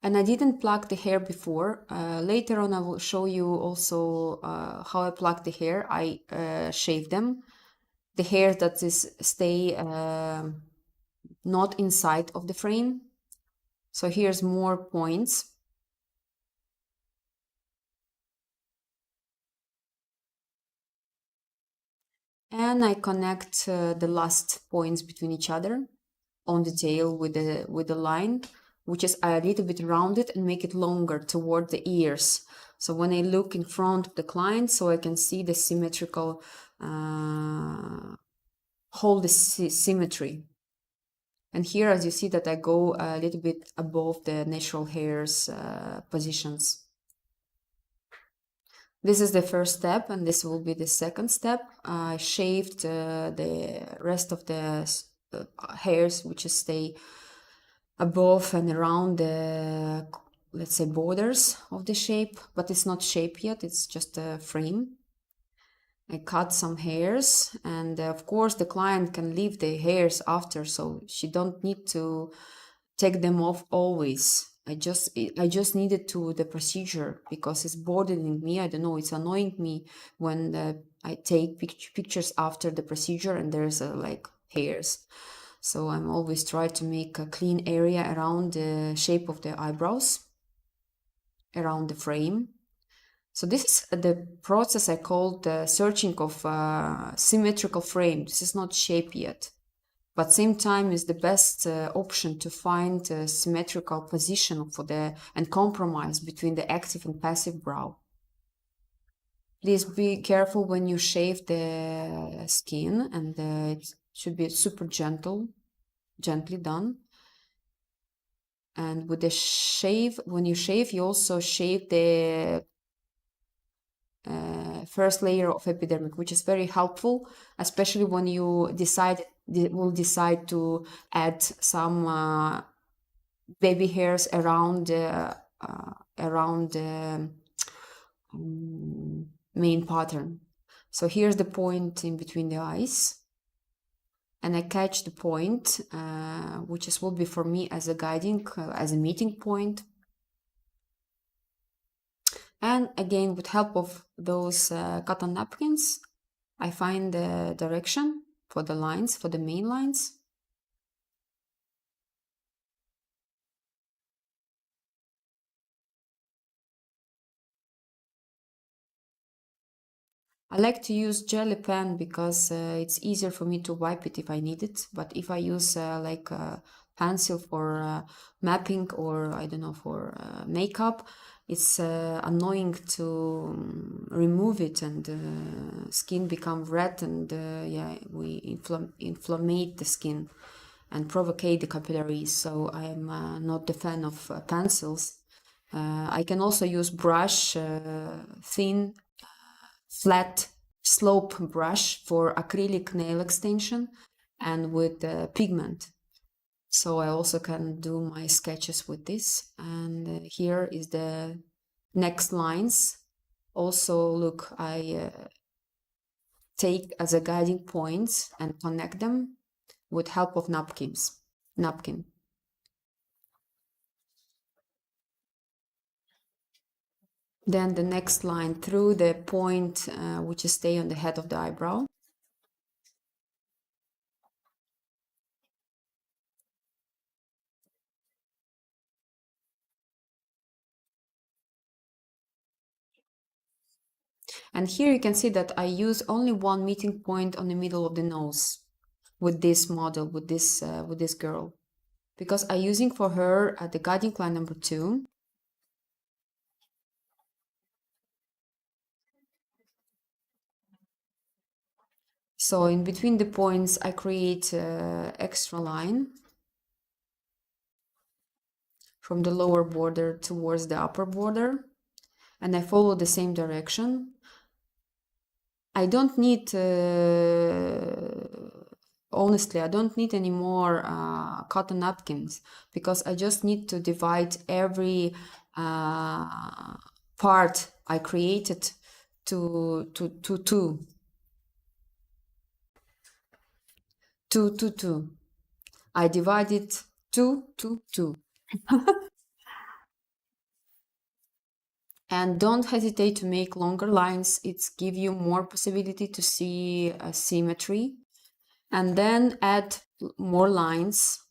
And I didn't pluck the hair before. Later on I will show you also how I pluck the hair. I shave them. The hair that is stay not inside of the frame. So here's more points. And I connect the last points between each other on the tail with the line, which is a little bit rounded, and make it longer toward the ears. So when I look in front of the client, so I can see the symmetrical, hold the symmetry. And here, as you see that I go a little bit above the natural hairs positions. This is the first step, and this will be the second step. I shaved the rest of the hairs which stay above and around the, let's say, borders of the shape, but it's not shape yet, it's just a frame. I cut some hairs, and of course the client can leave the hairs after, so she don't need to take them off always. I just needed to the procedure because it's bothering me. I don't know, it's annoying me when I take pictures after the procedure and there's like hairs. So I'm always trying to make a clean area around the shape of the eyebrows, around the frame. So this is the process I call the searching of symmetrical frame. This is not shape yet, but same time is the best option to find a symmetrical position for and compromise between the active and passive brow. Please be careful when you shave the skin, and it should be super gently done. And with the shave, when you shave, you also shave the first layer of epidermic, which is very helpful, especially when you will decide to add some baby hairs around the main pattern. So here's the point in between the eyes, and I catch the point, which will be for me as a guiding, as a meeting point. And again, with help of those cotton napkins, I find the direction for the lines, for the main lines. I like to use jelly pen because it's easier for me to wipe it if I need it. But if I use like a pencil for mapping, or I don't know, for makeup, it's annoying to remove it, and skin become red, and yeah, we inflammate the skin and provocate the capillaries. So I am not the fan of pencils. I can also use brush, thin, flat slope brush for acrylic nail extension and with pigment. So I also can do my sketches with this. And here is the next lines. Also, look, I take as a guiding points and connect them with help of napkin. Then the next line through the point which stay on the head of the eyebrow. And here you can see that I use only one meeting point on the middle of the nose with this model, with this girl, because I'm using for her the guiding line number 2. So in between the points, I create extra line from the lower border towards the upper border, and I follow the same direction. I don't need, honestly, I don't need any more cotton napkins, because I just need to divide every part I created to two. I divided 2, 2, 2. And don't hesitate to make longer lines. It's give you more possibility to see symmetry. And then add more lines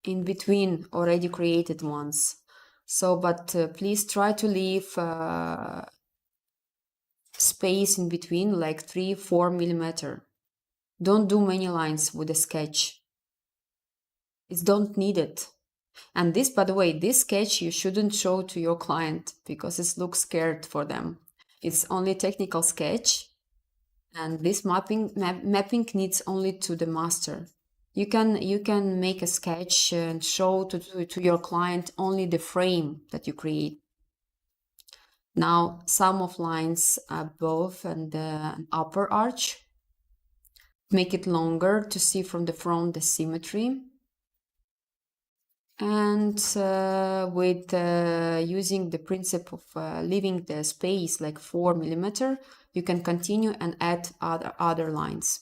in between already created ones. So, but please try to leave space in between, like 3-4 millimeter. Don't do many lines with a sketch. It's don't need it. And this, by the way, this sketch you shouldn't show to your client because it looks scared for them. It's only technical sketch, and this mapping needs only to the master. You can make a sketch and show to your client only the frame that you create. Now, some of lines above and the upper arch. Make it longer to see from the front the symmetry. And with using the principle of leaving the space like 4 millimeter, you can continue and add other lines.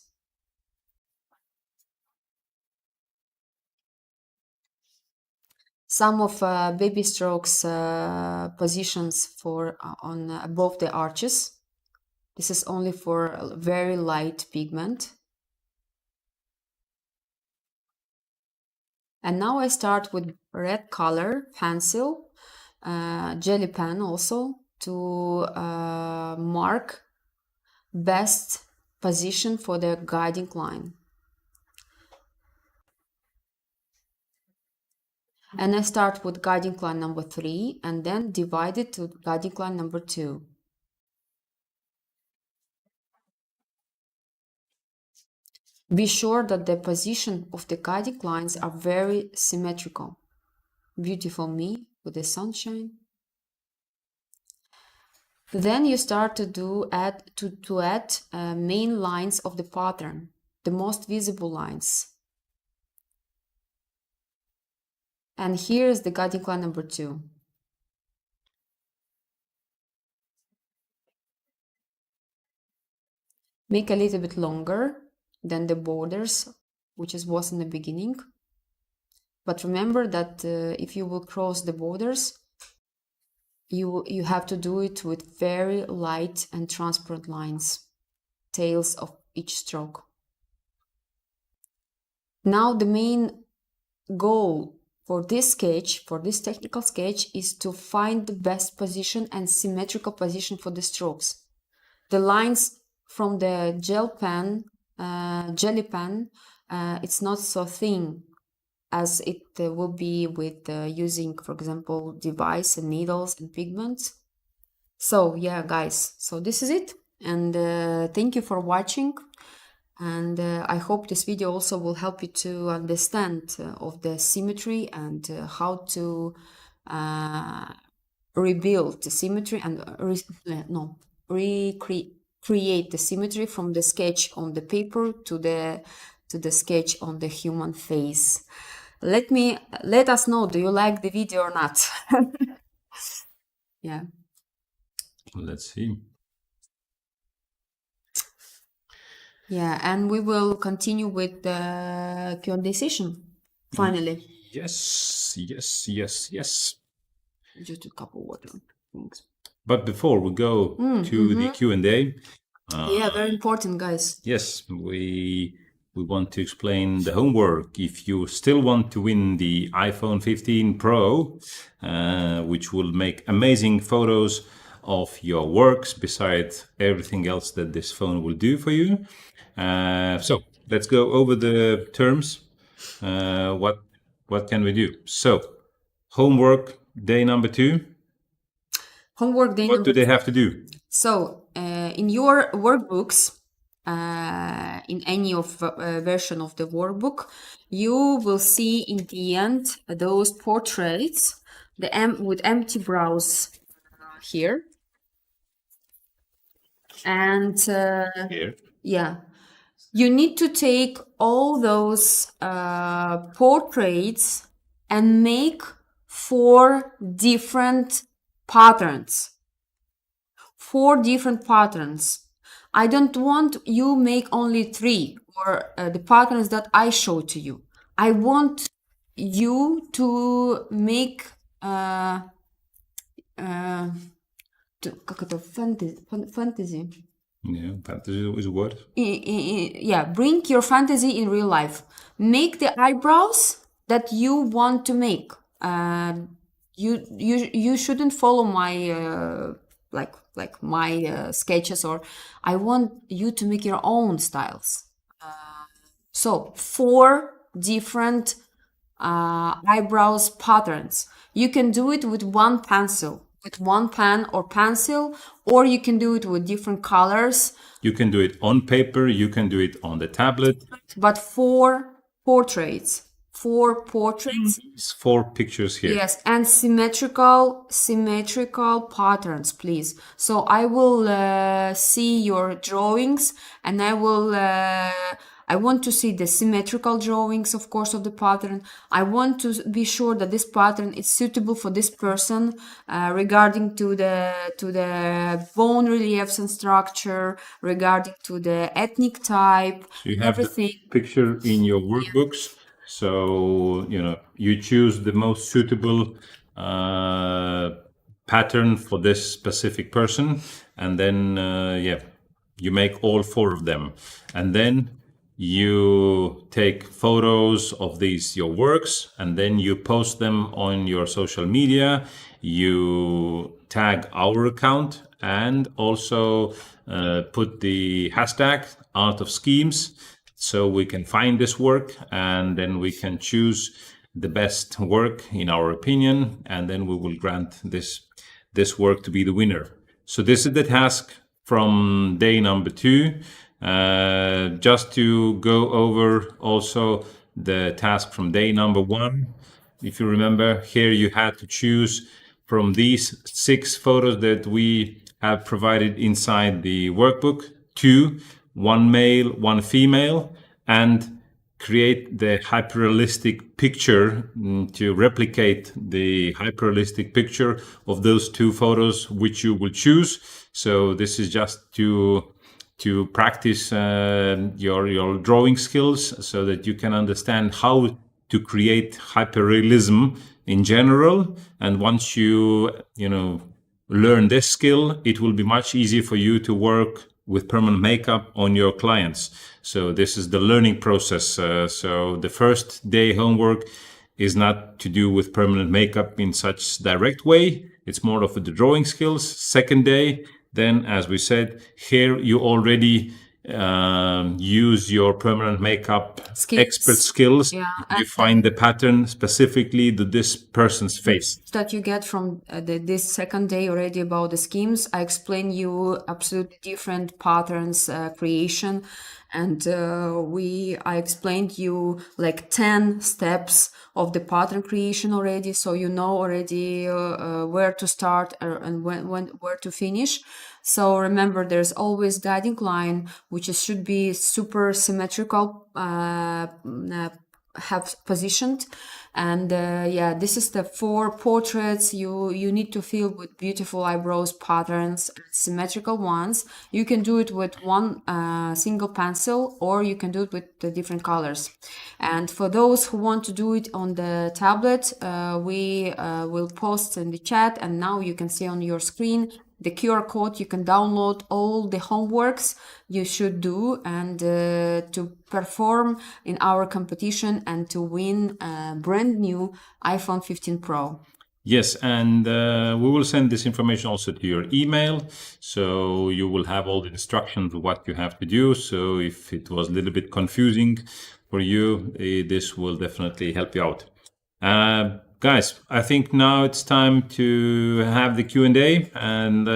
Some of baby strokes positions for on above the arches. This is only for very light pigment. And now I start with red color pencil, jelly pen also, to mark best position for the guiding line. And I start with guiding line number 3 and then divide it to guiding line number 2. Be sure that the position of the guiding lines are very symmetrical. Beautiful me with the sunshine. Then you start to add main lines of the pattern, the most visible lines. And here is the guiding line number 2. Make a little bit longer than the borders, which was in the beginning. But remember that if you will cross the borders, you have to do it with very light and transparent lines, tails of each stroke. Now the main goal for this sketch, for this technical sketch, is to find the best position and symmetrical position for the strokes. The lines from the jelly pen, it's not so thin as it will be with using, for example, device and needles and pigments. So yeah, guys, so this is it, and thank you for watching, and I hope this video also will help you to understand of the symmetry and how to rebuild the symmetry and recreate the symmetry from the sketch on the paper to the sketch on the human face. Let us know, do you like the video or not? Yeah. Let's see. Yeah, and we will continue with the Q&A session, finally. Yes. Just a couple water things. But before we go to the Q&A, Yeah, very important, guys. yes, we want to explain the homework. If you still want to win the iPhone 15 Pro, which will make amazing photos of your works besides everything else that this phone will do for you. So let's go over the terms. What can we do? So homework day number 2. Homework day What number do they have to do? So, in your workbooks, in any of version of the workbook, you will see in the end those portraits, with empty brows here, and Here. yeah, You need to take all those portraits and make 4 different patterns. 4 different patterns. I don't want you make only 3 or the patterns that I show to you. I want you to make как это fantasy. Yeah, fantasy is a word. Yeah, bring your fantasy in real life. Make the eyebrows that you want to make. You shouldn't follow my like my sketches, or I want you to make your own styles. So 4 different eyebrows patterns. You can do it with one pencil, with one pen or pencil, or you can do it with different colors. You can do it on paper, you can do it on the tablet. But 4 portraits. 4 portraits. It's 4 pictures here. Yes, and symmetrical patterns, please. So I will see your drawings, and I want to see the symmetrical drawings, of course, of the pattern. I want to be sure that this pattern is suitable for this person regarding to the bone reliefs and structure, regarding to the ethnic type, So you have everything. the picture in your workbooks. So, you choose the most suitable pattern for this specific person. And then, you make all 4 of them. And then you take photos of your works, and then you post them on your social media. You tag our account and also put the hashtag Art of Schemes, so we can find this work, and then we can choose the best work in our opinion, and then we will grant this work to be the winner. So this is the task from day number 2. Just to go over also the task from day number 1. If you remember, here you had to choose from these 6 photos that we have provided inside the workbook, 2, 1 male, 1 female, and create the hyperrealistic picture to replicate the hyperrealistic picture of those 2 photos which you will choose. So this is just to practice your drawing skills, so that you can understand how to create hyperrealism in general. And once you learn this skill, it will be much easier for you to work with permanent makeup on your clients. So this is the learning process. So the first day homework is not to do with permanent makeup in such direct way. It's more of the drawing skills. Second day, then, as we said, here you already use your permanent makeup expert skills. Yeah, you find the pattern specifically to this person's face. That you get from this second day already about the schemes. I explain you absolutely different patterns creation, and I explained you like 10 steps of the pattern creation already, so you know already where to start and where to finish. So remember, there's always guiding line, which should be super symmetrical, have positioned. And this is the 4 portraits you need to fill with beautiful eyebrows patterns, symmetrical ones. You can do it with one single pencil, or you can do it with the different colors. And for those who want to do it on the tablet, we will post in the chat, and now you can see on your screen the QR code. You can download all the homeworks you should do, and to perform in our competition and to win a brand new iPhone 15 Pro. Yes, and we will send this information also to your email, so you will have all the instructions of what you have to do. So if it was a little bit confusing for you, this will definitely help you out. Guys, I think now it's time to have the Q&A, and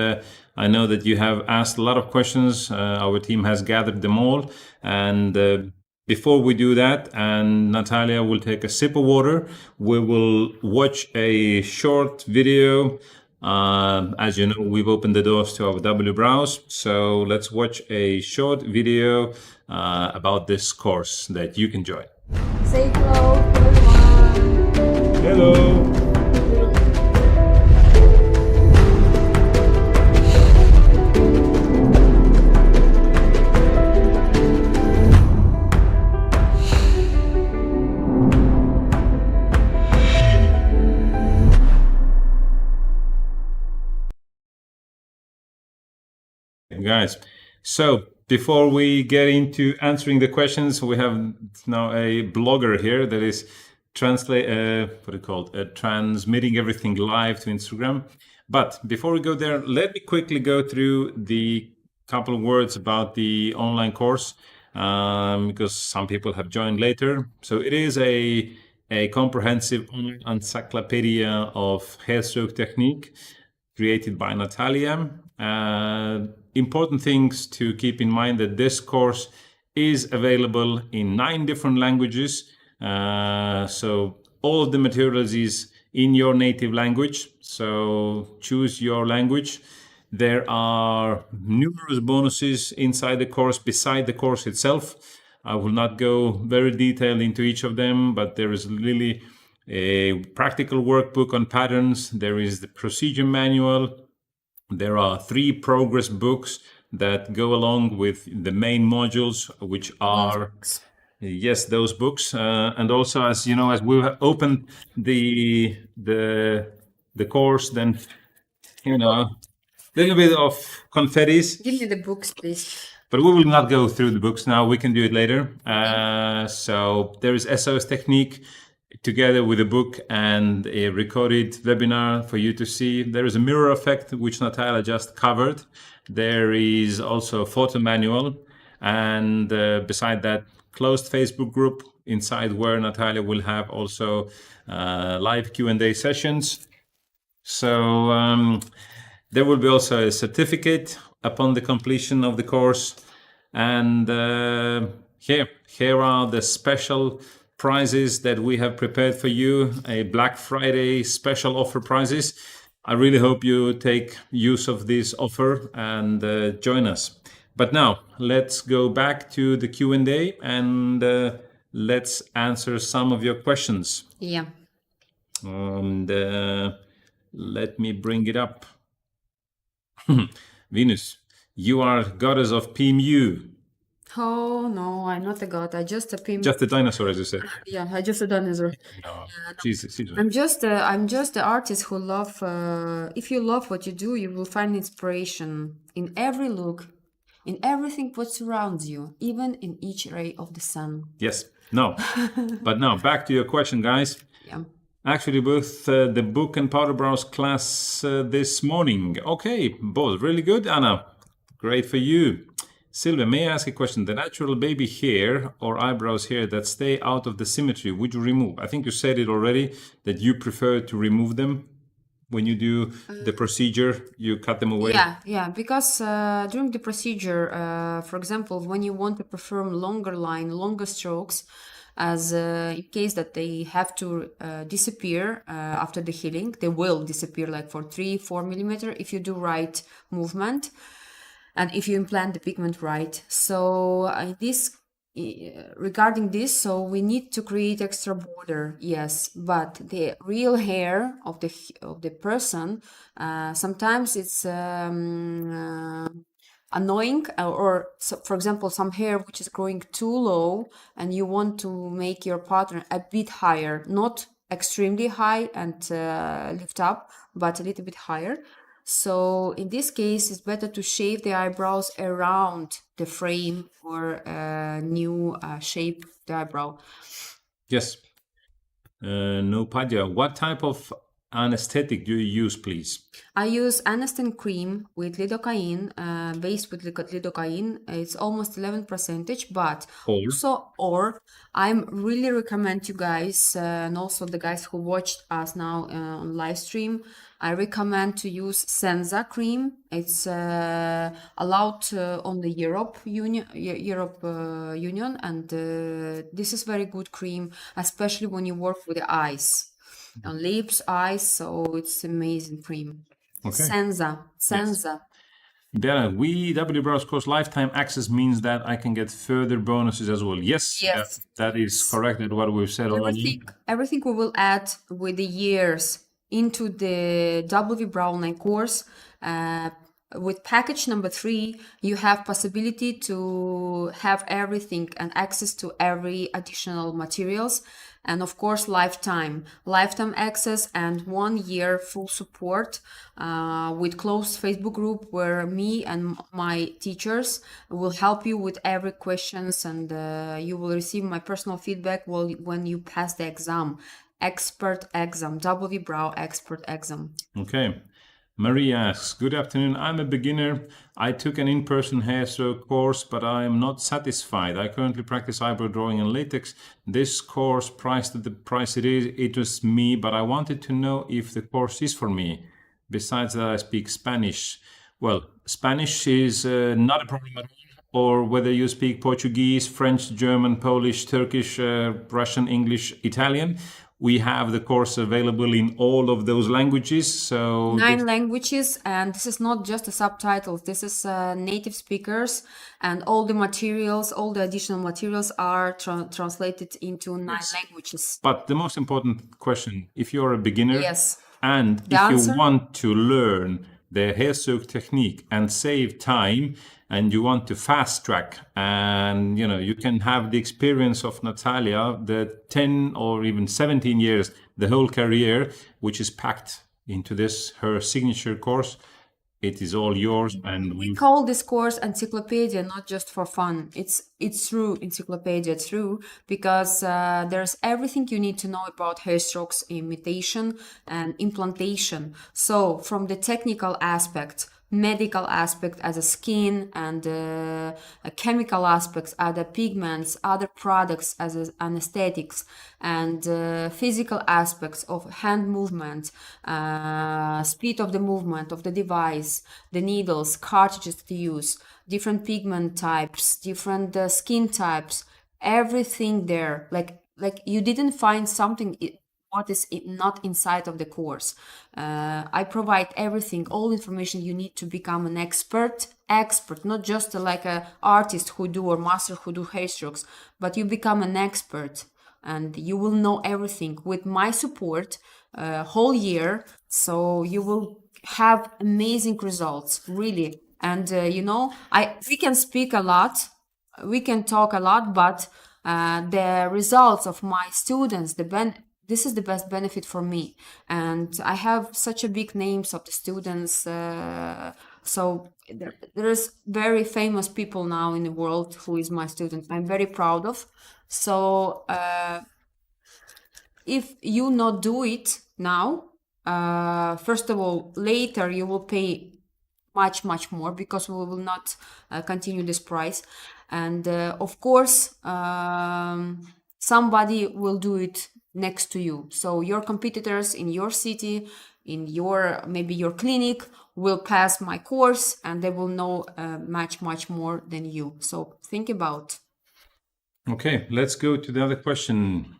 I know that you have asked a lot of questions. Our team has gathered them all, and before we do that, and Natalia will take a sip of water, we will watch a short video As you know, we've opened the doors to our W-Browse. So let's watch a short video about this course that you can join. Say hello to everyone. Hello. Guys, so before we get into answering the questions, we have now a blogger here that is transmitting everything live to Instagram. But before we go there, let me quickly go through the couple of words about the online course, because some people have joined later. So it is a comprehensive online encyclopedia of hairstroke technique created by Natalia. Important things to keep in mind that this course is available in 9 different languages. So all of the materials is in your native language. So choose your language. There are numerous bonuses inside the course, beside the course itself. I will not go very detailed into each of them, but there is really a practical workbook on patterns. There is the procedure manual. There are 3 progress books that go along with the main modules, which are, yes, those books. And also, as you know, as we have opened the course, then, you know, a little bit of confettis. Give me the books, please. But we will not go through the books now. We can do it later. So there is SOS technique together with a book and a recorded webinar for you to see. There is a mirror effect, which Natalia just covered. There is also a photo manual. And beside that, closed Facebook group inside where Natalia will have also live Q&A sessions. So there will be also a certificate upon the completion of the course. And here are the special prizes that we have prepared for you, a Black Friday special offer prizes. I really hope you take use of this offer and join us. But now let's go back to the Q&A and let's answer some of your questions. Yeah. And let me bring it up. Venus, you are goddess of PMU. Oh no, I'm not a god. I just a pimp. Just a dinosaur, as you said. Yeah, I just a dinosaur. No, she's I'm just the artist who love. If you love what you do, you will find inspiration in every look, in everything what surrounds you, even in each ray of the sun. Yes. No. But now back to your question, guys. Yeah. Actually, both the book and powder brows class this morning. Okay, both really good, Anna. Great for you. Sylvia, may I ask a question? The natural baby hair or eyebrows hair that stay out of the symmetry, would you remove? I think you said it already, that you prefer to remove them when you do the procedure, you cut them away. Yeah, because during the procedure, for example, when you want to perform longer line, longer strokes, as in case that they have to disappear after the healing, they will disappear like for 3-4 millimeter if you do right movement. And if you implant the pigment right. So regarding this, so we need to create extra border, yes, but the real hair of the person, sometimes it's annoying, or so, for example, some hair which is growing too low and you want to make your pattern a bit higher, not extremely high and lift up, but a little bit higher. So in this case, it's better to shave the eyebrows around the frame or new shape the eyebrow. Yes. No, Padya, what type of anesthetic do you use, please? I use Anesten cream with lidocaine, based with lidocaine. It's almost 11%, but or I'm really recommend you guys, and also the guys who watched us now on live stream, I recommend to use Senza cream. It's allowed on the Europe Union, and this is very good cream, especially when you work with the eyes, on lips, eyes. So it's amazing cream. Okay. Senza. Diana, W Browse course lifetime access means that I can get further bonuses as well. Yes, Yes. that is correct at what we've said already. Everything we will add with the years into the W Brow online course. With package number 3, you have possibility to have everything and access to every additional materials. And of course, lifetime access and 1 year full support with closed Facebook group where me and my teachers will help you with every questions, and you will receive my personal feedback when you pass the exam, expert exam, W Brow expert exam. Okay. Marie asks, good afternoon. I'm a beginner. I took an in-person hairstroke course, but I am not satisfied. I currently practice eyebrow drawing and latex. This course priced at the price it is, it was me, but I wanted to know if the course is for me. Besides that, I speak Spanish. Well, Spanish is not a problem at all. Or whether you speak Portuguese, French, German, Polish, Turkish, Russian, English, Italian. We have the course available in all of those languages. So 9 languages, and this is not just the subtitles. This is native speakers, and all the materials, all the additional materials are translated into 9 languages. But the most important question, if you're a beginner, Yes. and if you want to learn the hairstroke technique and save time, and you want to fast track, and you can have the experience of Natalia, the 10 or even 17 years, the whole career, which is packed into her signature course. It is all yours, and we call this course encyclopedia, not just for fun. It's true encyclopedia, true, because there's everything you need to know about hairstrokes imitation and implantation. So from the technical aspect, medical aspect as a skin, and a chemical aspects, other pigments, other products as anesthetics, and physical aspects of hand movement, speed of the movement of the device, the needles, cartridges to use, different pigment types, different skin types, everything there. Like you didn't find something what is not inside of the course. I provide everything, all information you need to become an expert, not just like a artist who do or master who do hairstrokes, but you become an expert and you will know everything with my support whole year. So you will have amazing results, really. And we can speak a lot, we can talk a lot, but the results of my students, this is the best benefit for me, and I have such a big names of the students. So there's very famous people now in the world who is my student. I'm very proud of. So if you not do it now, first of all, later you will pay much more, because we will not continue this price, and of course somebody will do it next to you. So your competitors in your city, in maybe your clinic, will pass my course and they will know much more than you. So think about. Okay, let's go to the other question.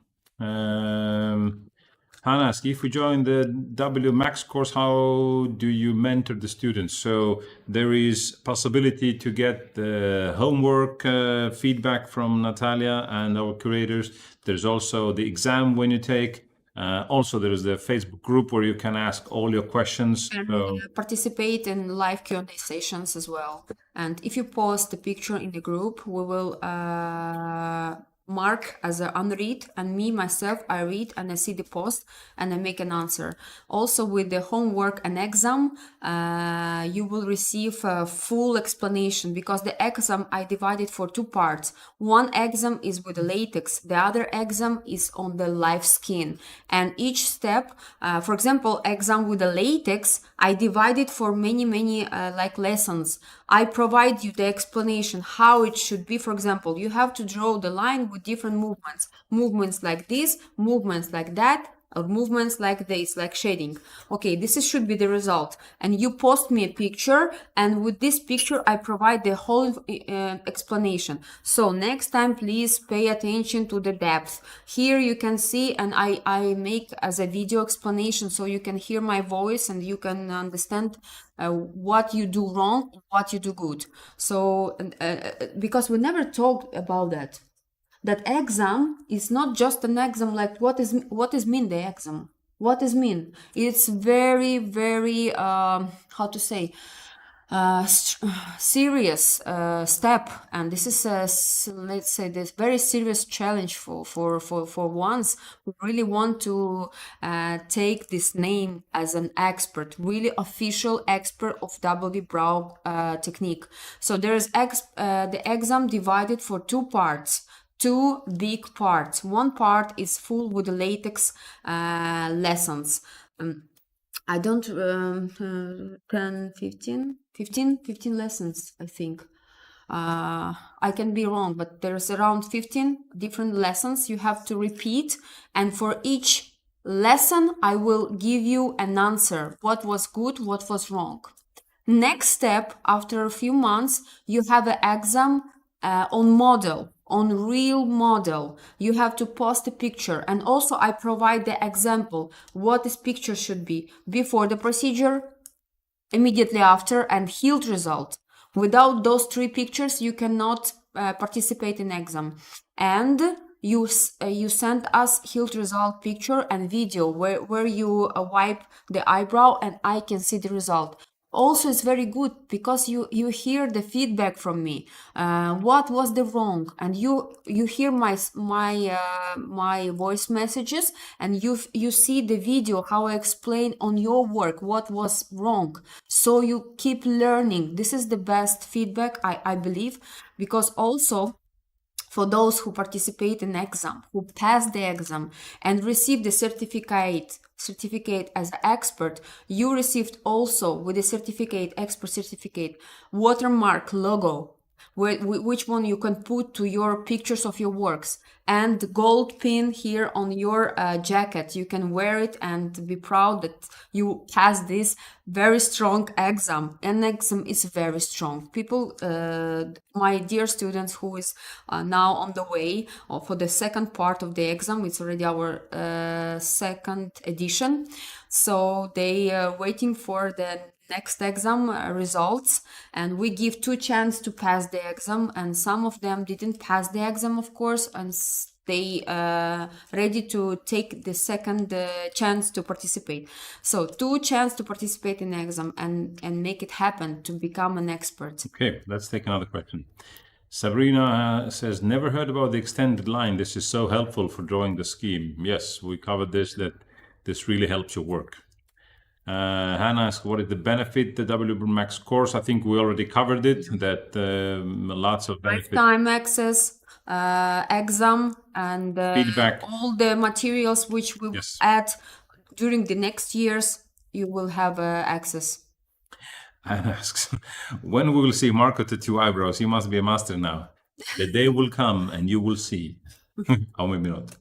Hannah asks, if we join the W Max course, how do you mentor the students? So there is possibility to get the homework feedback from Natalia and our curators. There's also the exam when you take. Also, there is the Facebook group where you can ask all your questions. And participate in live Q&A sessions as well. And if you post the picture in the group, we will mark as an unread, and myself, I read and I see the post and I make an answer. Also with the homework and exam, you will receive a full explanation, because the exam I divided for 2 parts. One exam is with the latex, the other exam is on the live skin, and each step, for example, exam with the latex, I divided for many like lessons. I provide you the explanation how it should be. For example, you have to draw the line with different movements like this, movements like that, or movements like this, like shading. Okay, should be the result. And you post me a picture, and with this picture, I provide the whole explanation. So next time, please pay attention to the depth. Here you can see, and I make as a video explanation, so you can hear my voice and you can understand what you do wrong, what you do good. So because we never talked about that. That exam is not just an exam, like what is mean the exam? What is mean? It's very, very how to say serious step, and this is let's say this very serious challenge for ones who really want to take this name as an expert, really official expert of W-brow technique. So there's the exam divided for two parts. Two big parts. One part is full with the latex lessons. I don't 10, 15 lessons, I think. I can be wrong, but there's around 15 different lessons you have to repeat, and for each lesson I will give you an answer, what was good, what was wrong. Next step, after a few months, you have an exam on model, on real model. You have to post a picture, and also I provide the example what this picture should be before the procedure, immediately after, and healed result. Without those three pictures you cannot participate in exam. And you send us healed result picture and video where you wipe the eyebrow and I can see the result. Also, it's very good because you hear the feedback from me. What was the wrong, and you hear my voice messages, and you see the video how I explain on your work what was wrong. So you keep learning. This is the best feedback I believe, because also for those who participate in exam, who pass the exam and receive the certificate as an expert, you received also with the expert certificate, watermark logo, which one you can put to your pictures of your works, and gold pin here on your jacket. You can wear it and be proud that you passed this very strong exam. An exam is very strong. People, my dear students who is now on the way for the second part of the exam, it's already our second edition. So they are waiting for the next exam results, and we give 2 chances to pass the exam, and some of them didn't pass the exam, of course, and they ready to take the second chance to participate. So 2 chances to participate in exam and make it happen to become an expert. Okay, let's take another question. Sabrina says, never heard about the extended line. This is so helpful for drawing the scheme. Yes, we covered this, that this really helps your work. Hannah asks, what is the benefit, the W-brow Max course? I think we already covered it, that lots of benefits. Lifetime access, exam, and feedback. All the materials which we will add during the next years, you will have access. Hannah asks, when we will see Marco tattoo eyebrows? He must be a master now. The day will come and you will see. Or maybe not.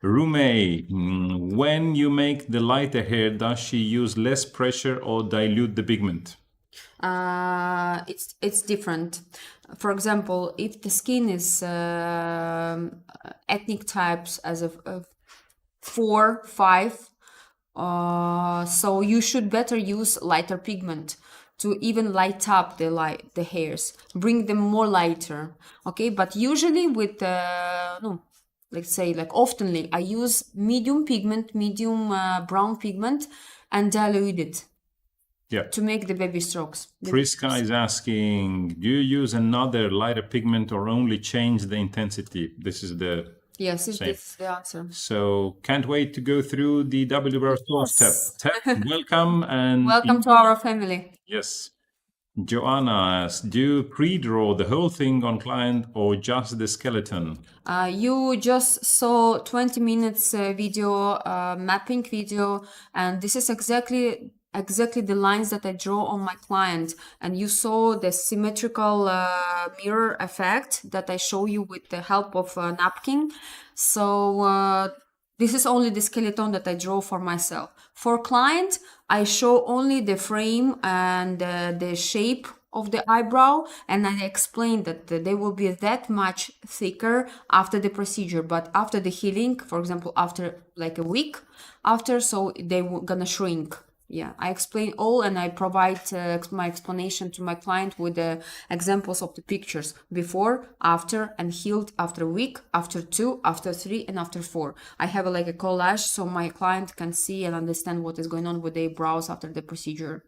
Rume, when you make the lighter hair, does she use less pressure or dilute the pigment? It's different. For example, if the skin is ethnic types as of 4, 5, so you should better use lighter pigment to even light up the hairs, bring them more lighter. Okay, but usually with let's say like oftenly, I use medium pigment, medium brown pigment, and dilute it. Yeah. To make the baby strokes. Priska is asking, do you use another lighter pigment or only change the intensity? This is the Yes, this is the answer. So can't wait to go through the W-brow step. Welcome and welcome to our family. Yes. Joanna asks, do you pre-draw the whole thing on client or just the skeleton? You just saw 20 minutes video, mapping video, and this is exactly the lines that I draw on my client, and you saw the symmetrical mirror effect that I show you with the help of a napkin. So This is only the skeleton that I draw for myself. For client, I show only the frame and the shape of the eyebrow, and I explain that they will be that much thicker after the procedure, but after the healing, for example, after like a week after, so they were gonna shrink. Yeah, I explain all, and I provide my explanation to my client with the examples of the pictures before, after, and healed after a week, after 2, after 3, and after 4. I have like a collage so my client can see and understand what is going on with their brows after the procedure.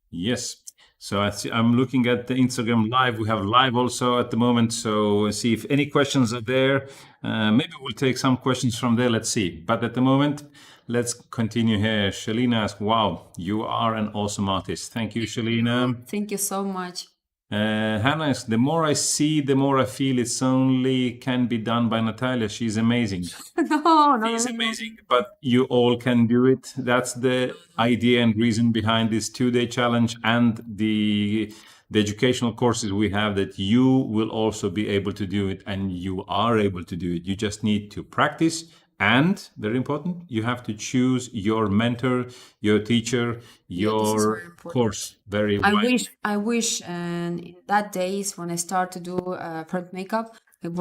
Yes. So I'm looking at the Instagram live. We have live also at the moment. So see if any questions are there. Maybe we'll take some questions from there. Let's see. But at the moment, let's continue here. Shalina asks, wow, you are an awesome artist. Thank you, Shalina. Thank you so much. Hannah asks, the more I see, the more I feel it's only can be done by Natalia. She's amazing. No. She's amazing, but you all can do it. That's the idea and reason behind this 2-day challenge and the educational courses we have, that you will also be able to do it, and you are able to do it. You just need to practice. And very important, you have to choose your mentor, your teacher, your course very well. I wish, and in that days when I started to do print makeup, it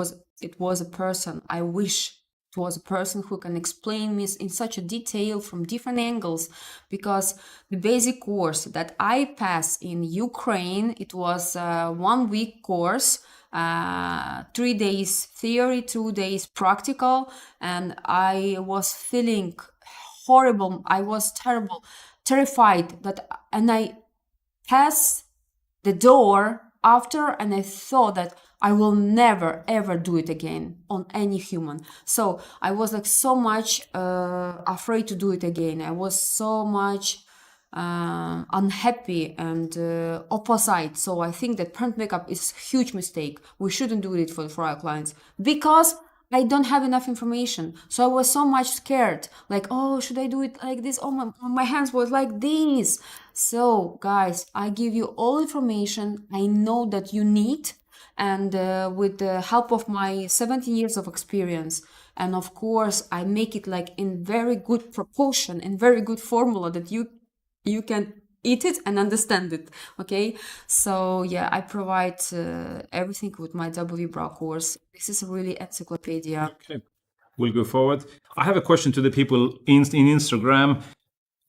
was a person. I wish it was a person who can explain me in such a detail from different angles, because the basic course that I passed in Ukraine, it was a 1-week course. 3 days theory, 2 days practical, and I was feeling horrible. I was terrified and I passed the door after, and I thought that I will never ever do it again on any human. So I was like so much afraid to do it again. I was so much unhappy and opposite. So I think that print makeup is a huge mistake. We shouldn't do it for our clients, because I don't have enough information. So I was so much scared, like, oh, should I do it like this? Oh, my hands was like this. So guys, I give you all information I know that you need, and with the help of my 17 years of experience, and of course I make it like in very good proportion and very good formula that you can eat it and understand it. Okay, so yeah, I provide everything with my WBrow course. This is really encyclopedia. Okay, we'll go forward. I have a question to the people in Instagram.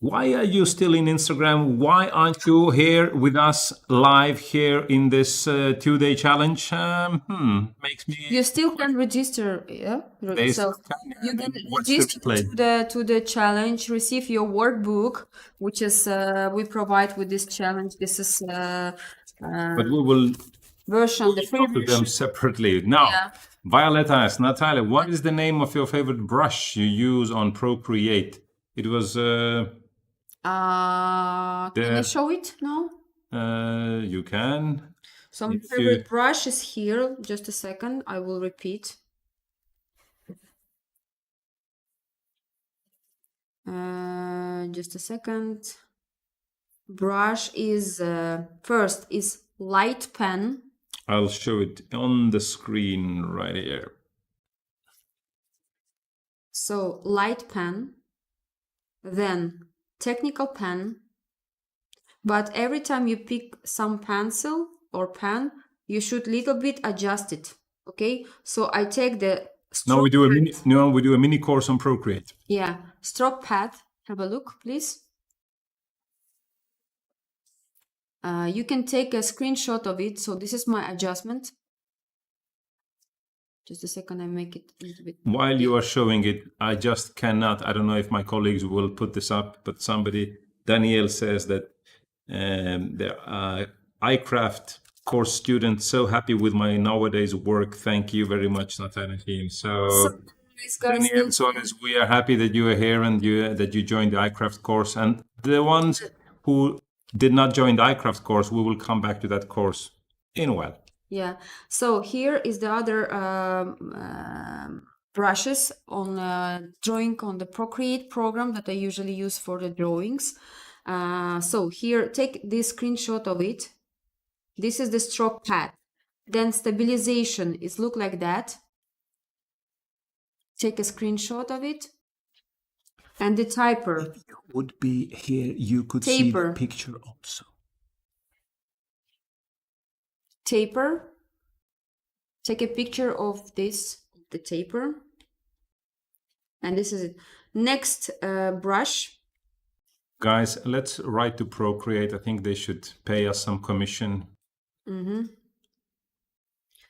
Why are you still in Instagram? Why aren't you here with us live here in this 2-day challenge? Makes me. You still can register, yeah. So you can register to the challenge, receive your workbook, which is we provide with this challenge. This is but we will version, the free talk to them separately now. Yeah. Violetta asks, Natalia, what is the name of your favorite brush you use on Procreate? It was. Can I show it now? You can. So my favorite brush is here. Just a second, I will repeat. Just a second. Brush is first is light pen. I'll show it on the screen right here. So light pen, then technical pen, but every time you pick some pencil or pen, you should little bit adjust it. Okay, so I take the now we do a mini course on Procreate. Yeah, stroke pad. Have a look, please. You can take a screenshot of it. So this is my adjustment. Just a second, I make it a little bit. While you are showing it, I just cannot. I don't know if my colleagues will put this up, but Danielle says that the iCraft course student, so happy with my nowadays work. Thank you very much, Natalia team. So Danielle, so we are happy that you are here and that you joined the iCraft course. And the ones who did not join the iCraft course, we will come back to that course in a while. Yeah, so here is the other brushes on drawing on the Procreate program that I usually use for the drawings. So here, take this screenshot of it. This is the stroke pad. Then stabilization is look like that. Take a screenshot of it. And the taper. Would be here. You could see Taper. the picture also. Taper. Take a picture of this, the taper. And this is it. Next brush. Guys, let's write to Procreate. I think they should pay us some commission.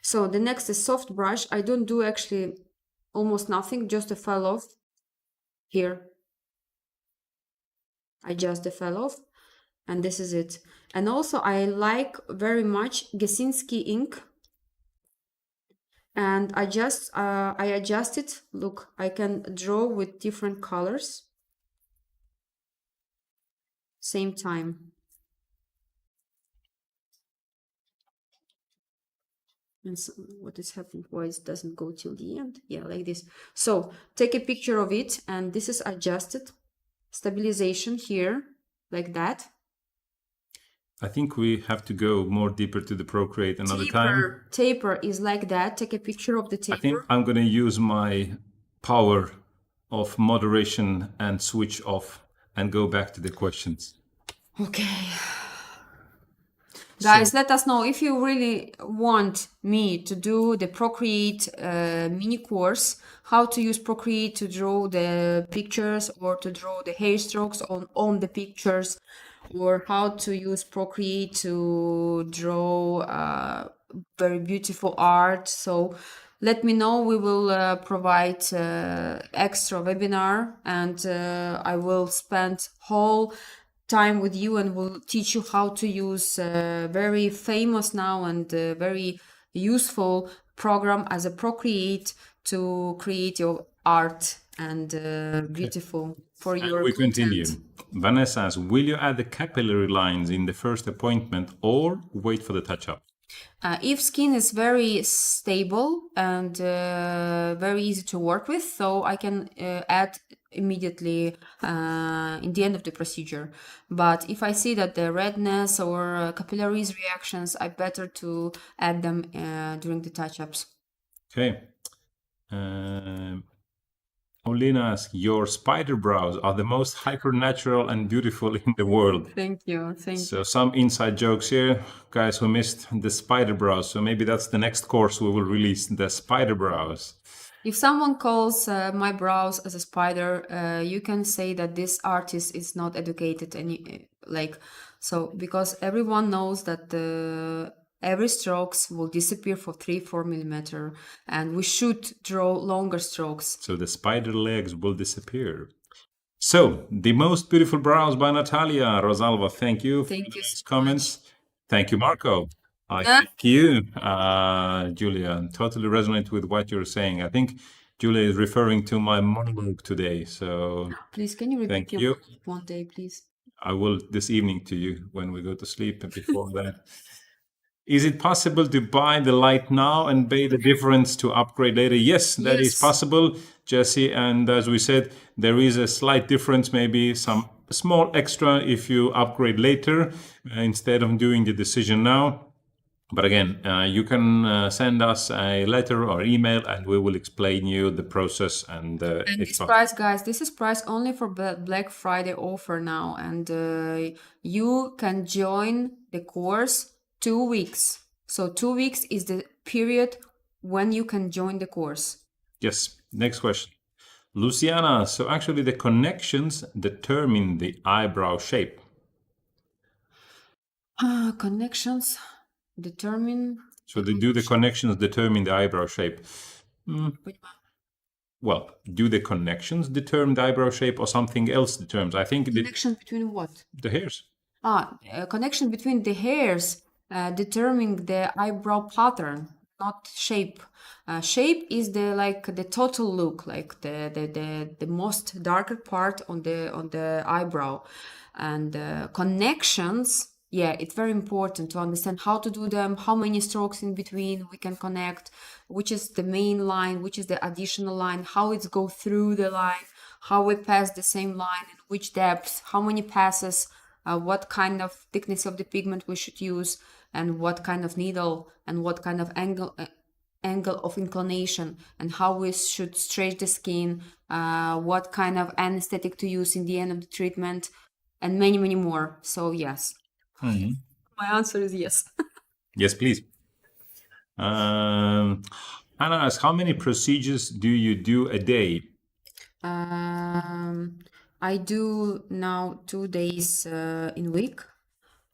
So the next is soft brush. I don't do actually almost nothing, just a fell off here. I just fell off, and this is it. And also I like very much Gesinski ink. And I adjust it. Look, I can draw with different colors. Same time. And so what is happening? Why it doesn't go till the end? Yeah, like this. So take a picture of it, and this is adjusted. Stabilization here, like that. I think we have to go more deeper to the Procreate another time. Taper is like that. Take a picture of the taper. I think I'm going to use my power of moderation and switch off and go back to the questions. Okay. Guys, let us know if you really want me to do the Procreate mini course, how to use Procreate to draw the pictures or to draw the hair strokes on the pictures, or how to use Procreate to draw very beautiful art. So let me know. We will provide extra webinar, and I will spend whole time with you and will teach you how to use very famous now and very useful program as a Procreate to create your art and beautiful for your We continue. content. Vanessa asks, will you add the capillary lines in the first appointment or wait for the touch-up? If skin is very stable and very easy to work with, so I can add immediately in the end of the procedure. But if I see that the redness or capillaries reactions, I better to add them during the touch-ups. Okay. Olina asks, your spider brows are the most hyper-natural and beautiful in the world. Thank you. Thank you. So some inside jokes here, guys who missed the spider brows. So maybe that's the next course we will release, the spider brows. If someone calls my brows as a spider, you can say that this artist is not educated so because everyone knows that every strokes will disappear for 3-4 millimeter, and we should draw longer strokes. So the spider legs will disappear. So the most beautiful brows by Natalia Rosalva. Thank you for Thank you these so comments. Thank you, Marco. Thank you, Julia. Totally resonate with what you're saying. I think Julia is referring to my monologue today. So Please, can you repeat Thank your you. one day, please? I will this evening to you when we go to sleep and before that. Is it possible to buy the light now and pay the difference to upgrade later? Yes, that is Yes. possible, Jesse. And as we said, there is a slight difference, maybe some small extra if you upgrade later instead of doing the decision now. But again, you can send us a letter or email and we will explain you the process. And This price, guys, this is price only for Black Friday offer now. And you can join the course 2 weeks. So 2 weeks is the period when you can join the course. Yes, next question. Luciana, so actually the connections determine the eyebrow shape. Connections determine. So they do the connections determine the eyebrow shape? Well, do the connections determine the eyebrow shape or something else determines? I think Connection between what? the hairs. Connection between the hairs determining the eyebrow pattern, not shape. Shape is the total look, like the most darker part on the eyebrow, and connections. Yeah, it's very important to understand how to do them, how many strokes in between we can connect, which is the main line, which is the additional line, how it go through the line, how we pass the same line, and which depth, how many passes, what kind of thickness of the pigment we should use, and what kind of needle and what kind of angle angle of inclination and how we should stretch the skin, what kind of anesthetic to use in the end of the treatment, and many, many more. So yes, my answer is yes. Yes, please. Hannah asks, how many procedures do you do a day? I do now 2 days in week,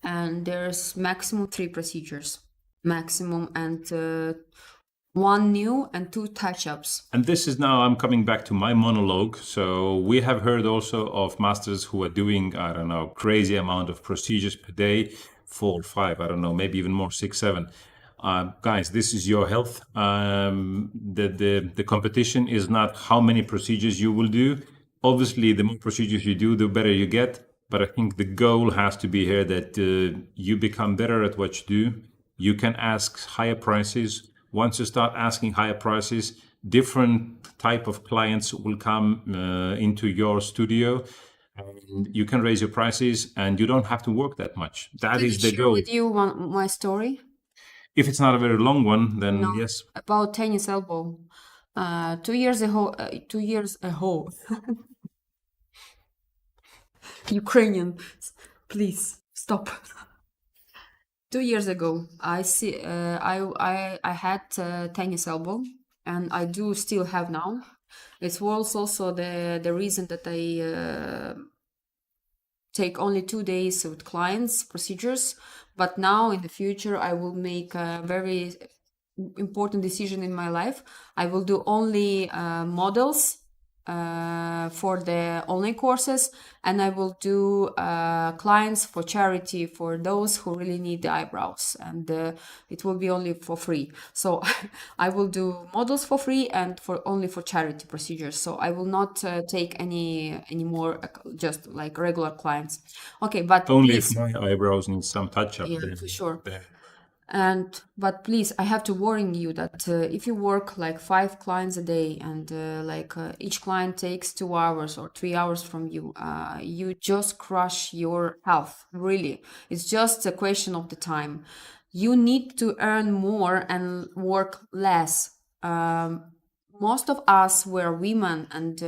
and there's maximum 3 procedures, maximum, and 1 new and 2 touch-ups. And this is now, I'm coming back to my monologue. So we have heard also of masters who are doing, I don't know, crazy amount of procedures per day, 4 or 5, I don't know, maybe even more, 6, 7. Guys, this is your health. The competition is not how many procedures you will do. Obviously, the more procedures you do, the better you get. But I think the goal has to be here that you become better at what you do. You can ask higher prices. Once you start asking higher prices, different type of clients will come into your studio. And you can raise your prices, and you don't have to work that much. That is the Share goal. with you my story If it's not a very long one, then yes. about tennis elbow. 2 years ago, Ukrainian, please stop. 2 years ago, I had tennis elbow, and I do still have now. It was also the reason that I take only 2 days with clients procedures, but now in the future I will make a very important decision in my life. I will do only models for the online courses, and I will do clients for charity for those who really need the eyebrows, and it will be only for free. So I will do models for free and only for charity procedures. So I will not take any more just like regular clients. Okay, but Only please, if my eyebrows need some touch up. yeah, then for sure. there. But please, I have to warn you that if you work like 5 clients a day, and each client takes 2 hours or 3 hours from you, you just crush your health. Really, it's just a question of the time. You need to earn more and work less. Most of us were women, and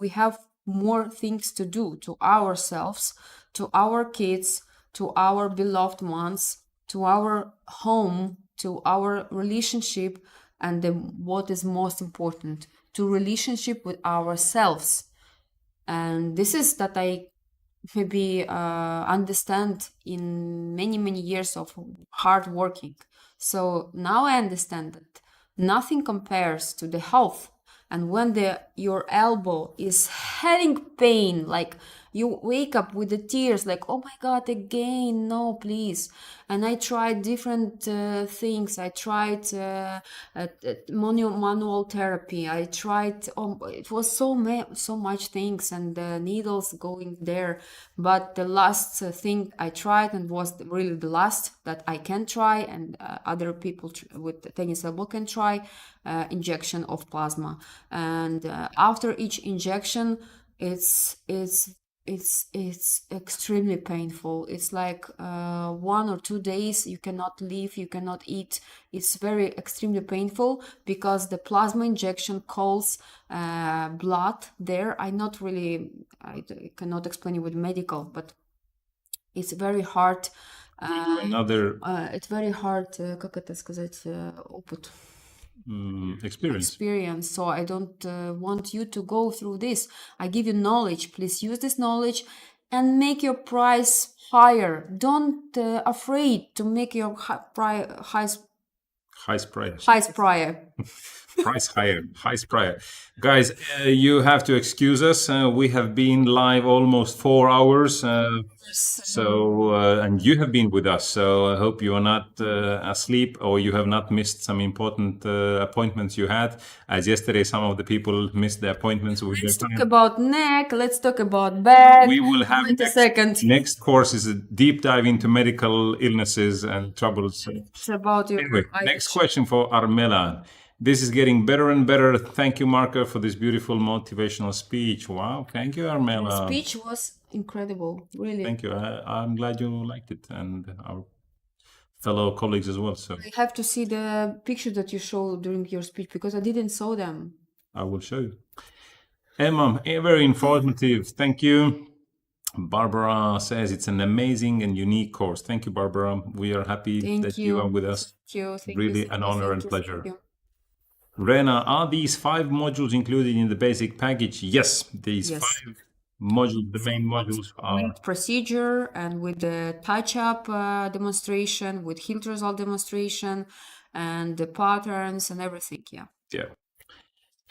we have more things to do to ourselves, to our kids, to our beloved ones, to our home, to our relationship, and what is most important, to relationship with ourselves. And this is that I maybe understand in many years of hard working. So now I understand that nothing compares to the health. And when your elbow is having pain, like you wake up with the tears, like, oh my God, again, no, please. And I tried different things. I tried manual therapy. I tried, it was so much things, and needles going there. But the last thing I tried, and was really the last that I can try, and other people with tennis elbow can try, injection of plasma. And after each injection, it's extremely painful. It's like 1 or 2 days you cannot leave, you cannot eat. It's very extremely painful because the plasma injection calls blood there. I cannot explain it with medical, but it's very hard. It's very hard, как это сказать, опыт. Experience. So I don't want you to go through this. I give you knowledge. Please use this knowledge and make your price higher. Don't afraid to make your highest prior. Guys, you have to excuse us. We have been live almost 4 hours. And you have been with us. So I hope you are not asleep, or you have not missed some important appointments you had. As yesterday, some of the people missed their appointments. Let's talk about neck. Let's talk about back. We will have next course is a deep dive into medical illnesses and troubles. It's about your anyway, next question for Armela. This is getting better and better. Thank you, Marco, for this beautiful motivational speech. Wow, thank you, Armela. The speech was incredible, really. Thank you. I'm glad you liked it, and our fellow colleagues as well. So I have to see the picture that you showed during your speech because I didn't saw them. I will show you. Emma, very informative. Thank you. Barbara says it's an amazing and unique course. Thank you, Barbara. We are happy Thank that you. you are with us. Thank you. Thank Really you. an Thank you, honor thank and you, pleasure. thank you. Rena, are these 5 modules included in the basic package? Yes, these Yes. 5 modules, the main modules are. With procedure and with the touch-up demonstration, with health result demonstration, and the patterns and everything. Yeah. Yeah.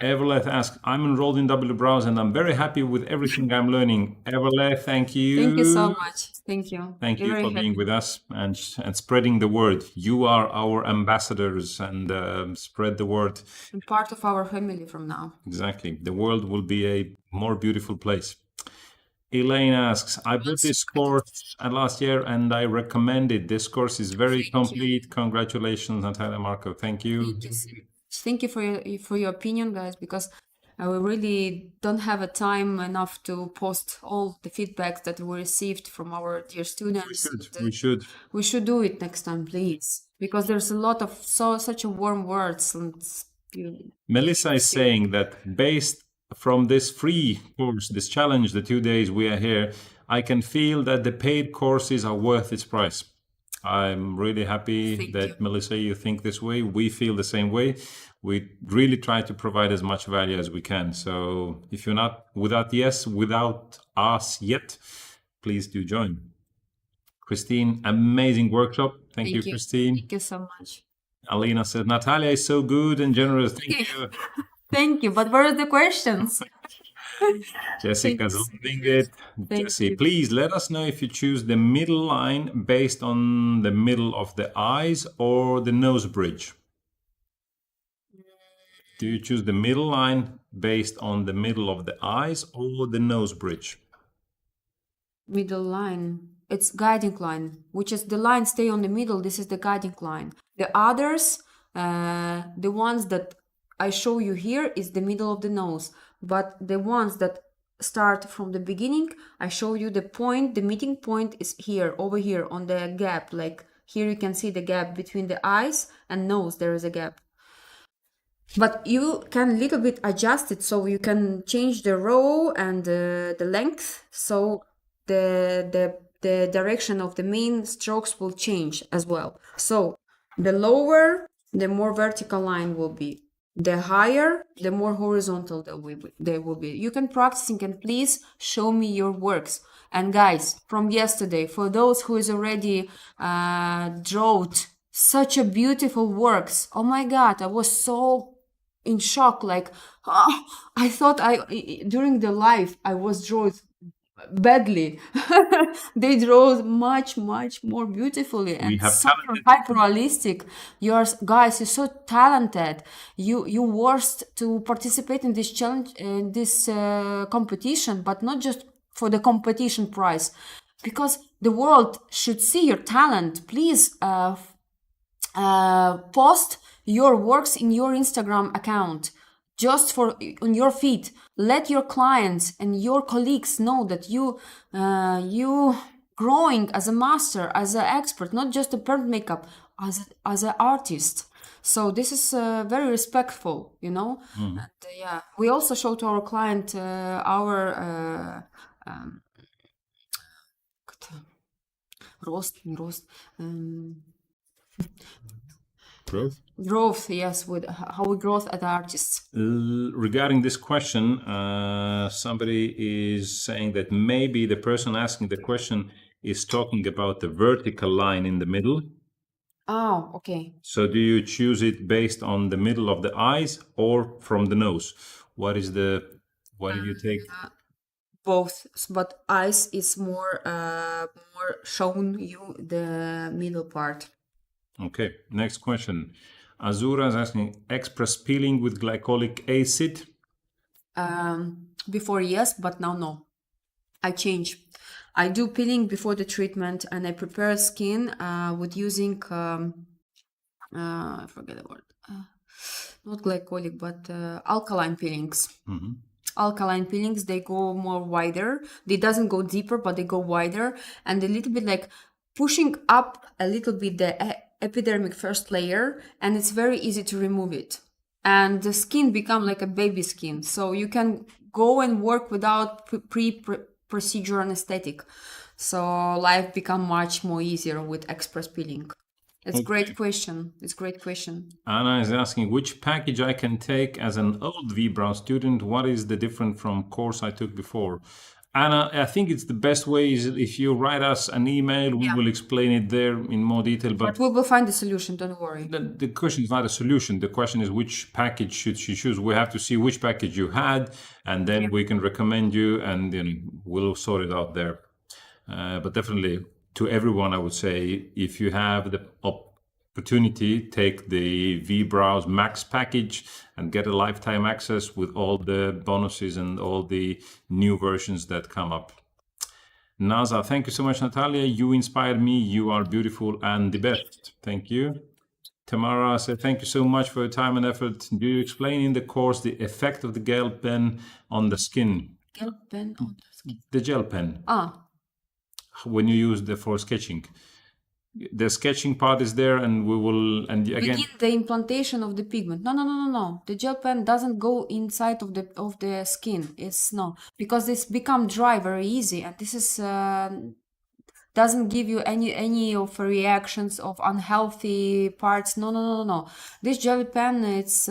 Everleth asks, I'm enrolled in WBrowse and I'm very happy with everything I'm learning. Everleth, thank you. Thank you so much. Thank you. Thank We're you very for being happy. with us and spreading the word. You are our ambassadors and spread the word. And part of our family from now. Exactly. The world will be a more beautiful place. Elaine asks, I bought this course last year and I recommend it. This course is very complete. Congratulations, Natalia Marco. Thank you. Thank you so much. Thank you for your opinion, guys, because we really don't have a time enough to post all the feedbacks that we received from our dear students. We should. We should do it next time, please, because there's a lot of such a warm words. And Melissa is saying that based from this free course, this challenge, the 2 days we are here, I can feel that the paid courses are worth its price. I'm really happy that Melissa, you think this way. We feel the same way. We really try to provide as much value as we can. So if you're not without us yet, please do join. Christine, amazing workshop. Thank you, Christine. Thank you so much. Alina says, Natalia is so good and generous. Thank you. Thank you. But where are the questions? Jessica's loving it. Jessie, please let us know if you choose the middle line based on the middle of the eyes or the nose bridge. Do you choose the middle line based on the middle of the eyes or the nose bridge? Middle line. It's guiding line, which is the line stay on the middle. This is the guiding line. The others, the ones that I show you here is the middle of the nose. But the ones that start from the beginning, I show you the point, the meeting point is here, over here on the gap. Like here you can see the gap between the eyes and nose, there is a gap. But you can little bit adjust it, so you can change the row and the length, so the direction of the main strokes will change as well. So the lower, the more vertical line will be. The higher, the more horizontal they will be. You can practicing and please show me your works. And guys, from yesterday, for those who is already drawed such a beautiful works. Oh my God, I was so in shock. Like, I thought during the live, I was drawn badly. They draw much more beautifully and super hyper realistic. You're so talented. You worth to participate in this challenge, in this competition, but not just for the competition prize, because the world should see your talent. Please post your works in your Instagram account, just on your feed. Let your clients and your colleagues know that you growing as a master, as an expert, not just a perm makeup, as an artist. So this is very respectful, you know. And, yeah, we also show to our client our growth, yes, with how we grow as artists. Regarding this question, somebody is saying that maybe the person asking the question is talking about the vertical line in the middle. Oh, okay. So do you choose it based on the middle of the eyes or from the nose? What do you take? Both, but eyes is more shown you the middle part. Okay, next question. Azura is asking, express peeling with glycolic acid? Before yes, but now no. I change. I do peeling before the treatment, and I prepare skin with using I forget the word. Not glycolic, but alkaline peelings. Mm-hmm. Alkaline peelings, they go more wider. They doesn't go deeper, but they go wider, and a little bit like pushing up a little bit the epidermic first layer, and it's very easy to remove it. And the skin become like a baby skin. So you can go and work without pre-procedure anesthetic. So life become much more easier with express peeling. It's great question. It's great question. Anna is asking which package I can take as an old V-Brow student. What is the difference from course I took before? Anna, I think it's the best way is if you write us an email, we will explain it there in more detail. But we will find a solution, don't worry. The question is not a solution. The question is which package should she choose? We have to see which package you had, and then we can recommend you, and then we'll sort it out there. But definitely to everyone, I would say, if you have the opportunity, take the V-Brows Max package and get a lifetime access with all the bonuses and all the new versions that come up. Naza, thank you so much, Natalia. You inspired me. You are beautiful and the best. Thank you. Tamara said, thank you so much for your time and effort. Do you explain in the course the effect of the gel pen on the skin? Gel pen on the skin. The gel pen. When you use the for sketching. The sketching part is there, and we will, and again, begin the implantation of the pigment. No. The gel pen doesn't go inside of the skin. It's no, because it's become dry very easy, and this is doesn't give you any of reactions of unhealthy parts. No. This gel pen, it's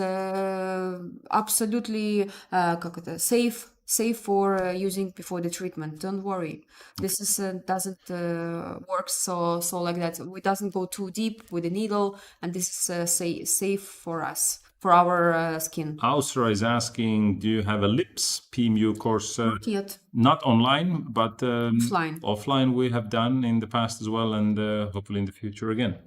absolutely safe for using before the treatment. Don't worry, this is doesn't work so like that. We doesn't go too deep with the needle, and this is safe for us, for our skin. Ausra is asking, do you have a LIPS PMU course? Not yet. Not online, but Offline. Offline we have done in the past as well, and hopefully in the future again.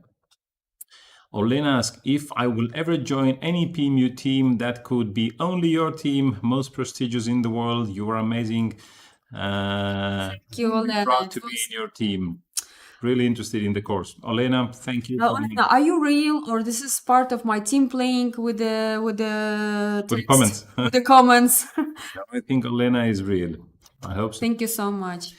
Olena asks, if I will ever join any PMU team, that could be only your team, most prestigious in the world. You are amazing. Thank you, Olena. Proud to be in your team. Really interested in the course. Olena, thank you. Olena, are you real, or this is part of my team playing with the comments? With the comments. I think Olena is real. I hope so. Thank you so much.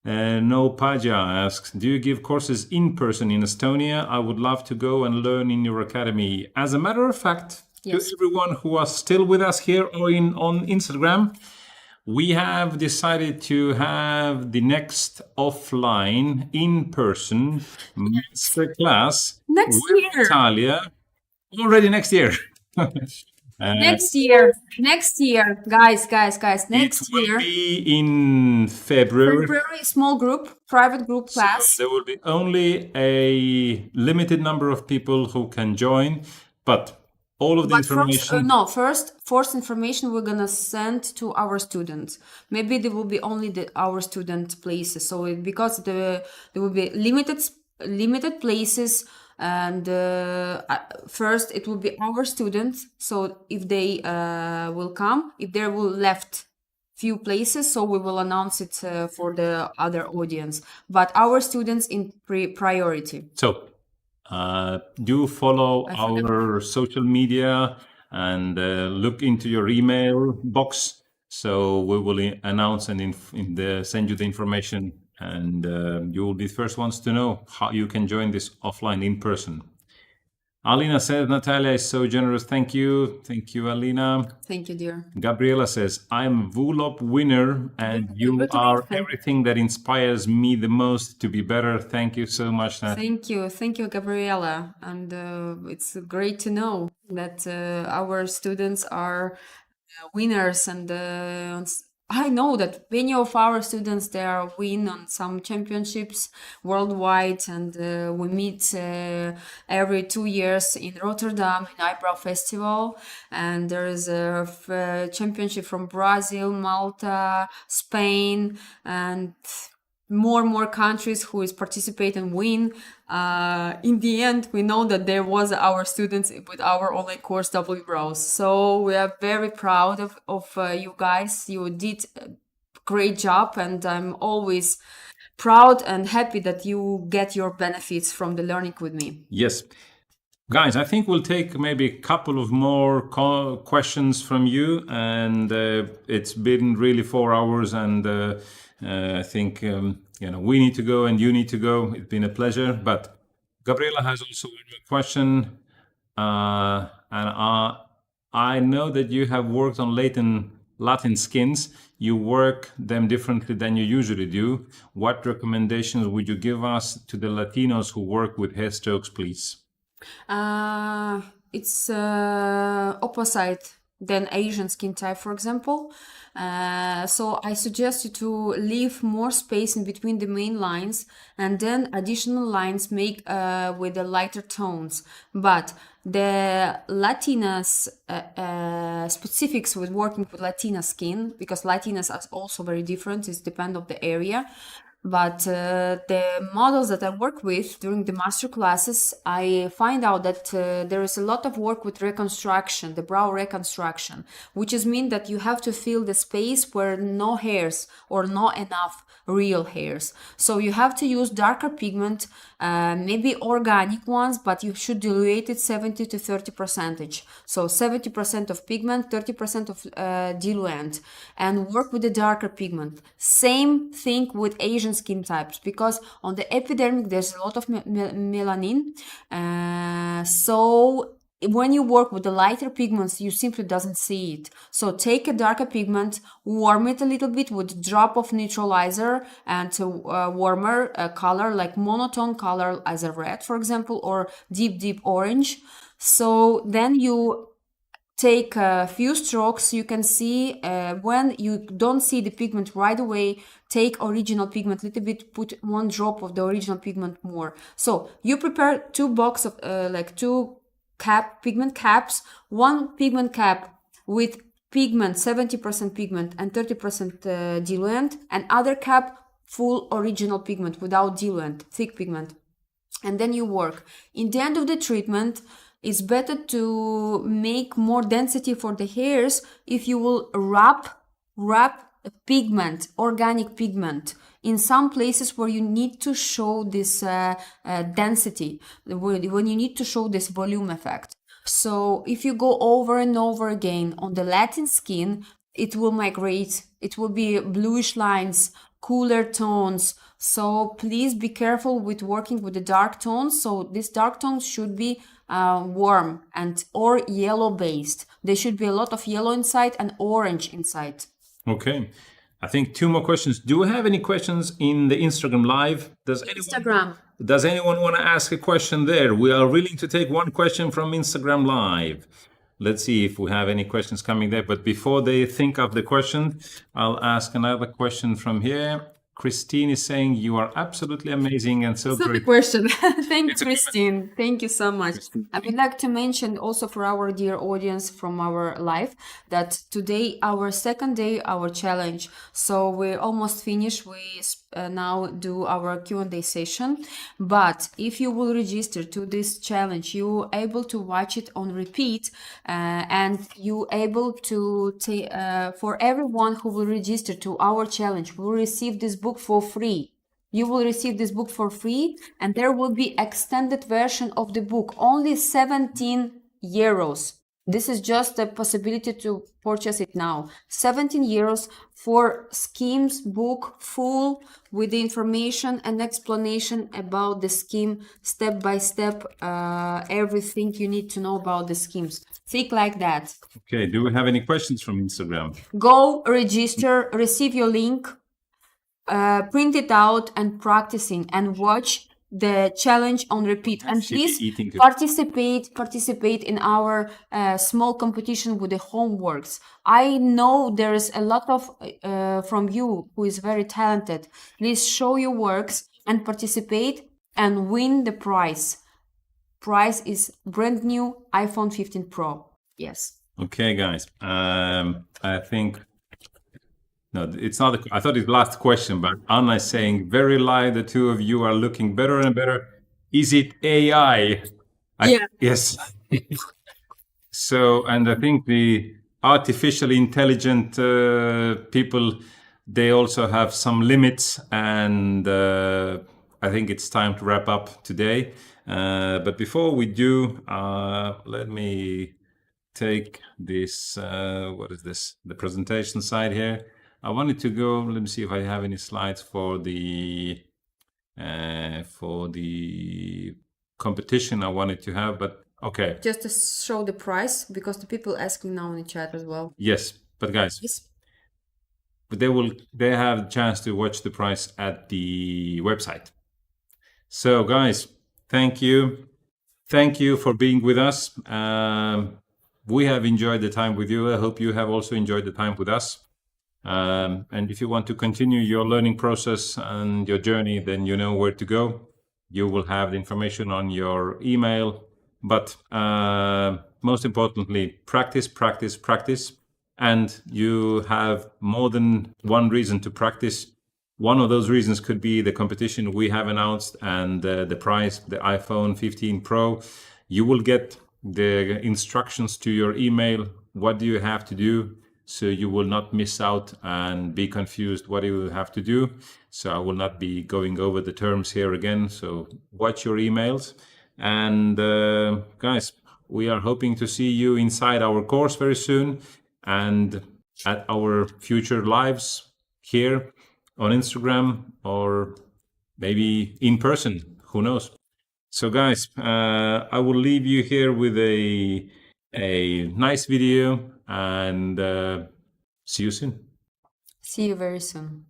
No Paja asks, do you give courses in person in Estonia? I would love to go and learn in your academy. As a matter of fact, yes. To everyone who are still with us here or on Instagram, we have decided to have the next offline in-person master class next with year. Natalia already next year. Next year, guys. Next it will year be in February. Small group, private group class. So there will be only a limited number of people who can join, but all of the information. First information we're gonna send to our students. Maybe there will be only our student places. So because there will be limited places. And first it will be our students, so if they will come, if there will left few places, so we will announce it for the other audience, but our students in priority. So do follow our social media and look into your email box, so we will announce and send you the information. And you will be the first ones to know how you can join this offline in person. Alina says, Natalia is so generous. Thank you. Thank you, Alina. Thank you, dear. Gabriela says, I'm VULOP winner and you are everything that inspires me the most to be better. Thank you so much, Natalia. Thank you, Gabriela. And it's great to know that our students are winners, and I know that many of our students, they are win on some championships worldwide, and we meet every 2 years in Rotterdam in Eyebrow Festival, and there is a championship from Brazil, Malta, Spain, and more countries who is participate and win. In the end, we know that there was our students with our online course W-Brows. So we are very proud of you guys. You did a great job, and I'm always proud and happy that you get your benefits from the learning with me. Yes. Guys, I think we'll take maybe a couple of more questions from you, and it's been really 4 hours, and I think we need to go and you need to go. It's been a pleasure. But Gabriela has also one more question, and I know that you have worked on Latin skins. You work them differently than you usually do. What recommendations would you give us to the Latinos who work with hair strokes, please? It's opposite than Asian skin type, for example. So I suggest you to leave more space in between the main lines and then additional lines make with the lighter tones. But the Latinas specifics with working with Latina skin, because Latinas are also very different, it depends on the area. But the models that I work with during the master classes, I find out that there is a lot of work with reconstruction, the brow reconstruction, which is mean that you have to fill the space where no hairs or not enough real hairs. So you have to use darker pigment, maybe organic ones, but you should dilute it 70 to 30%. So 70% of pigment, 30% of diluent, and work with the darker pigment. Same thing with Asian skin types, because on the epidermic there's a lot of melanin. So when you work with the lighter pigments, you simply doesn't see it. So take a darker pigment, warm it a little bit with drop of neutralizer and warmer color, like monotone color as a red, for example, or deep orange. So then you take a few strokes. You can see when you don't see the pigment right away, take original pigment, little bit, put one drop of the original pigment more. So you prepare 2 boxes of like 2 pigment caps, 1 pigment cap with pigment, 70% pigment and 30% diluent, and other cap full original pigment without diluent, thick pigment. And then you work. In the end of the treatment, it's better to make more density for the hairs if you will wrap pigment, organic pigment, in some places where you need to show this density, when you need to show this volume effect. So if you go over and over again on the Latin skin, it will migrate. It will be bluish lines, cooler tones. So please be careful with working with the dark tones. So these dark tones should be warm and or yellow based. There should be a lot of yellow inside and orange inside. Okay. I think 2 more questions. Do we have any questions in the Instagram live? Does anyone want to ask a question there? We are willing to take 1 question from Instagram live. Let's see if we have any questions coming there. But before they think of the question, I'll ask another question from here. Christine is saying you are absolutely amazing and so great. That's a question. Thank you, Christine. Thank you so much. I would like to mention also for our dear audience from our live that today our second day, our challenge. So we're almost finished. We now do our Q&A session. But if you will register to this challenge, you're able to watch it on repeat, and you able to for everyone who will register to our challenge will receive this book for free. You will receive this book for free, and there will be extended version of the book, only 17 euros. This is just a possibility to purchase it now. 17 euros for schemes book full with the information and explanation about the scheme, step by step, everything you need to know about the schemes. Think like that. Okay, do we have any questions from Instagram? Go register, receive your link, print it out and practicing and watch the challenge on repeat, and please participate in our small competition with the homeworks. I know there is a lot of from you who is very talented. Please show your works and participate and win the prize. Prize is brand new iPhone 15 Pro. Yes. Okay, guys. I think no, it's not. I thought it's the last question, but Anna is saying, very live, the 2 of you are looking better and better. Is it AI? Yeah. Yes. So, and I think the artificially intelligent people, they also have some limits, and I think it's time to wrap up today. But before we do, let me take this, what is this? The presentation side here. I wanted to go. Let me see if I have any slides for the competition I wanted to have, but okay. Just to show the price, because the people asking now in the chat as well. Yes, but guys, Yes. but they have the chance to watch the price at the website. So guys, thank you for being with us. We have enjoyed the time with you. I hope you have also enjoyed the time with us. And if you want to continue your learning process and your journey, then you know where to go. You will have the information on your email. But most importantly, practice, practice, practice. And you have more than one reason to practice. One of those reasons could be the competition we have announced and the prize, the iPhone 15 Pro. You will get the instructions to your email. What do you have to do? So you will not miss out and be confused what you have to do. So I will not be going over the terms here again. So watch your emails. And guys, we are hoping to see you inside our course very soon and at our future lives here on Instagram or maybe in person, who knows. So guys, I will leave you here with a nice video and see you soon. See you very soon.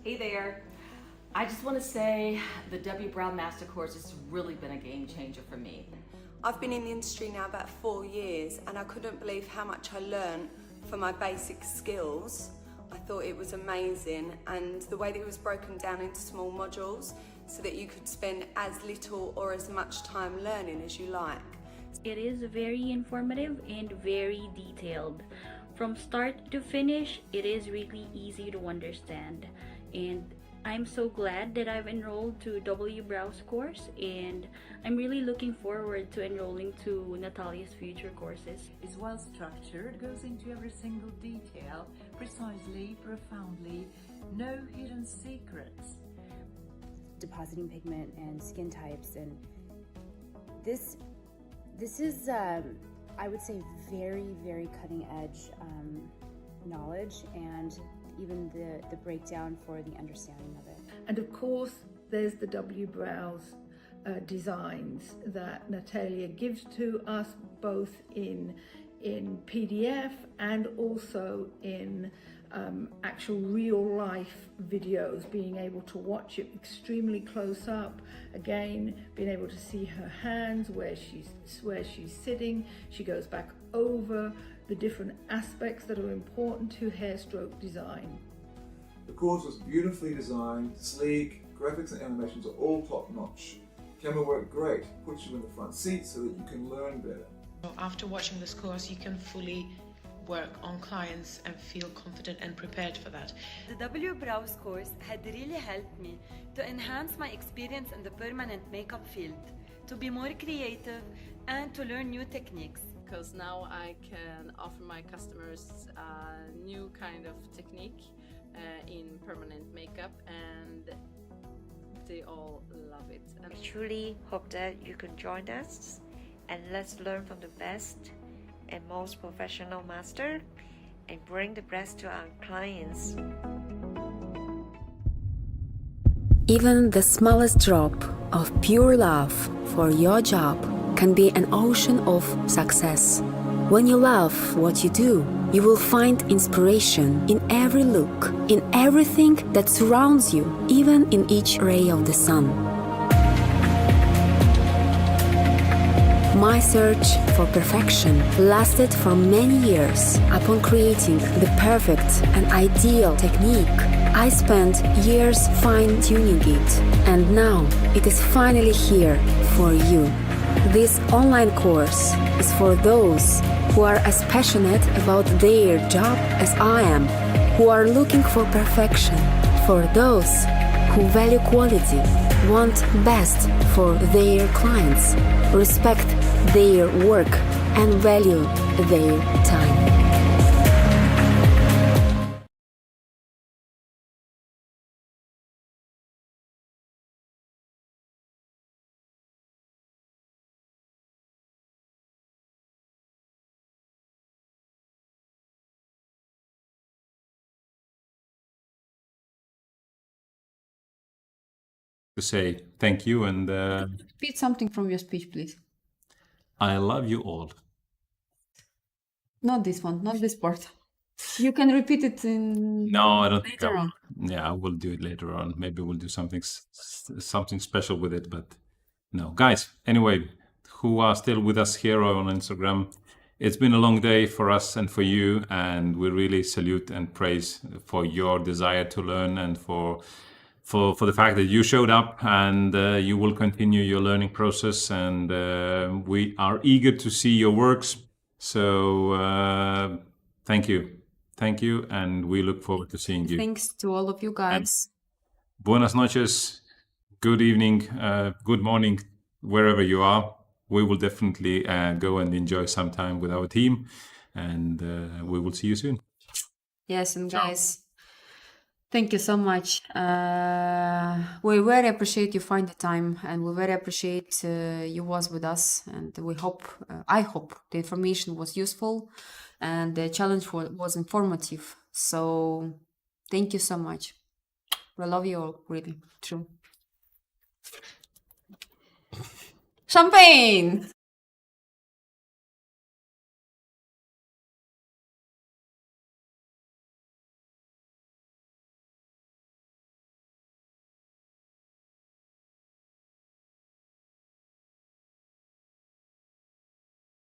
Hey there. I just want to say the W. Brown Master Course has really been a game changer for me. I've been in the industry now about 4 years and I couldn't believe how much I learned for my basic skills. I thought it was amazing, and the way that it was broken down into small modules so that you could spend as little or as much time learning as you like. It is very informative and very detailed. From start to finish, it is really easy to understand. And I'm so glad that I've enrolled to W. Brow's course, and I'm really looking forward to enrolling to Natalia's future courses. Is well structured, goes into every single detail, precisely, profoundly, no hidden secrets. Depositing pigment and skin types, and this is I would say very cutting edge knowledge, and even the breakdown for the understanding of it. And of course there's the W. Brow's designs that Natalia gives to us, both in PDF and also in actual real life videos, being able to watch it extremely close up, again being able to see her hands, where she's sitting. She goes back over the different aspects that are important to hair stroke design. The course was beautifully designed, sleek, graphics and animations are all top notch. Camera work great, puts you in the front seat so that you can learn better. After watching this course, you can fully work on clients and feel confident and prepared for that. The W. Brow's course had really helped me to enhance my experience in the permanent makeup field, to be more creative and to learn new techniques. Because now I can offer my customers a new kind of technique in permanent makeup, and they all love it. I truly hope that you can join us and let's learn from the best and most professional master and bring the best to our clients. Even the smallest drop of pure love for your job can be an ocean of success. When you love what you do, you will find inspiration in every look, in everything that surrounds you, even in each ray of the sun. My search for perfection lasted for many years. Upon creating the perfect and ideal technique, I spent years fine-tuning it, and now it is finally here for you. This online course is for those who are as passionate about their job as I am, who are looking for perfection, for those who value quality, want best for their clients, respect their work, and value their time. To say thank you and Repeat something from your speech, please. I love you all. Not this one, not this part. You can repeat it in No, I don't think later I will. on. Yeah, I will do it later on. Maybe we'll do something special with it, but no. Guys, anyway, who are still with us here on Instagram, it's been a long day for us and for you, and we really salute and praise for your desire to learn and for the fact that you showed up and you will continue your learning process, and we are eager to see your works. So thank you, and we look forward to seeing you. Thanks to all of you guys. And buenas noches, good evening, good morning, wherever you are. We will definitely go and enjoy some time with our team, and we will see you soon. Yes, and guys, thank you so much. We very appreciate you find the time, and we very appreciate you was with us. And we hope, I hope, the information was useful, and the challenge was informative. So, thank you so much. We love you all, really, true. Champagne.